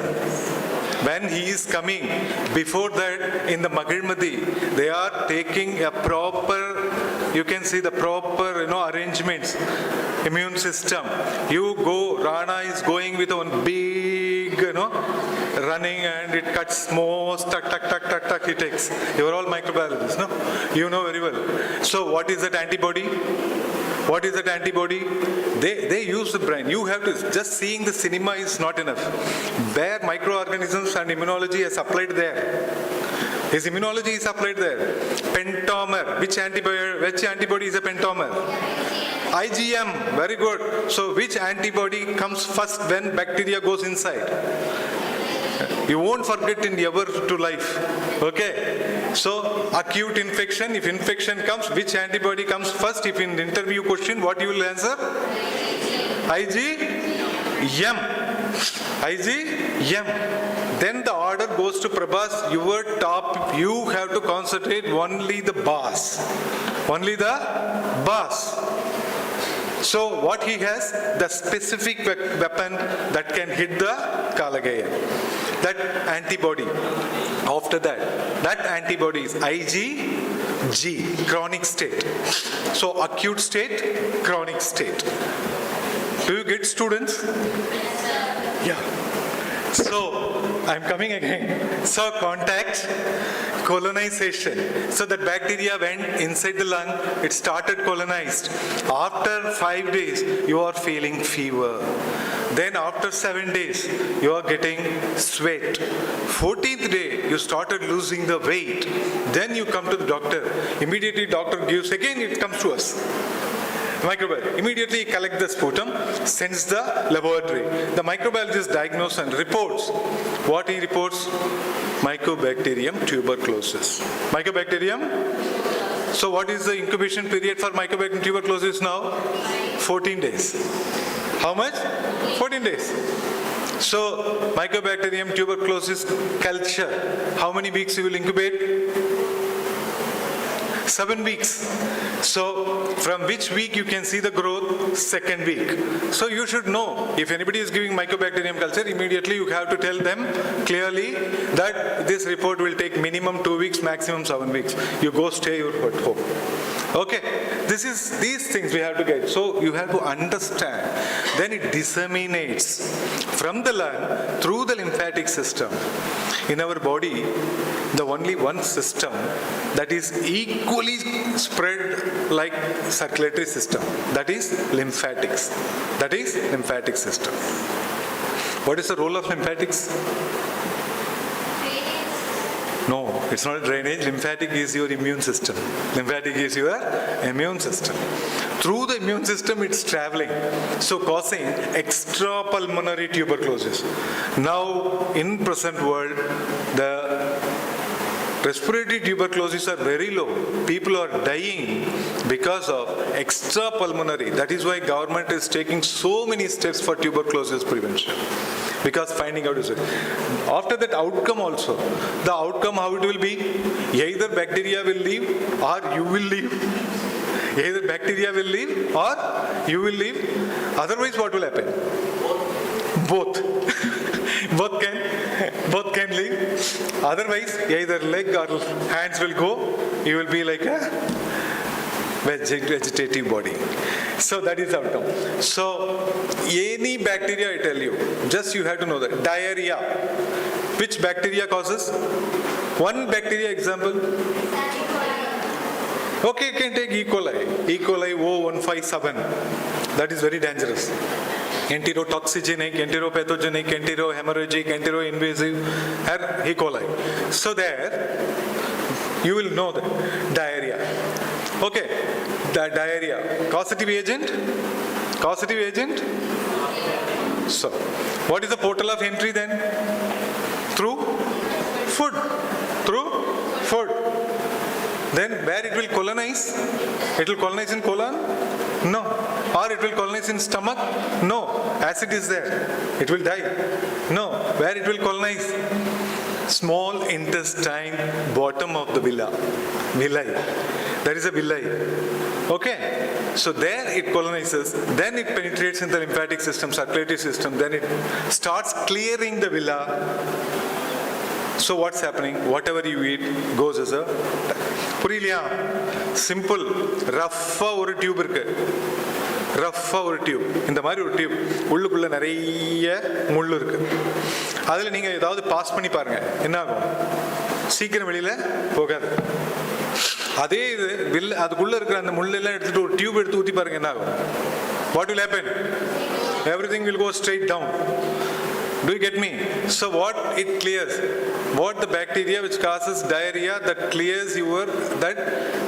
When he is coming, before that in the Magirmati, they are taking a proper, you can see the proper, arrangements, immune system. You go, Rana is going with one big, running, and it cuts most, tuck, he takes. You are all microbiologists, no? You know very well. So what is that antibody? What is that antibody? They use the brain. You have to, just seeing the cinema is not enough. Where microorganisms and immunology is applied there. His immunology is applied there. Pentamer. Which antibody is a pentamer? IgM. Very good. So which antibody comes first when bacteria goes inside? You won't forget in ever to life. Okay. So acute infection, if infection comes, which antibody comes first? If in the interview question, what you will answer? IgM. IgM. Then the order goes to Prabhas, your top, you have to concentrate only the boss. Only the boss. So what he has, the specific weapon that can hit the Kalagayan. That antibody. After that antibody is IgG, chronic state. So acute state, chronic state. Do you get students? Yeah. So I'm coming again. So contact colonization. So that bacteria went inside the lung, it started colonized. After 5 days, you are feeling fever. Then after 7 days, you are getting sweat. 14th day, you started losing the weight. Then you come to the doctor. Immediately doctor gives, again it comes to us. Microbiologist immediately collect the sputum, sends the laboratory. The microbiologist diagnoses and reports. What he reports? Mycobacterium tuberculosis. Mycobacterium? So what is the incubation period for Mycobacterium tuberculosis now? 14 days. How much? 14 days. So Mycobacterium tuberculosis culture, how many weeks you will incubate? 7 weeks. So from which week you can see the growth? Second week. So you should know, if anybody is giving mycobacterium culture, immediately you have to tell them clearly that this report will take minimum 2 weeks, maximum 7 weeks. You go stay at home. Okay, these things we have to get. So you have to understand. Then it disseminates from the lung through the lymphatic system. In our body, the only one system that is equally spread like circulatory system, that is lymphatics. That is lymphatic system. What is the role of lymphatics? No, it's not drainage. Lymphatic is your immune system. Lymphatic is your immune system. Through the immune system, it's traveling, so causing extrapulmonary tuberculosis. Now, in present world, the respiratory tuberculosis are very low. People are dying because of extrapulmonary. That is why government is taking so many steps for tuberculosis prevention. Because finding out is it. After that outcome also, the outcome how it will be? Either bacteria will leave or you will leave. Either bacteria will leave or you will leave. Otherwise what will happen? Both. both can leave. Otherwise either leg or hands will go. You will be like a vegetative body. So that is the outcome. So any bacteria, I tell you, just you have to know that. Diarrhea. Which bacteria causes? One bacteria example. Okay, you can take E. coli. E. coli O157. That is very dangerous. Enterotoxigenic, enteropathogenic, enterohemorrhagic, enteroinvasive, E. coli. So there, you will know that. Diarrhea. Okay, the diarrhea. Causative agent? Causative agent? So, what is the portal of entry then? Through food. Through food. Then where it will colonize? It will colonize in colon? No. Or it will colonize in stomach? No. Acid is there. It will die. No. Where it will colonize? Small intestine, bottom of the villi. There is a villi. Okay? So there it colonizes, then it penetrates in the lymphatic system, circulatory system, then it starts clearing the villi. So what's happening? Whatever you eat goes as a... Simple. Rough or tube irukku. Rough or tube. இந்த மாதிரி ஒரு tube உள்ளுக்குள்ள நிறைய முள்ளு இருக்கு. அதில் நீங்கள் ஏதாவது பாஸ் பண்ணி பாருங்க, என்ன ஆகும்? சீக்கிரம் வெளியில் போகாது. அதே இது அதுக்குள்ள இருக்கிற அந்த முள்ளெல்லாம் எடுத்துட்டு ஒரு டியூப் எடுத்து ஊற்றி பாருங்க, என்ன ஆகும்? What will happen? Everything will go straight down. Do you get me? So what it clears? What the bacteria which causes diarrhea that clears that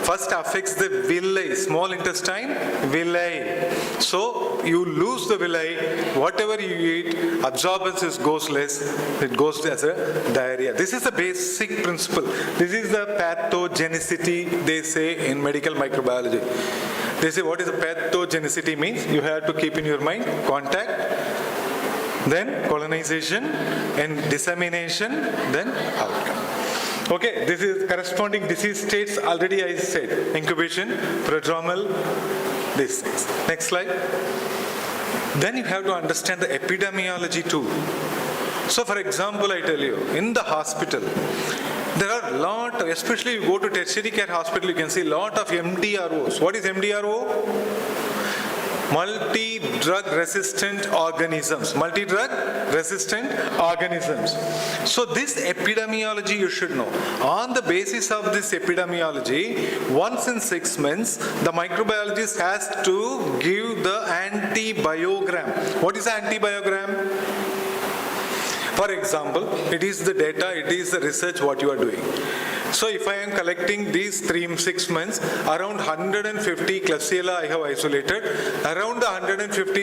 first affects the villi, small intestine, villi. So you lose the villi, whatever you eat, absorbance goes less, it goes as a diarrhea. This is the basic principle. This is the pathogenicity they say in medical microbiology. They say what is the pathogenicity means? You have to keep in your mind contact, then colonization and dissemination, then outcome. Okay, this is corresponding disease states already I said. Incubation, prodromal, these things. Next slide. Then you have to understand the epidemiology too. So for example, I tell you, in the hospital, there are a lot, especially you go to tertiary care hospital, you can see a lot of MDROs. What is MDRO? multi-drug resistant organisms. Multi-drug resistant organisms. So this epidemiology you should know. On the basis of this epidemiology, once in 6 months, the microbiologist has to give the antibiogram. What is the antibiogram? For example, it is the data, it is the research what you are doing. So if I am collecting these 6 months, around 150 Klebsiella I have isolated. Around the 150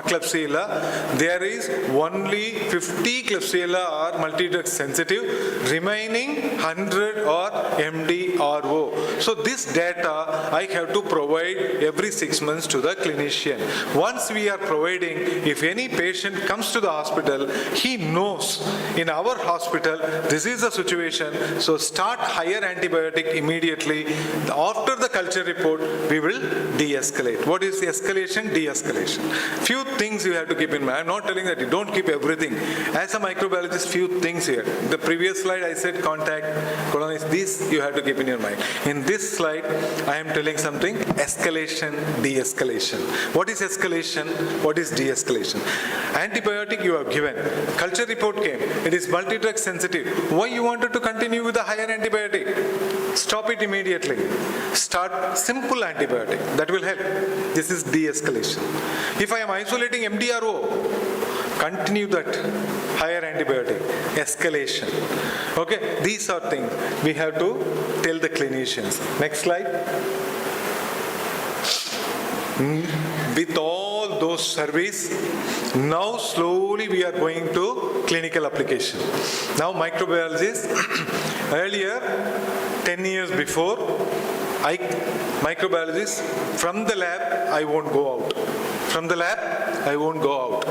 Klebsiella, there is only 50 Klebsiella are multi-drug sensitive, remaining 100 are MDRO. So this data I have to provide every 6 months to the clinician. Once we are providing, if any patient comes to the hospital, he knows in our hospital this is the situation, so start higher antibiotic immediately. After the culture report, we will de-escalate. What is escalation? De-escalation. Few things you have to keep in mind. I'm not telling that you don't keep everything. As a microbiologist, few things here. The previous slide I said contact, colonize, this you have to keep in your mind. In this slide, I am telling something, escalation, de-escalation. What is escalation? What is de-escalation? Antibiotic you have given. Culture report came. It is multi-drug sensitive. Why you wanted to continue with the higher antibiotic? Stop it immediately. Start simple antibiotic. That will help. This is de-escalation. If I am isolating MDRO, continue that higher antibiotic. Escalation. Okay, these are things we have to tell the clinicians. Next slide. With all those surveys, now slowly we are going to clinical application. Now microbiologists, earlier 10 years before, microbiologists, from the lab I won't go out. From the lab I won't go out.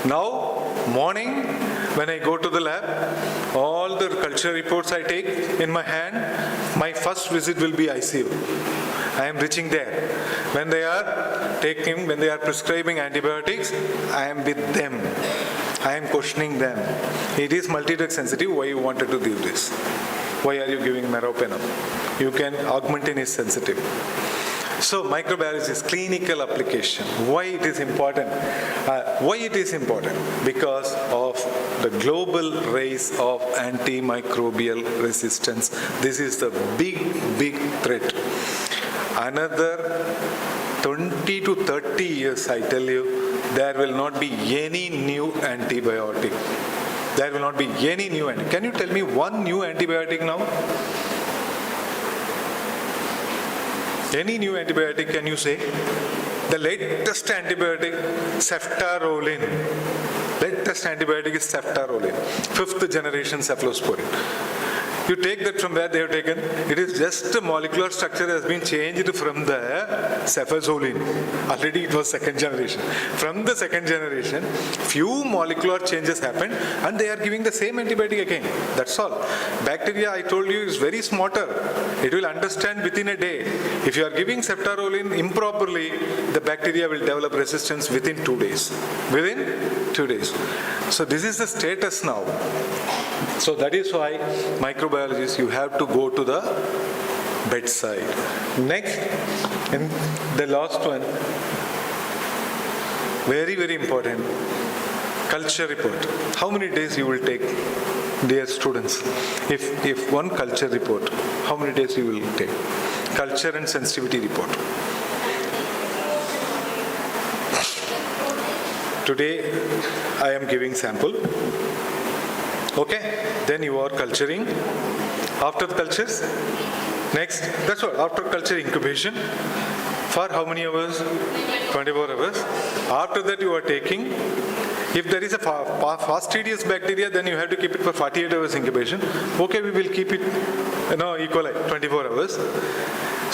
Now morning when I go to the lab, all the culture reports I take in my hand, my first visit will be ICU. I am reaching there. When they are prescribing antibiotics, I am with them. I am questioning them. It is multi-drug sensitive. Why you wanted to do this? Why are you giving meropenem? You can augmentin is sensitive. So microbiology is clinical application. Why it is important? Why it is important? Because of the global rise of antimicrobial resistance. This is the big threat. Another 20 to 30 years, I tell you, there will not be any new antibiotic. There will not be any new antibiotic. Can you tell me one new antibiotic now? Any new antibiotic can you say? The latest antibiotic, ceftaroline. Latest antibiotic is ceftaroline. 5th generation cephalosporin. You take that from where they have taken. It is just a molecular structure has been changed from the cefazolin. Already it was 2nd generation. From the 2nd generation, few molecular changes happened and they are giving the same antibiotic again. That's all. Bacteria, I told you, is very smarter. It will understand within a day. If you are giving ceftaroline improperly, the bacteria will develop resistance within 2 days. Within 2 days. So this is the status now. So that is why microbiologists, you have to go to the bedside. Next, and the last one, very important, culture report. How many days you will take, dear students? If one culture report, how many days you will take? Culture and sensitivity report. Today, I am giving sample. Okay, then you are culturing. After the cultures, next, that's all. After culture incubation, for how many hours? 24 hours. After that you are taking, if there is a fastidious bacteria, then you have to keep it for 48 hours incubation. Okay, we will keep it, E. coli, 24 hours.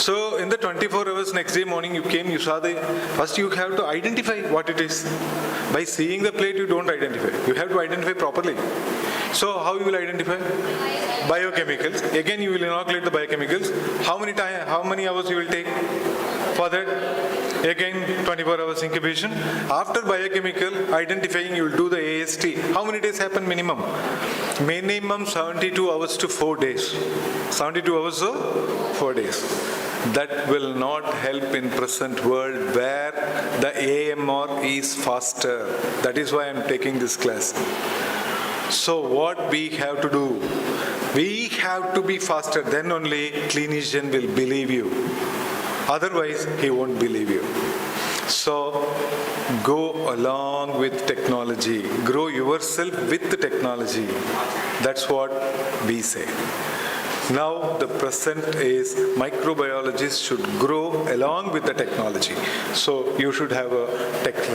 So in the 24 hours, next day morning you came, you saw first you have to identify what it is. By seeing the plate, you don't identify. You have to identify properly. So how you will identify? Biochemicals. Again, you will inoculate the biochemicals. How many hours you will take for that? Again, 24 hours incubation. After biochemical identifying, you will do the AST. How many days happen minimum? Minimum 72 hours to 4 days. 72 hours to 4 days. That will not help in present world where the AMR is faster. That is why I am taking this class. So what we have to do? We have to be faster, then only clinician will believe you. Otherwise, he won't believe you. So go along with technology. Grow yourself with the technology. That's what we say. Now the present is microbiologists should grow along with the technology. So you should have a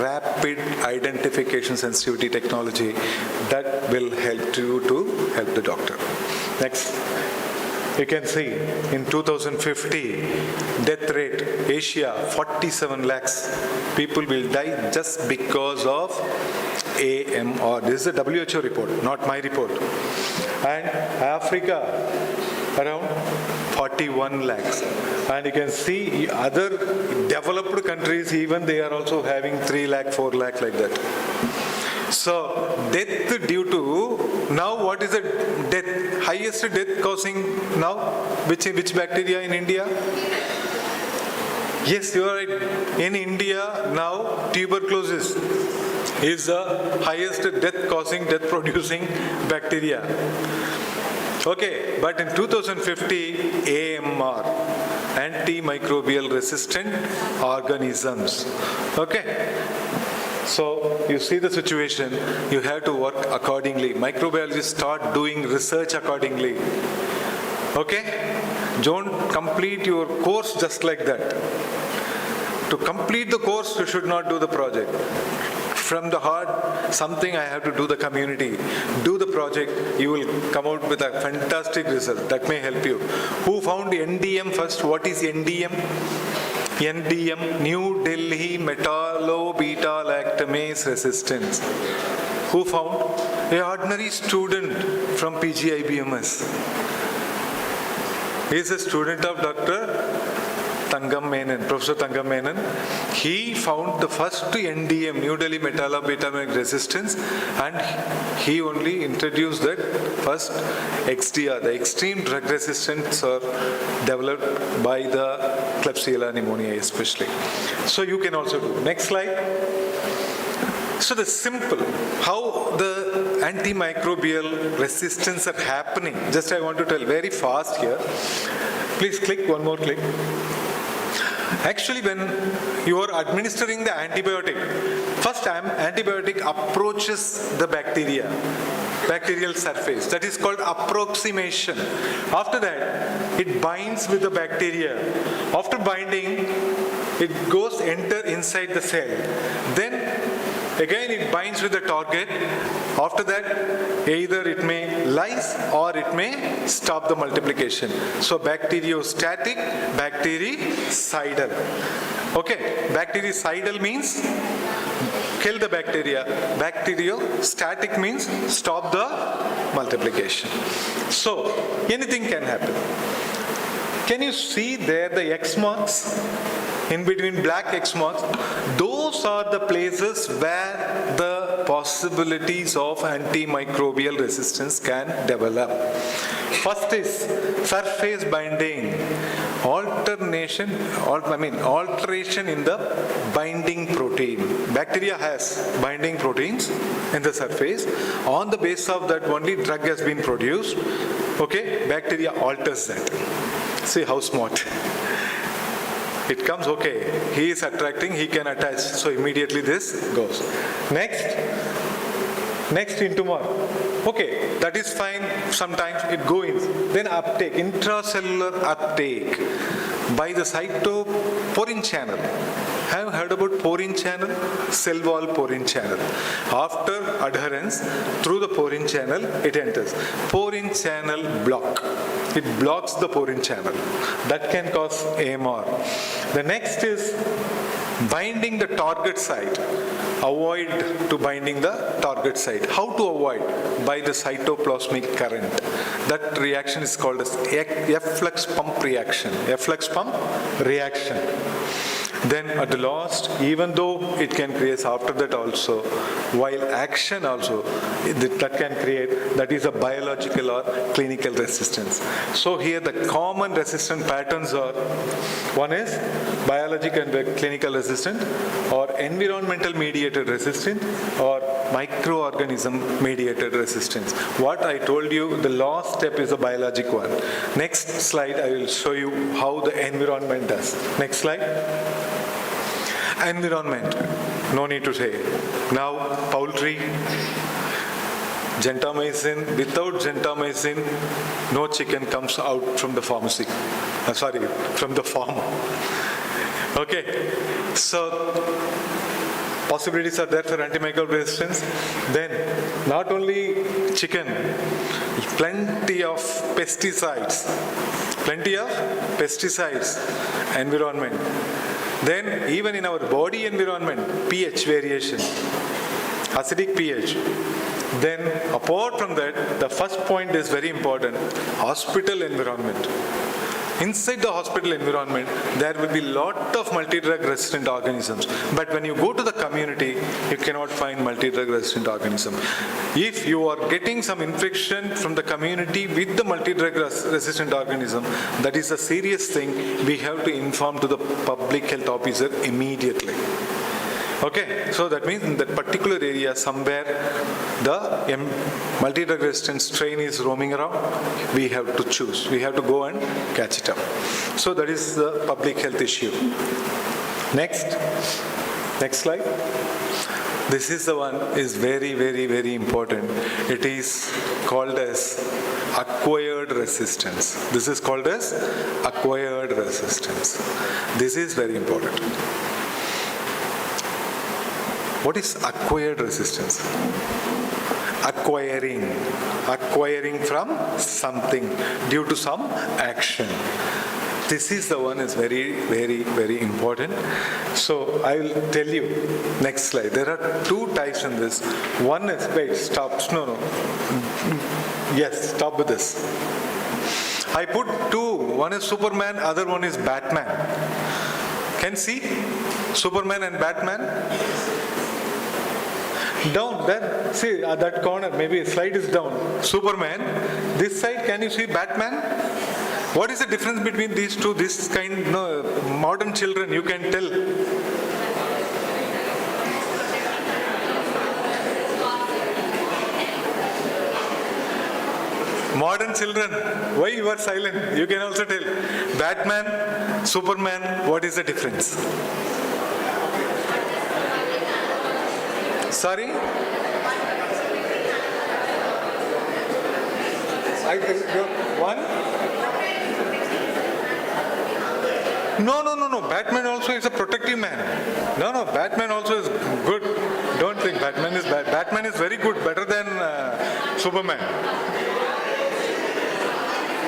rapid identification sensitivity technology that will help you to help the doctor. Next. You can see in 2050, death rate, Asia, 47 lakhs. People will die just because of AMR. This is a WHO report, not my report. And Africa, around 41 lakhs. And you can see other developed countries, even they are also having 3 lakh, 4 lakh like that. So death due to, now what is the death, highest death causing now? Which bacteria in India? Yes, you are right. In India now tuberculosis is the highest death causing, death producing bacteria. Okay, but in 2050, AMR, antimicrobial resistant organisms. Okay. So you see the situation, you have to work accordingly. Microbiologists start doing research accordingly. Okay? Don't complete your course just like that. To complete the course, you should not do the project. From the heart, something I have to do the community. Do the project, you will come out with a fantastic result. That may help you. Who found NDM first? What is NDM? NDM, New Delhi metallo-beta-lactamase resistance. Who found? An ordinary student from PG IBMS. He is a student of Professor Tangam Menon. He found the first NDM, New Delhi metallo-beta-lactamase resistance, and he only introduced that first XDR, the extreme drug resistance are developed by the Klebsiella pneumoniae especially. So you can also do. Next slide. So the simple, how the antimicrobial resistance are happening. Just I want to tell very fast here. Please click, one more click. Actually, when you are administering the antibiotic, first time antibiotic approaches the bacterial surface. That is called approximation. After that, it binds with the bacteria. After binding, it goes enter inside the cell. Then again it binds with the target. After that, either it may lyse or it may stop the multiplication. So bacteriostatic, bactericidal. Okay, bactericidal means kill the bacteria. Bacteriostatic means stop the multiplication. So anything can happen. Can you see there the X marks? In between black X marks, those are the places where the possibilities of antimicrobial resistance can develop. First is surface binding, alteration in the binding protein. Bacteria has binding proteins in the surface. On the basis of that only drug has been produced. Okay, bacteria alters that. See how smart. It comes, okay, he is attracting, he can attach, so immediately this goes. Next into more. Okay, that is fine, sometimes it goes. Then uptake, intracellular uptake by the cytoporin channel. Have you heard about porin channel? Cell wall porin channel. After adherence, through the porin channel, it enters. Porin channel block. It blocks the porin channel. That can cause AMR. The next is binding the target site. Avoid to binding the target site. How to avoid? By the cytoplasmic current. That reaction is called as efflux pump reaction. Efflux pump reaction. Then at the last, even though it can create after that also, while action also that can create, that is a biological or clinical resistance. So here the common resistant patterns are, one is biological and clinical resistant, or environmental mediated resistant, or microorganism mediated resistance. What I told you, the last step is the biologic one. Next slide, I will show you how the environment does. Next slide. Environment, no need to say. Now, poultry, gentamicin, without gentamicin, no chicken comes out from the pharmacy. From the farm. Okay, so possibilities are there for antimicrobial resistance. Then, not only chicken, plenty of pesticides, environment. Then, even in our body environment, pH variation, acidic pH. Then, apart from that, the first point is very important, hospital environment. Inside the hospital environment, there will be lot of multi-drug resistant organisms. But when you go to the community, you cannot find multi-drug resistant organism. If you are getting some infection from the community with the multi-drug resistant organism, that is a serious thing. We have to inform to the public health officer immediately. Okay, so that means in that particular area somewhere the multi-drug resistant strain is roaming around, we have to choose. We have to go and catch it up. So that is the public health issue. Next slide. This is the one is very, very, very important. It is called as acquired resistance. This is called as acquired resistance. This is very important. What is acquired resistance? Acquiring from something due to some action. This is the one is very, very, very important. So I will tell you, next slide. There are two types in this. One is, wait, stop, no. Yes, stop with this. I put two. One is Superman, other one is Batman. Can see Superman and Batman? Down there, see that corner, maybe a slide is down. Superman, this side, can you see Batman? What is the difference between these two? This kind, modern children, you can tell. Modern children, why you are silent? You can also tell. Batman, Superman, what is the difference? Sorry? One? No. Batman also is a protective man. No. Batman also is good. Don't think Batman is bad. Batman is very good, better than Superman.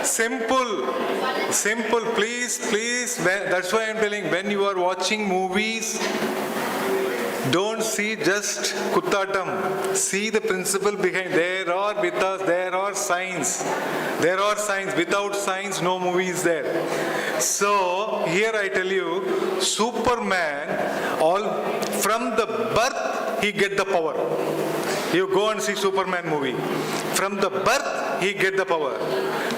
Simple. Please. That's why I'm telling. When you are watching movies, don't see just kuttatam. See the principle behind. There are signs. Without signs, no movie is there. So here I tell you, Superman, from the birth he get the power. You go and see Superman movie. From the birth he get the power.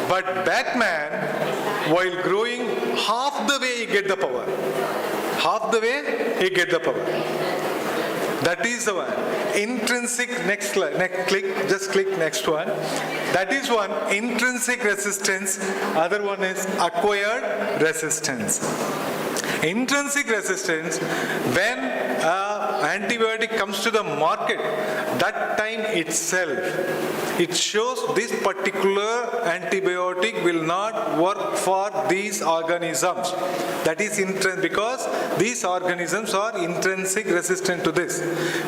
But Batman, while growing, half the way he get the power. That is the one. Intrinsic, next click, just click next one. That is one, intrinsic resistance. Other one is acquired resistance. Intrinsic resistance, when antibiotic comes to the market, that time itself, it shows this particular antibiotic will not work for these organisms. That is because these organisms are intrinsic resistant to this.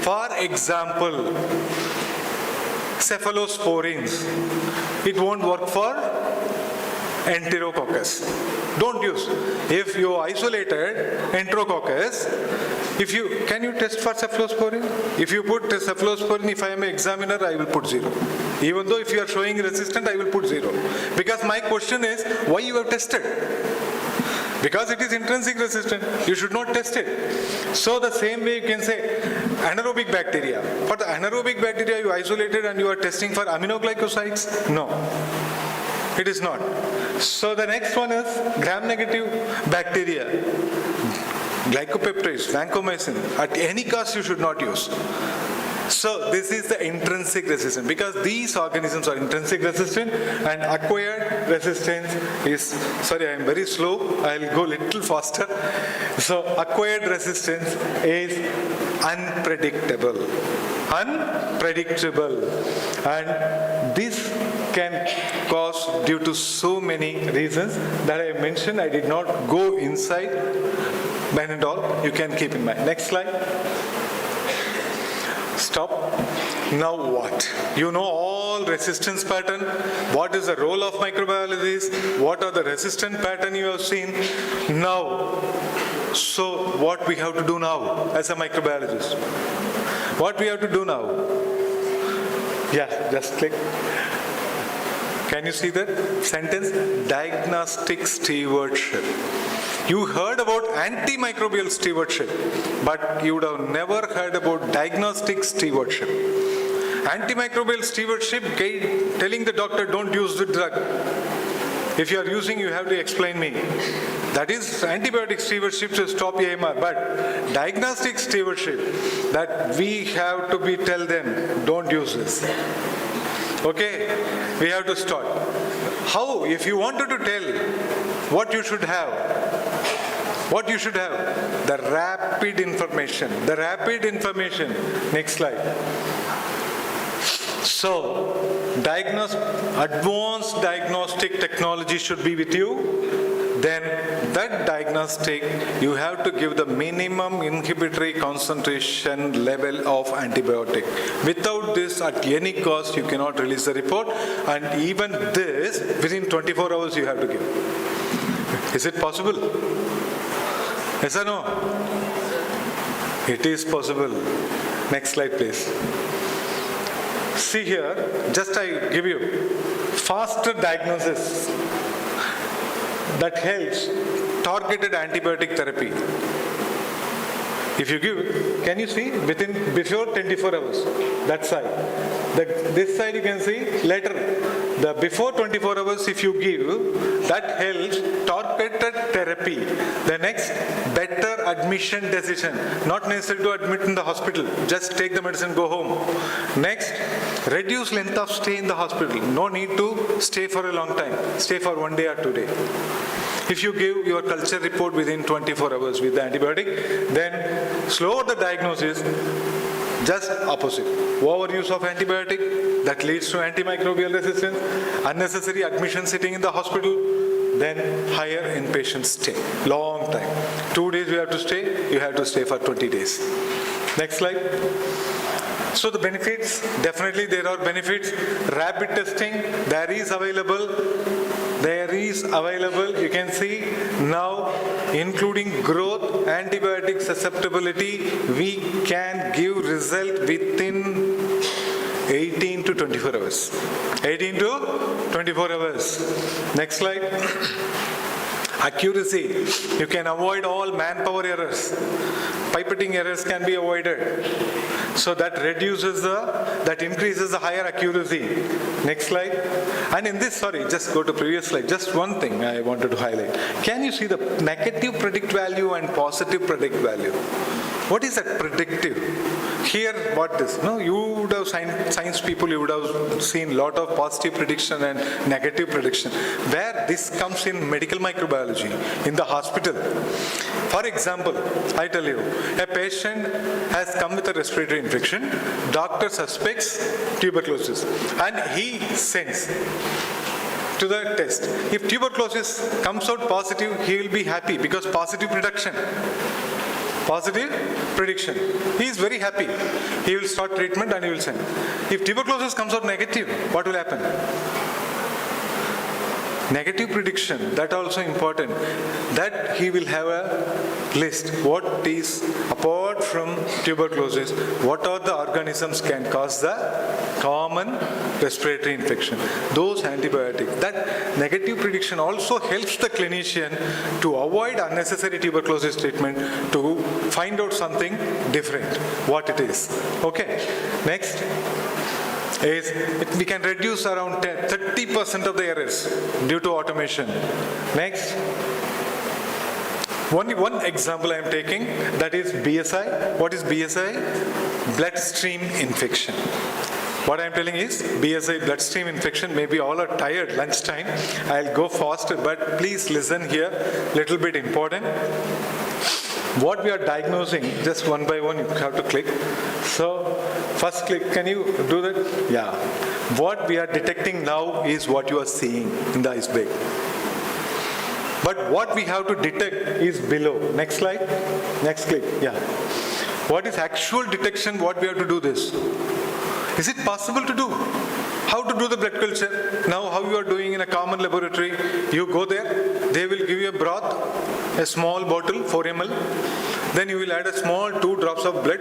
For example, cephalosporins, it won't work for Enterococcus. Don't use. If you isolated Enterococcus, can you test for cephalosporin? If you put cephalosporin, if I am an examiner, I will put 0. Even though if you are showing resistant, I will put 0. Because my question is, why you have tested? Because it is intrinsic resistant, you should not test it. So the same way you can say anaerobic bacteria. For the anaerobic bacteria you isolated and you are testing for aminoglycosides? No, it is not. So the next one is gram-negative bacteria. Glycopeptides, vancomycin, at any cost you should not use. So this is the intrinsic resistance, because these organisms are intrinsic resistant, and acquired resistance is, sorry, I am very slow, I'll go little faster. So acquired resistance is unpredictable. Unpredictable. And this can cause due to so many reasons that I mentioned. I did not go inside, but and all you can keep in mind. Next slide. Stop. Now what? You know all resistance pattern. What is the role of microbiology? What are the resistant pattern you have seen? Now, so what we have to do now as a microbiologist? What we have to do now? Yeah, just click. Can you see that sentence? Diagnostic stewardship. You heard about antimicrobial stewardship, but you would have never heard about diagnostic stewardship. Antimicrobial stewardship, telling the doctor don't use the drug. If you are using, you have to explain me. That is antibiotic stewardship to stop AMR. But diagnostic stewardship, that we have to tell them, don't use this. Okay, we have to start. How? If you wanted to tell what you should have, what you should have? The rapid information. The rapid information. Next slide. So, advanced diagnostic technology should be with you. Then that diagnostic, you have to give the minimum inhibitory concentration level of antibiotic. Without this, at any cost, you cannot release the report. And even this, within 24 hours, you have to give. Is it possible? Yes or no? It is possible. Next slide, please. See here, just I give you faster diagnosis that helps targeted antibiotic therapy. If you give, can you see before 24 hours, that side. This side you can see later. The before 24 hours if you give, that helps targeted therapy. The next, better admission decision. Not necessary to admit in the hospital. Just take the medicine, go home. Next, reduce length of stay in the hospital. No need to stay for a long time. Stay for 1 day or 2 days. If you give your culture report within 24 hours with the antibiotic, then slow the diagnosis, just opposite. Overuse of antibiotic, that leads to antimicrobial resistance, unnecessary admission sitting in the hospital, then higher inpatient stay, long time. 2 days you have to stay, you have to stay for 20 days. Next slide. So the benefits, definitely there are benefits. Rapid testing, there is available. You can see now, including growth, antibiotic susceptibility, we can give result within 18 to 24 hours. 18 to 24 hours. Next slide. Accuracy. You can avoid all manpower errors. Pipetting errors can be avoided. So that increases the higher accuracy. Next slide. And in this, just go to previous slide. Just one thing I wanted to highlight. Can you see the negative predict value and positive predict value? What is that predictive? Here, what this? No, you would have science people, you would have seen a lot of positive prediction and negative prediction. Where this comes in medical microbiology, in the hospital. For example, I tell you, a patient has come with a respiratory infection. Doctor suspects tuberculosis, and he sends to the test. If tuberculosis comes out positive, he will be happy because positive prediction. Positive prediction. He is very happy. He will start treatment and he will send. If tuberculosis comes out negative, what will happen? Negative prediction, that also important. That he will have a list. What is, apart from tuberculosis, what are the organisms can cause the common respiratory infection? Those antibiotics. That negative prediction also helps the clinician to avoid unnecessary tuberculosis treatment, to find out something different, what it is. Okay, next. Is we can reduce around 30% of the errors due to automation. Next, one example I am taking, that is BSI. What is BSI? Bloodstream infection. What I am telling is BSI, bloodstream infection. Maybe all are tired, lunchtime. I'll go faster, but please listen here, little bit important. What we are diagnosing, just one by one, you have to click. So, first click, can you do that? Yeah. What we are detecting now is what you are seeing in the iceberg. But what we have to detect is below. Next slide. Next click. Yeah. What is actual detection? What we have to do this? Is it possible to do? How to do the blood culture? Now, how you are doing in a common laboratory? You go there, they will give you a broth, a small bottle, 4 ml. Then you will add a small 2 drops of blood.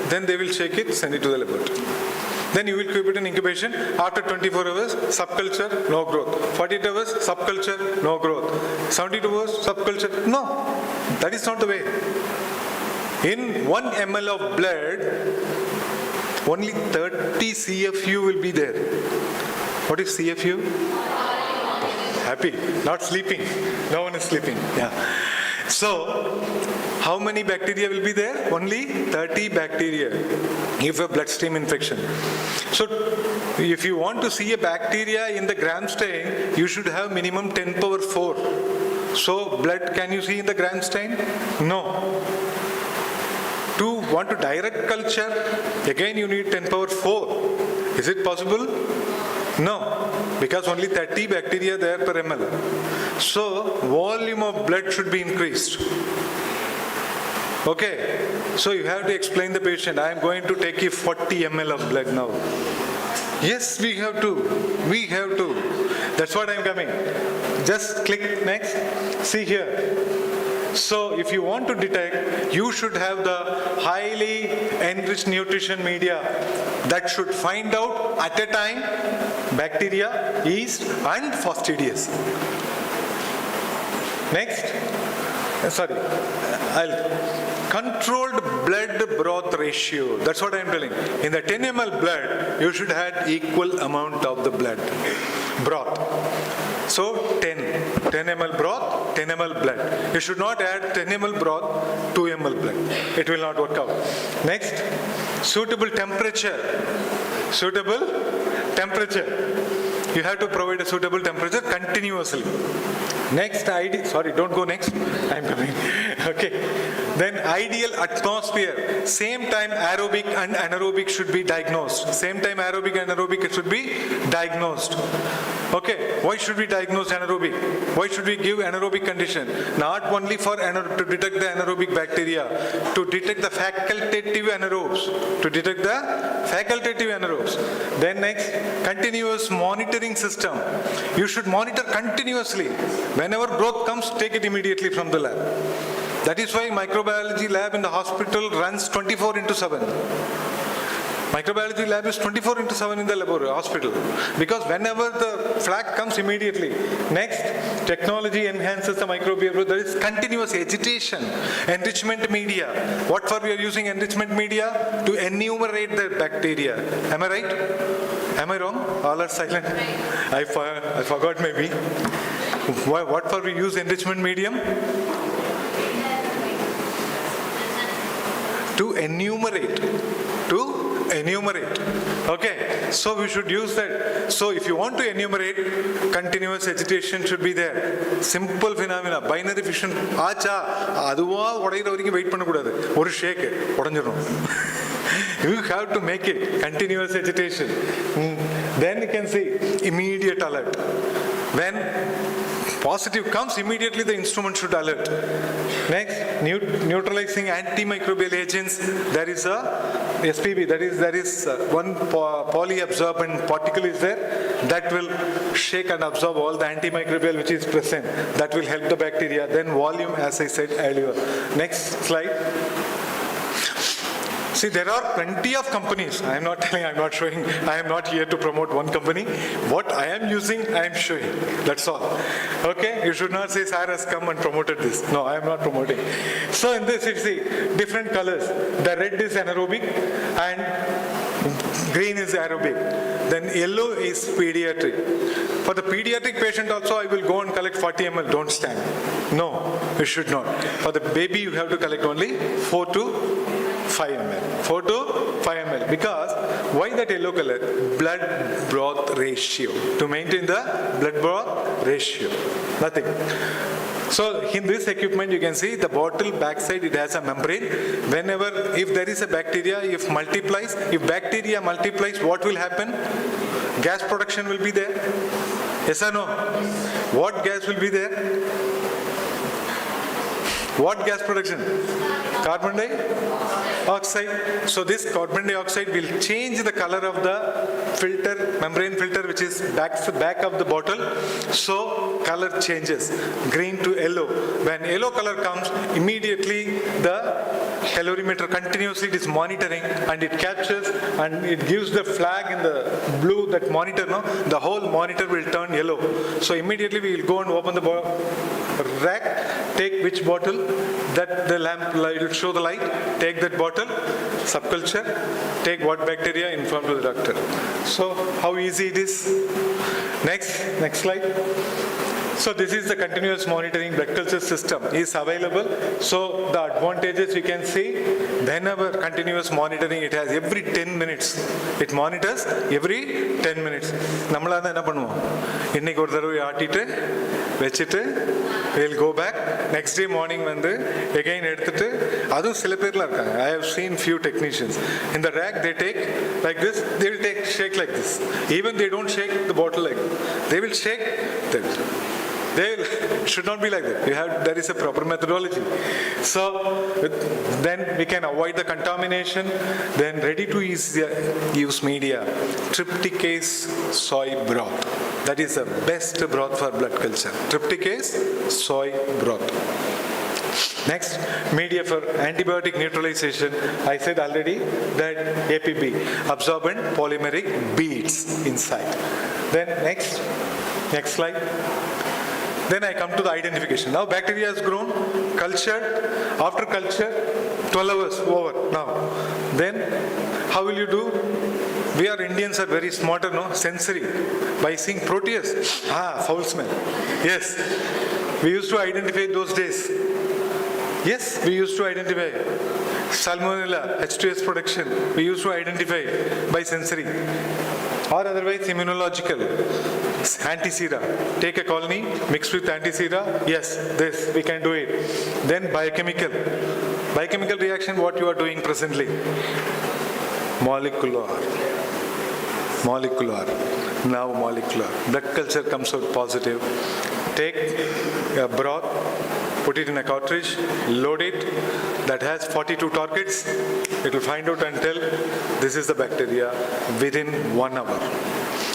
Then they will shake it, send it to the laboratory. Then you will keep it in incubation. After 24 hours, subculture, no growth. 48 hours, subculture, no growth. 72 hours, subculture. No, that is not the way. In 1 ml of blood, only 30 CFU will be there. What is CFU? Happy, not sleeping. No one is sleeping. Yeah. So, how many bacteria will be there? Only 30 bacteria if a bloodstream infection. So, if you want to see a bacteria in the gram stain, you should have minimum 10 power 4. So, blood can you see in the gram stain? No. To want to direct culture, again you need 10 power 4. Is it possible? No, because only 30 bacteria there per ml. So, volume of blood should be increased. Okay, so you have to explain the patient, I am going to take you 40 ml of blood now. Yes, we have to. We have to. That's what I am coming. Just click next. See here. So if you want to detect, you should have the highly enriched nutrition media that should find out at a time bacteria, yeast and fastidious. Next, controlled blood broth ratio. That's what I am telling. In the 10 ml blood, you should have equal amount of the blood broth. So 10 ml broth, 10 ml blood. You should not add 10 ml broth, 2 ml blood. It will not work out. Next, suitable temperature. Suitable temperature. You have to provide a suitable temperature continuously. Next, don't go next. I am coming. Okay. Then ideal atmosphere. Same time aerobic and anaerobic should be diagnosed. Same time aerobic and anaerobic should be diagnosed. Okay, why should we diagnose anaerobic? Why should we give anaerobic condition? Not only for to detect the anaerobic bacteria, to detect the facultative anaerobes. To detect the facultative anaerobes. Then next, continuous monitoring system. You should monitor continuously. Whenever growth comes, take it immediately from the lab. That is why microbiology lab in the hospital runs 24/7. Microbiology lab is 24/7 in the laboratory, hospital. Because whenever the flag comes immediately. Next, technology enhances the microbial. There is continuous agitation, enrichment media. What for we are using enrichment media? To enumerate the bacteria. Am I right? Am I wrong? All are silent. I forgot maybe. What for we use enrichment medium? To enumerate. Okay, so we should use that. So if you want to enumerate, continuous agitation should be there. Simple phenomena, binary fission. Wait panna or shake You have to make it continuous agitation. Then you can see immediate alert. When positive comes, immediately the instrument should alert. Next, neutralizing antimicrobial agents. There is a SPB, there is one polyabsorbent particle is there. that will shake and absorb all the antimicrobial which is present. That will help the bacteria. Then volume, as I said earlier. Next slide. See, there are plenty of companies. I am not telling, I am not showing, I am not here to promote one company. What I am using, I am showing. That's all. Okay? You should not say, Sir has come and promoted this. No, I am not promoting. So in this, you see, different colors. The red is anaerobic and green is aerobic. Then yellow is pediatric. For the pediatric patient also, I will go and collect 40 ml. Don't stand. No, you should not. For the baby, you have to collect only 4 to 5 ml. 4 to 5 ml. Because, why that yellow color? Blood broth ratio. To maintain the blood broth ratio. Nothing. So in this equipment you can see the bottle backside it has a membrane. Whenever, if there is a bacteria, if bacteria multiplies, what will happen? Gas production will be there. Yes or no? What gas will be there? What gas production? Carbon dioxide. So this carbon dioxide will change the color of the filter, membrane filter which is back of the bottle. So color changes, green to yellow. When yellow color comes, immediately the calorimeter continuously it is monitoring and it captures and it gives the flag in the blue, that monitor, no? The whole monitor will turn yellow. So immediately we will go and open the rack, take which bottle, that the lamp light will show the light, take that bottle, subculture, take what bacteria, inform to the doctor. So how easy it is. Next slide. So this is the continuous monitoring blood culture system is available. So the advantages you can see, whenever continuous monitoring, it has every 10 minutes. It monitors every 10 minutes. Nammalada enna pannuvom? Inniki oru tharavu aatittu vechittu we'll go back. Next day morning vandu again edutittu adu sila perla irukanga. I have seen few technicians. In the rack they take like this, they will shake like this. Even they don't shake the bottle like this. They will shake that. They should not be like that. There is a proper methodology. So then we can avoid the contamination. Then ready to use media. Trypticase soy broth. That is the best broth for blood culture. Trypticase soy broth. Next, media for antibiotic neutralization. I said already that APB, absorbent polymeric beads inside. Then next slide. Then I come to the identification. Now bacteria has grown, cultured. After culture, 12 hours over now. Then how will you do? We are Indians are very smarter, no? Sensory. By seeing Proteus. Foul smell. Yes. We used to identify those days. Yes, we used to identify. Salmonella, H2S production. We used to identify by sensory. Or otherwise immunological. Anti-sera. Take a colony, mix with anti-sera. Yes, this, we can do it. Then biochemical. Biochemical reaction, what you are doing presently? Molecular. Now molecular. Blood culture comes out positive. Take a broth, put it in a cartridge, load it, that has 42 targets. It will find out and tell this is the bacteria within 1 hour.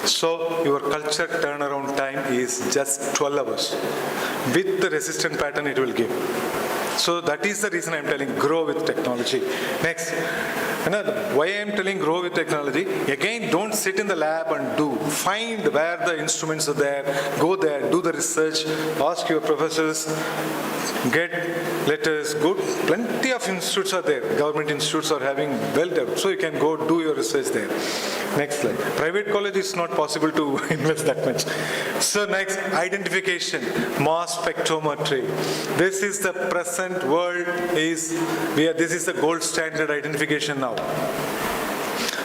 So your culture turnaround time is just 12 hours. With the resistant pattern it will give. So that is the reason I am telling grow with technology. Next. Why I am telling grow with technology? Again, don't sit in the lab and do. Find where the instruments are there. Go there, do the research, ask your professors, get letters. Good. Plenty of institutes are there. Government institutes are having well developed. So you can go do your research there. Next slide. Private college is not possible to invest that much. So next, identification, mass spectrometry. This is the present world this is the gold standard identification now.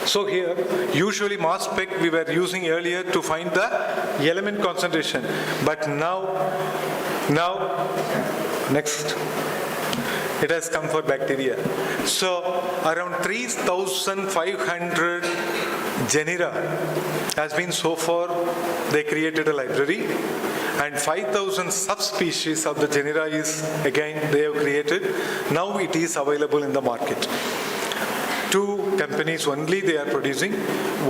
So here, usually mass spec we were using earlier to find the element concentration. But now, next, it has come for bacteria. So around 3,500 genera has been so far, they created a library. And 5,000 subspecies of the genera is again they have created. Now it is available in the market. 2 companies only they are producing.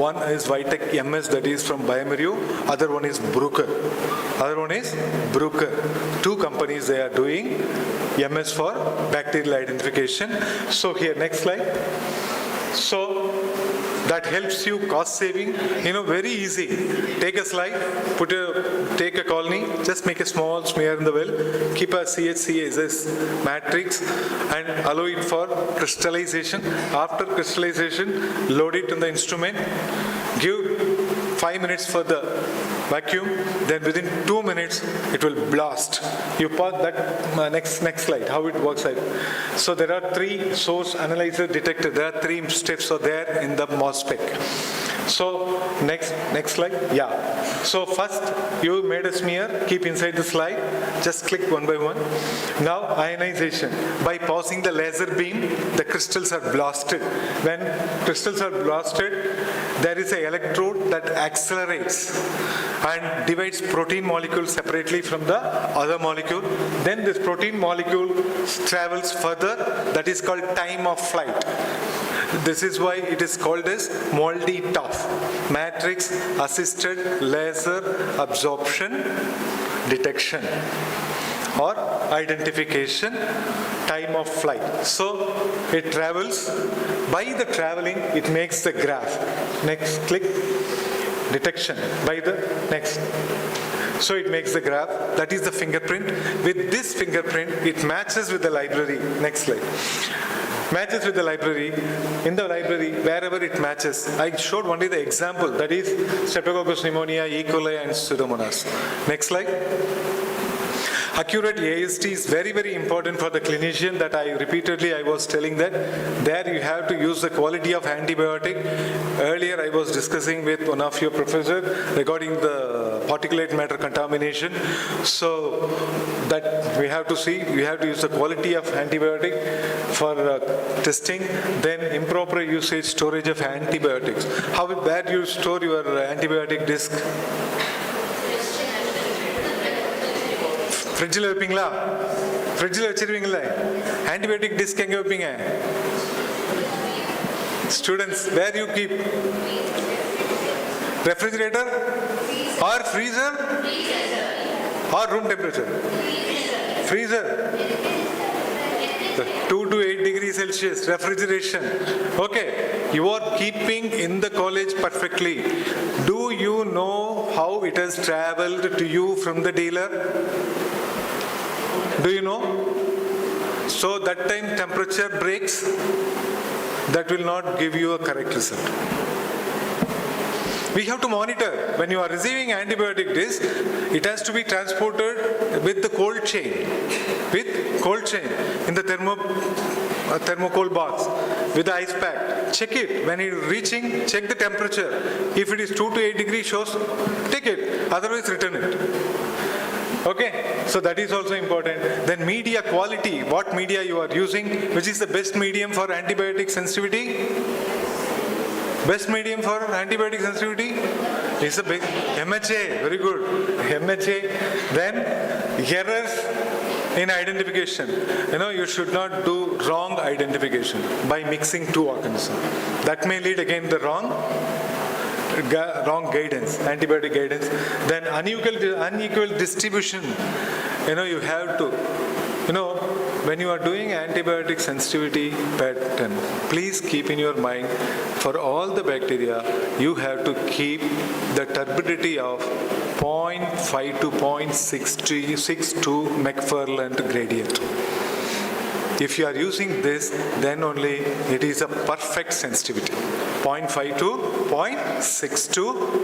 One is Vitec MS, that is from Biomerio. Other one is Bruker. 2 companies they are doing MS for bacterial identification. So here, next slide. So that helps you cost saving, very easy. Take a slide, take a colony, just make a small smear in the well, keep a CHCSS matrix and allow it for crystallization. After crystallization, load it in the instrument, give 5 minutes for the vacuum, then within 2 minutes it will blast. You pause that, next slide, how it works out. So there are 3 source analyzer detector, there are 3 steps are there in the MOS spec. So next slide, yeah. So first you made a smear, keep inside the slide, just click one by one. Now ionization, by passing the laser beam, the crystals are blasted. When crystals are blasted, there is an electrode that accelerates and divides protein molecule separately from the other molecule. Then this protein molecule travels further, that is called time of flight. This is why it is called as MALDI-TOF, matrix assisted laser absorption detection or identification time of flight. So it travels, by the traveling it makes the graph. Next, click detection by the next. So it makes the graph, that is the fingerprint. With this fingerprint, it matches with the library. Next slide. Matches with the library. In the library, wherever it matches, I showed only the example, that is Streptococcus pneumonia, E. coli and Pseudomonas. Next slide. Accurate AST is very, very important for the clinician, that I was telling that there you have to use the quality of antibiotic. Earlier I was discussing with one of your professors regarding the particulate matter contamination. So that we have to see, we have to use the quality of antibiotic for testing, then improper usage, storage of antibiotics. Where do you store your antibiotic disc? ஃப்ரிட்ஜில் வைப்பீங்களா? ஃப்ரிட்ஜில் வச்சிருவீங்களே, antibiotic disc எங்கே வைப்பீங்க? Students, where you keep? Refrigerator or freezer or room temperature? Freezer. 2 to 8 degrees Celsius, refrigeration. Okay, you are keeping in the college perfectly. Do you know how it has traveled to you from the dealer? Do you know? So that time temperature breaks, that will not give you a correct result. We have to monitor. When you are receiving antibiotic disc, it has to be transported with the cold chain. With cold chain in the thermocol box with the ice pack. Check it. When it is reaching, check the temperature. If it is 2 to 8 degrees shows, take it. Otherwise, return it. Okay, so that is also important. Then media quality. What media you are using? Which is the best medium for antibiotic sensitivity? Best medium for antibiotic sensitivity is the MHA. Very good. MHA. Then errors in identification. You should not do wrong identification by mixing 2 organisms. That may lead again the wrong guidance, antibiotic guidance. Then unequal distribution. You have to, when you are doing antibiotic sensitivity pattern, please keep in your mind, for all the bacteria, you have to keep the turbidity of 0.5 to 0.62 McFarland gradient. If you are using this, then only it is a perfect sensitivity. 0.5 to 0.62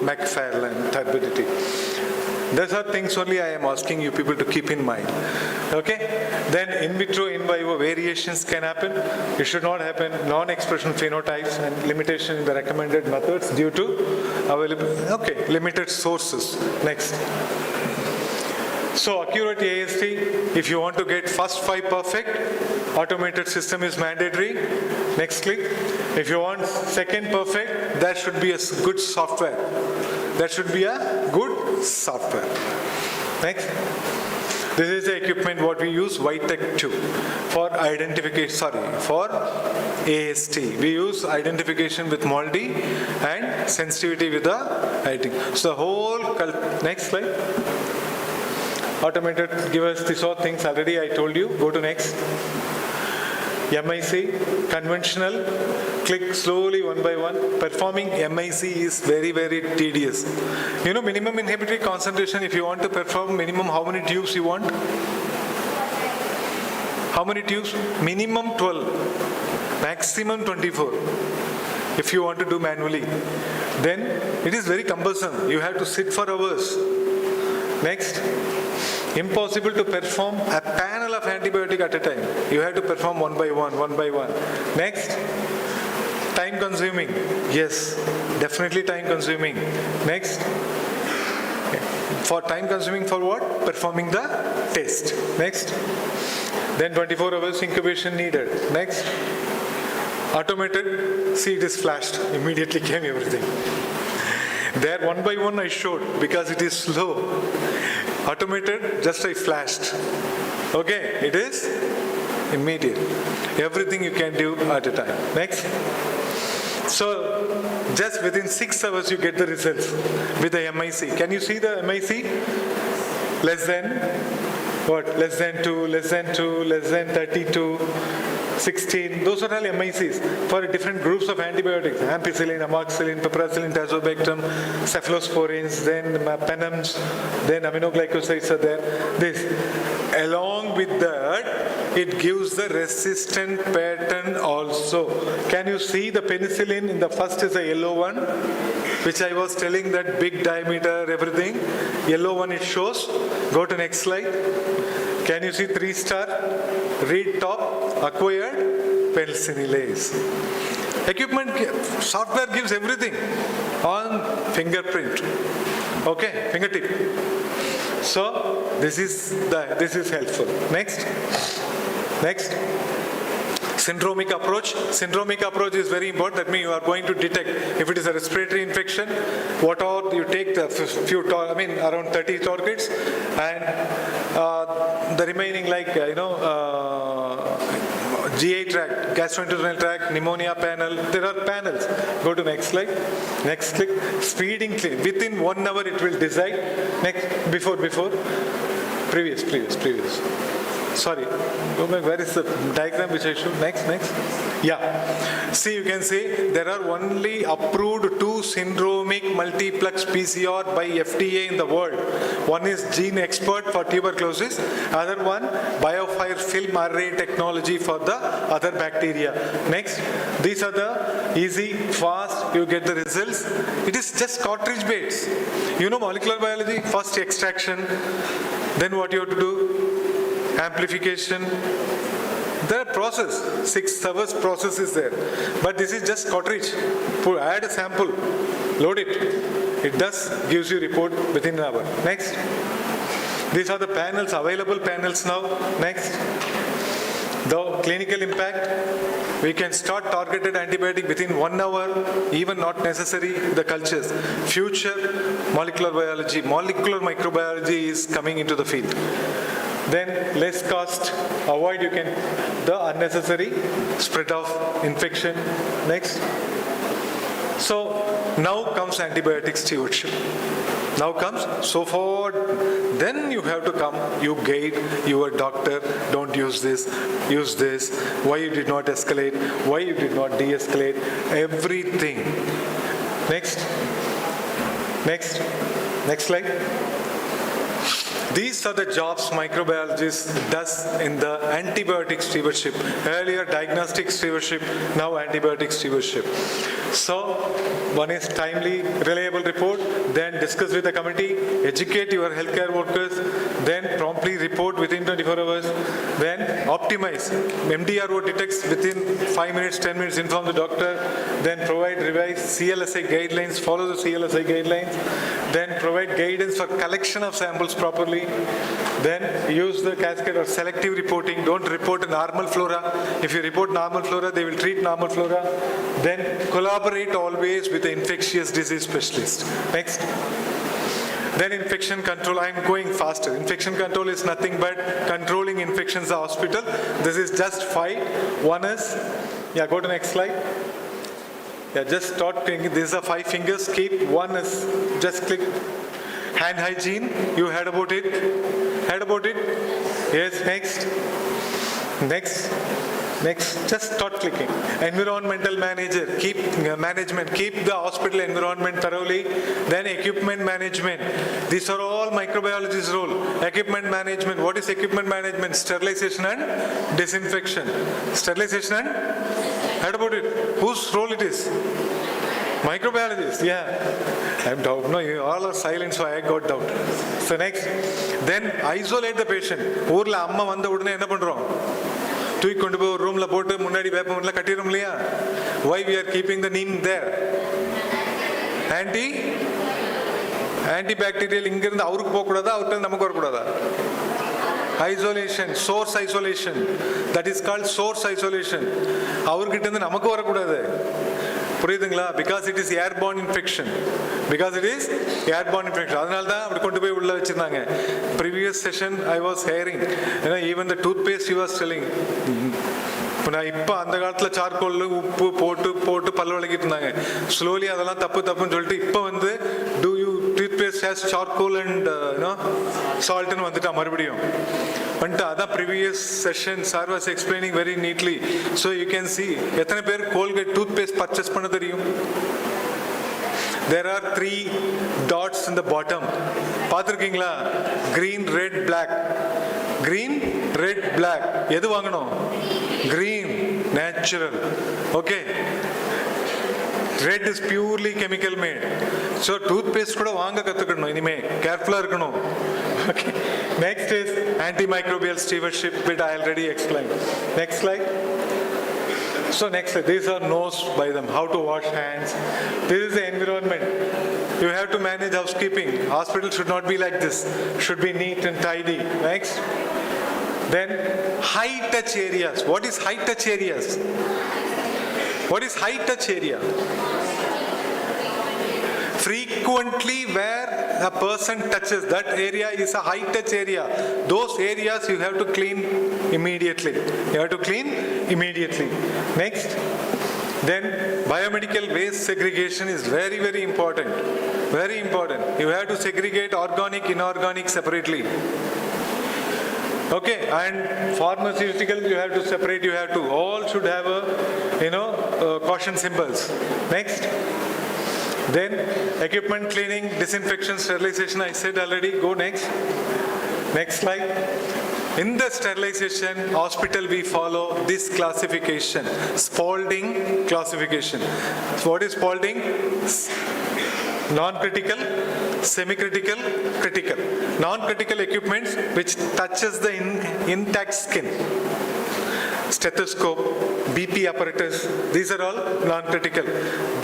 McFarland turbidity. Those are things only I am asking you people to keep in mind. Okay? Then in vitro, in vivo variations can happen. It should not happen. Non-expression phenotypes and limitation in the recommended methods due to limited sources. Next. So accurate AST, if you want to get first 5 perfect, automated system is mandatory. Next click. If you want second perfect, there should be a good software. That should be a good software. Next. This is the equipment what we use, Vitek 2, for identification, for AST. We use identification with MALDI and sensitivity with the editing. So the whole, next slide. Automated, give us these all things already, I told you. Go to next. MIC, conventional, click slowly one by one. Performing MIC is very, very tedious. You know, minimum inhibitory concentration, if you want to perform minimum, how many tubes you want? How many tubes? Minimum 12, maximum 24. If you want to do manually, then it is very cumbersome. You have to sit for hours. Next. Impossible to perform a panel of antibiotic at a time. You have to perform one by one, one by one. Next, time consuming. Yes, definitely time consuming. Next, for time consuming for what? Performing the test. Next, then 24 hours incubation needed. Next, automated, see it is flashed, immediately came everything. There one by one I showed because it is slow. Automated, just I flashed. Okay, it is immediate. Everything you can do at a time. Next. So, just within 6 hours you get the results with the MIC. Can you see the MIC? Less than, what? Less than 2, less than 2, less than 32. 16, those are all MICs for different groups of antibiotics, ampicillin, amoxicillin, piperacillin, tazobactam, cephalosporins, then penoms, then aminoglycosides are there. This. Along with that, it gives the resistant pattern also. Can you see the penicillin in the first is a yellow one, which I was telling that big diameter, everything. Yellow one it shows. Go to next slide. Can you see 3-star? Read top, acquired, penicillase. Equipment, software gives everything on fingerprint. Okay, fingertip. So this is helpful. Next. Syndromic approach. Syndromic approach is very important. That means you are going to detect if it is a respiratory infection. What all you take the few, around 30 targets, and the remaining GI tract, gastrointestinal tract, pneumonia panel. There are panels. Go to next slide. Next click. Speeding clean. Within 1 hour it will decide. Next, before. Previous. Sorry, where is the diagram which I showed? Next. Yeah. See, you can see there are only approved 2 syndromic multiplex PCR by FDA in the world. One is Gene Expert for tuberculosis, other one BioFire film array technology for the other bacteria. Next, these are the easy, fast, you get the results. It is just cartridge based. You know molecular biology, first extraction, then what you have to do? Amplification. There are process, 6 hours process is there. But this is just cartridge. Add a sample, load it. It gives you report within an hour. Next. These are the panels, available panels now. Next. The clinical impact, we can start targeted antibiotic within 1 hour, even not necessary the cultures. Future molecular biology, molecular microbiology is coming into the field. Then less cost, avoid the unnecessary spread of infection. Next. So now comes antibiotic stewardship. Now comes, so far, then you have to come, you guide your doctor, don't use this, why you did not escalate, why you did not de-escalate, everything. Next slide. These are the jobs microbiologist does in the antibiotic stewardship. Earlier diagnostic stewardship, now antibiotic stewardship. So, one is timely, reliable report, then discuss with the committee, educate your healthcare workers, then promptly report within 24 hours, then optimize. MDRO detects within 5 minutes, 10 minutes, inform the doctor, then provide revised CLSI guidelines, follow the CLSI guidelines, then provide guidance for collection of samples properly, then use the cascade or selective reporting. Don't report a normal flora. If you report normal flora, they will treat normal flora. Then collaborate always with the infectious disease specialist. Next. Then infection control, I'm going faster. Infection control is nothing but controlling infections in the hospital. This is just 5. One is, yeah, go to next slide. Yeah, just start clicking. These are 5 fingers. Keep. One is just click. Hand hygiene. You heard about it? Heard about it? Yes, next. Next. Next, just start clicking. Environmental manager, keep management, keep the hospital environment thoroughly. Then equipment management. These are all microbiologist's role. Equipment management. What is equipment management? Sterilization and disinfection. Sterilization and, heard about it? Whose role it is? Microbiologist, yeah. I'm doubt. No, you all are silent, so I got doubt. So next, then isolate the patient. ஊர்ல அம்மா வந்த உடனே என்ன பண்றோம்? தூக்கி கொண்டு போய் ஒரு ரூம்ல போட்டு முன்னாடி வேப்பமரம்ல கட்டிரும் இல்லையா? Why we are keeping the neem there? Antibacterial இங்கிருந்து அவருக்கு போக கூடாதா, அவர்கிட்ட நமக்கு வர கூடாதா? Isolation, source isolation. That is called source isolation. அவர்கிட்ட இருந்து நமக்கு வர கூடாது. புரியுதுங்களா? Because it is airborne infection. Because it is airborne infection. அதனால தான் அப்படி கொண்டு போய் உள்ள வச்சிருந்தாங்க. Previous session I was hearing, even the toothpaste he was telling. இப்போ அந்த காலத்தில் சார்கோல் உப்பு போட்டு போட்டு பல் விளக்கிட்டு இருந்தாங்க. ஸ்லோலி அதெல்லாம் தப்புன்னு சொல்லிட்டு இப்போ வந்து do you toothpaste has charcoal and saltன்னு வந்துட்டா மறுபடியும் வந்துட்டு அதான் previous session sir was explaining very neatly. So you can see எத்தனை பேர் கோல்கேட் டூத்பேஸ்ட் பர்ச்சேஸ் பண்ண தெரியும்? There are 3 dots in the bottom. பார்த்துருக்கீங்களா? Green, red, black. Green, red, black. எது வாங்கணும்? Green, natural. Okay. Red is purely chemical made. So toothpaste கூட வாங்க கத்துக்கணும் இனிமே. கேர்ஃபுல்லா இருக்கணும். Okay. Next is antimicrobial stewardship, which I already explained. Next slide. So next, these are knows by them, how to wash hands. This is the environment. You have to manage housekeeping. Hospital should not be like this. Should be neat and tidy. Next. Then high touch areas. What is high touch areas? What is high touch area? Frequently where a person touches, that area is a high touch area. Those areas you have to clean immediately. You have to clean immediately. Next. Then biomedical waste segregation is very, very important. Very important. You have to segregate organic, inorganic separately. Okay, and pharmaceutical you have to separate, you have to. All should have a, caution symbols. Next. Then equipment cleaning, disinfection, sterilization, I said already. Go next. Next slide. In the sterilization hospital, we follow this classification, Spalding classification. So what is Spalding? Non-critical, semi-critical, critical. Non-critical equipments which touches the intact skin. Stethoscope, BP apparatus, these are all non-critical.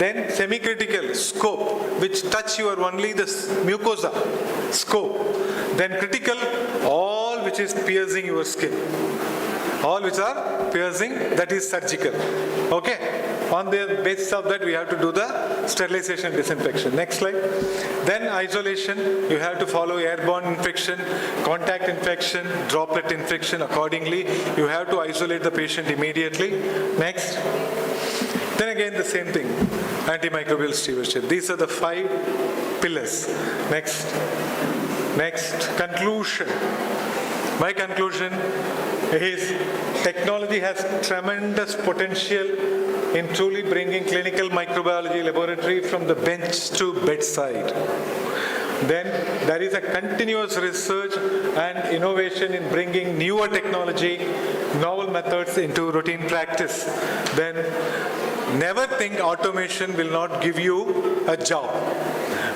Then semi-critical, scope, which touch your only the mucosa, scope. Then critical, all which is piercing your skin. All which are piercing, that is surgical. Okay? On the basis of that, we have to do the sterilization, disinfection. Next slide. Then isolation, you have to follow airborne infection, contact infection, droplet infection accordingly. You have to isolate the patient immediately. Next. Then again the same thing, antimicrobial stewardship. These are the 5 pillars. Next. Next, conclusion. My conclusion is technology has tremendous potential in truly bringing clinical microbiology laboratory from the bench to bedside. Then there is a continuous research and innovation in bringing newer technology, novel methods into routine practice. Then never think automation will not give you a job.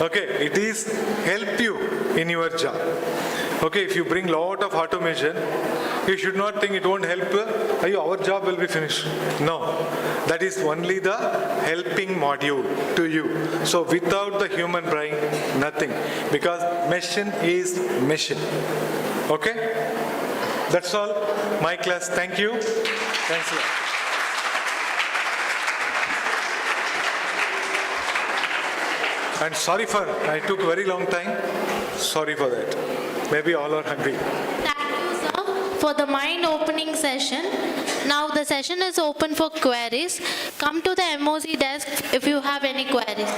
Okay, it is help you in your job. Okay, if you bring lot of automation, you should not think it won't help, our job will be finished. No, that is only the helping module to you. So without the human brain, nothing. Because machine is machine. Okay? That's all. My class. Thank you. Thanks a lot. And sorry for, I took a very long time. Sorry for that. Maybe all are hungry. Thank you, sir, for the mind-opening session. Now the session is open for queries. Come to the MOC desk if you have any queries.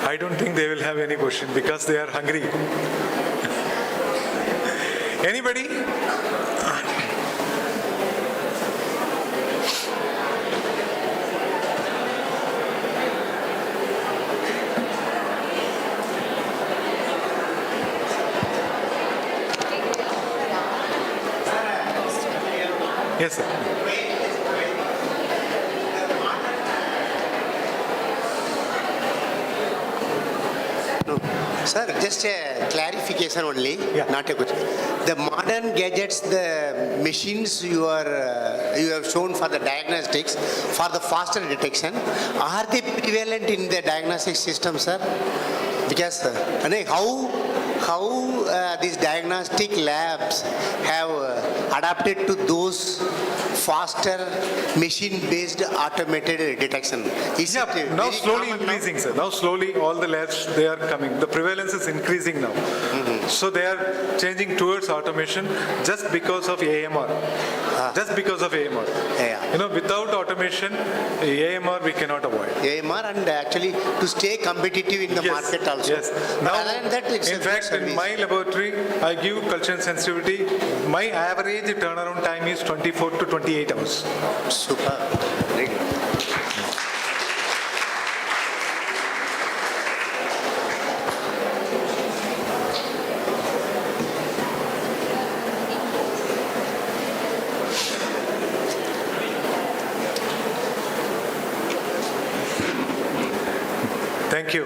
I don't think they will have any question because they are hungry. Anybody? Yes, sir. No, sir, just a clarification only, not a question. The modern gadgets, the machines you have shown for the diagnostics, for the faster detection, are they prevalent in the diagnostic system, sir? Because how these diagnostic labs have adapted to those faster machine-based automated detection. Is it Now very slowly common increasing, sir. Now slowly all the labs, they are coming. The prevalence is increasing now. So they are changing towards automation just because of AMR. Just because of AMR. You know, without automation, AMR we cannot avoid. AMR and actually to stay competitive in the market also. Yes. But Now, other than that, it's in fact, in my laboratory, I give culture and sensitivity. My average turnaround time is 24 to 28 hours. Super. Very good. Thank you.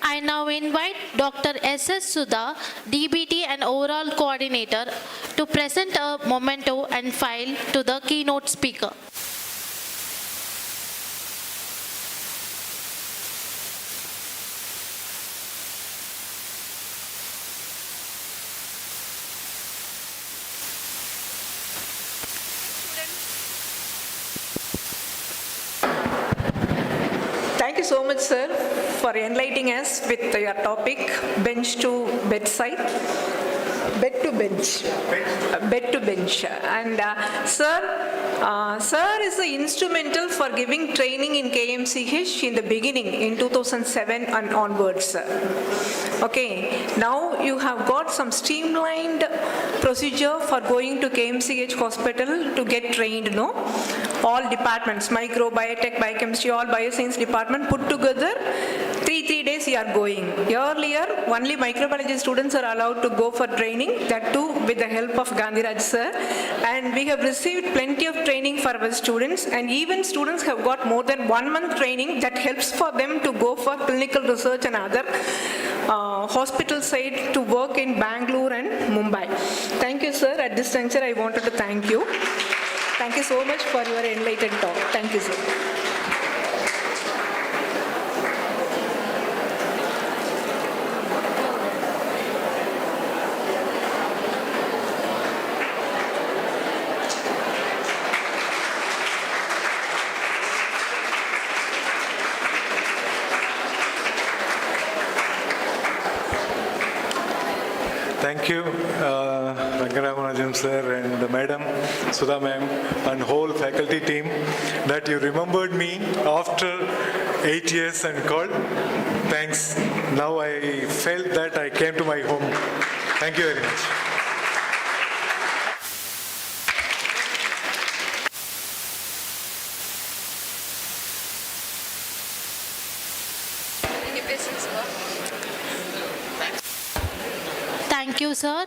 I now invite Dr. S.S. Sudha, DBT and Overall Coordinator, to present a memento and file to the keynote speaker. Thank you so much, sir, for enlightening us with your topic, bench to bedside. Bed to bench. Bed to bench. And sir is instrumental for giving training in KMCH in the beginning, in 2007 and onwards. Okay, now you have got some streamlined procedure for going to KMCH hospital to get trained, no? All departments, micro, biotech, biochemistry, all bioscience department put together, three days you are going. Earlier, only microbiology students are allowed to go for training, that too with the help of Gandhiraj sir. And we have received plenty of training for our students, and even students have got more than 1 month training that helps for them to go for clinical research and other hospital side to work in Bangalore and Mumbai. Thank you, sir. At this juncture, I wanted to thank you. Thank you so much for your enlightened talk. Thank you, sir. Thank you, Venkataraman sir and the madam, Sudha ma'am, and whole faculty team that you remembered me after 8 years and called. Thanks. Now I felt that I came to my home. Thank you very much. Thank you, sir.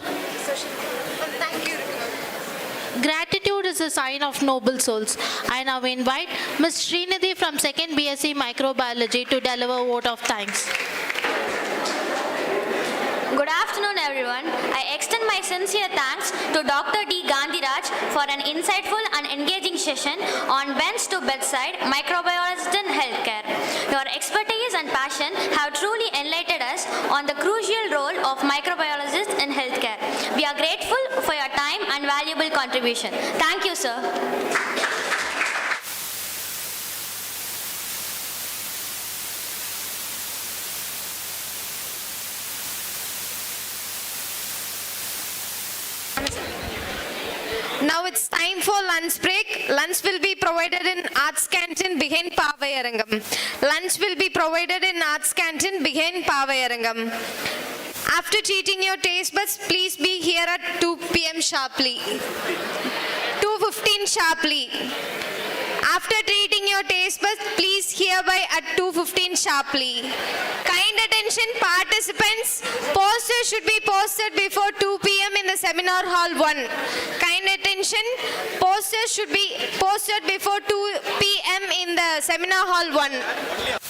Gratitude is a sign of noble souls. I now invite Ms. Srinidhi from 2nd BSc Microbiology to deliver a vote of thanks. Good afternoon, everyone. I extend my sincere thanks to Dr. D. Gandhiraj for an insightful and engaging session on bench to bedside microbiology in healthcare. Your expertise and passion have truly enlightened us on the crucial role of microbiologists in healthcare. We are grateful for your time contribution. Thank you, sir. Now it's time for lunch break. Lunch will be provided in Arts Canteen behind Pavayarangam. Lunch will be provided in Arts Canteen behind Pavayarangam. After treating your taste buds, please be here at 2 p.m. sharply. 2:15 sharply. After treating your taste buds, please hereby at 2:15 sharply. Kind attention participants, posters should be posted before 2 p.m. in the seminar hall 1. Kind attention, posters should be posted before 2 p.m. in the seminar hall 1.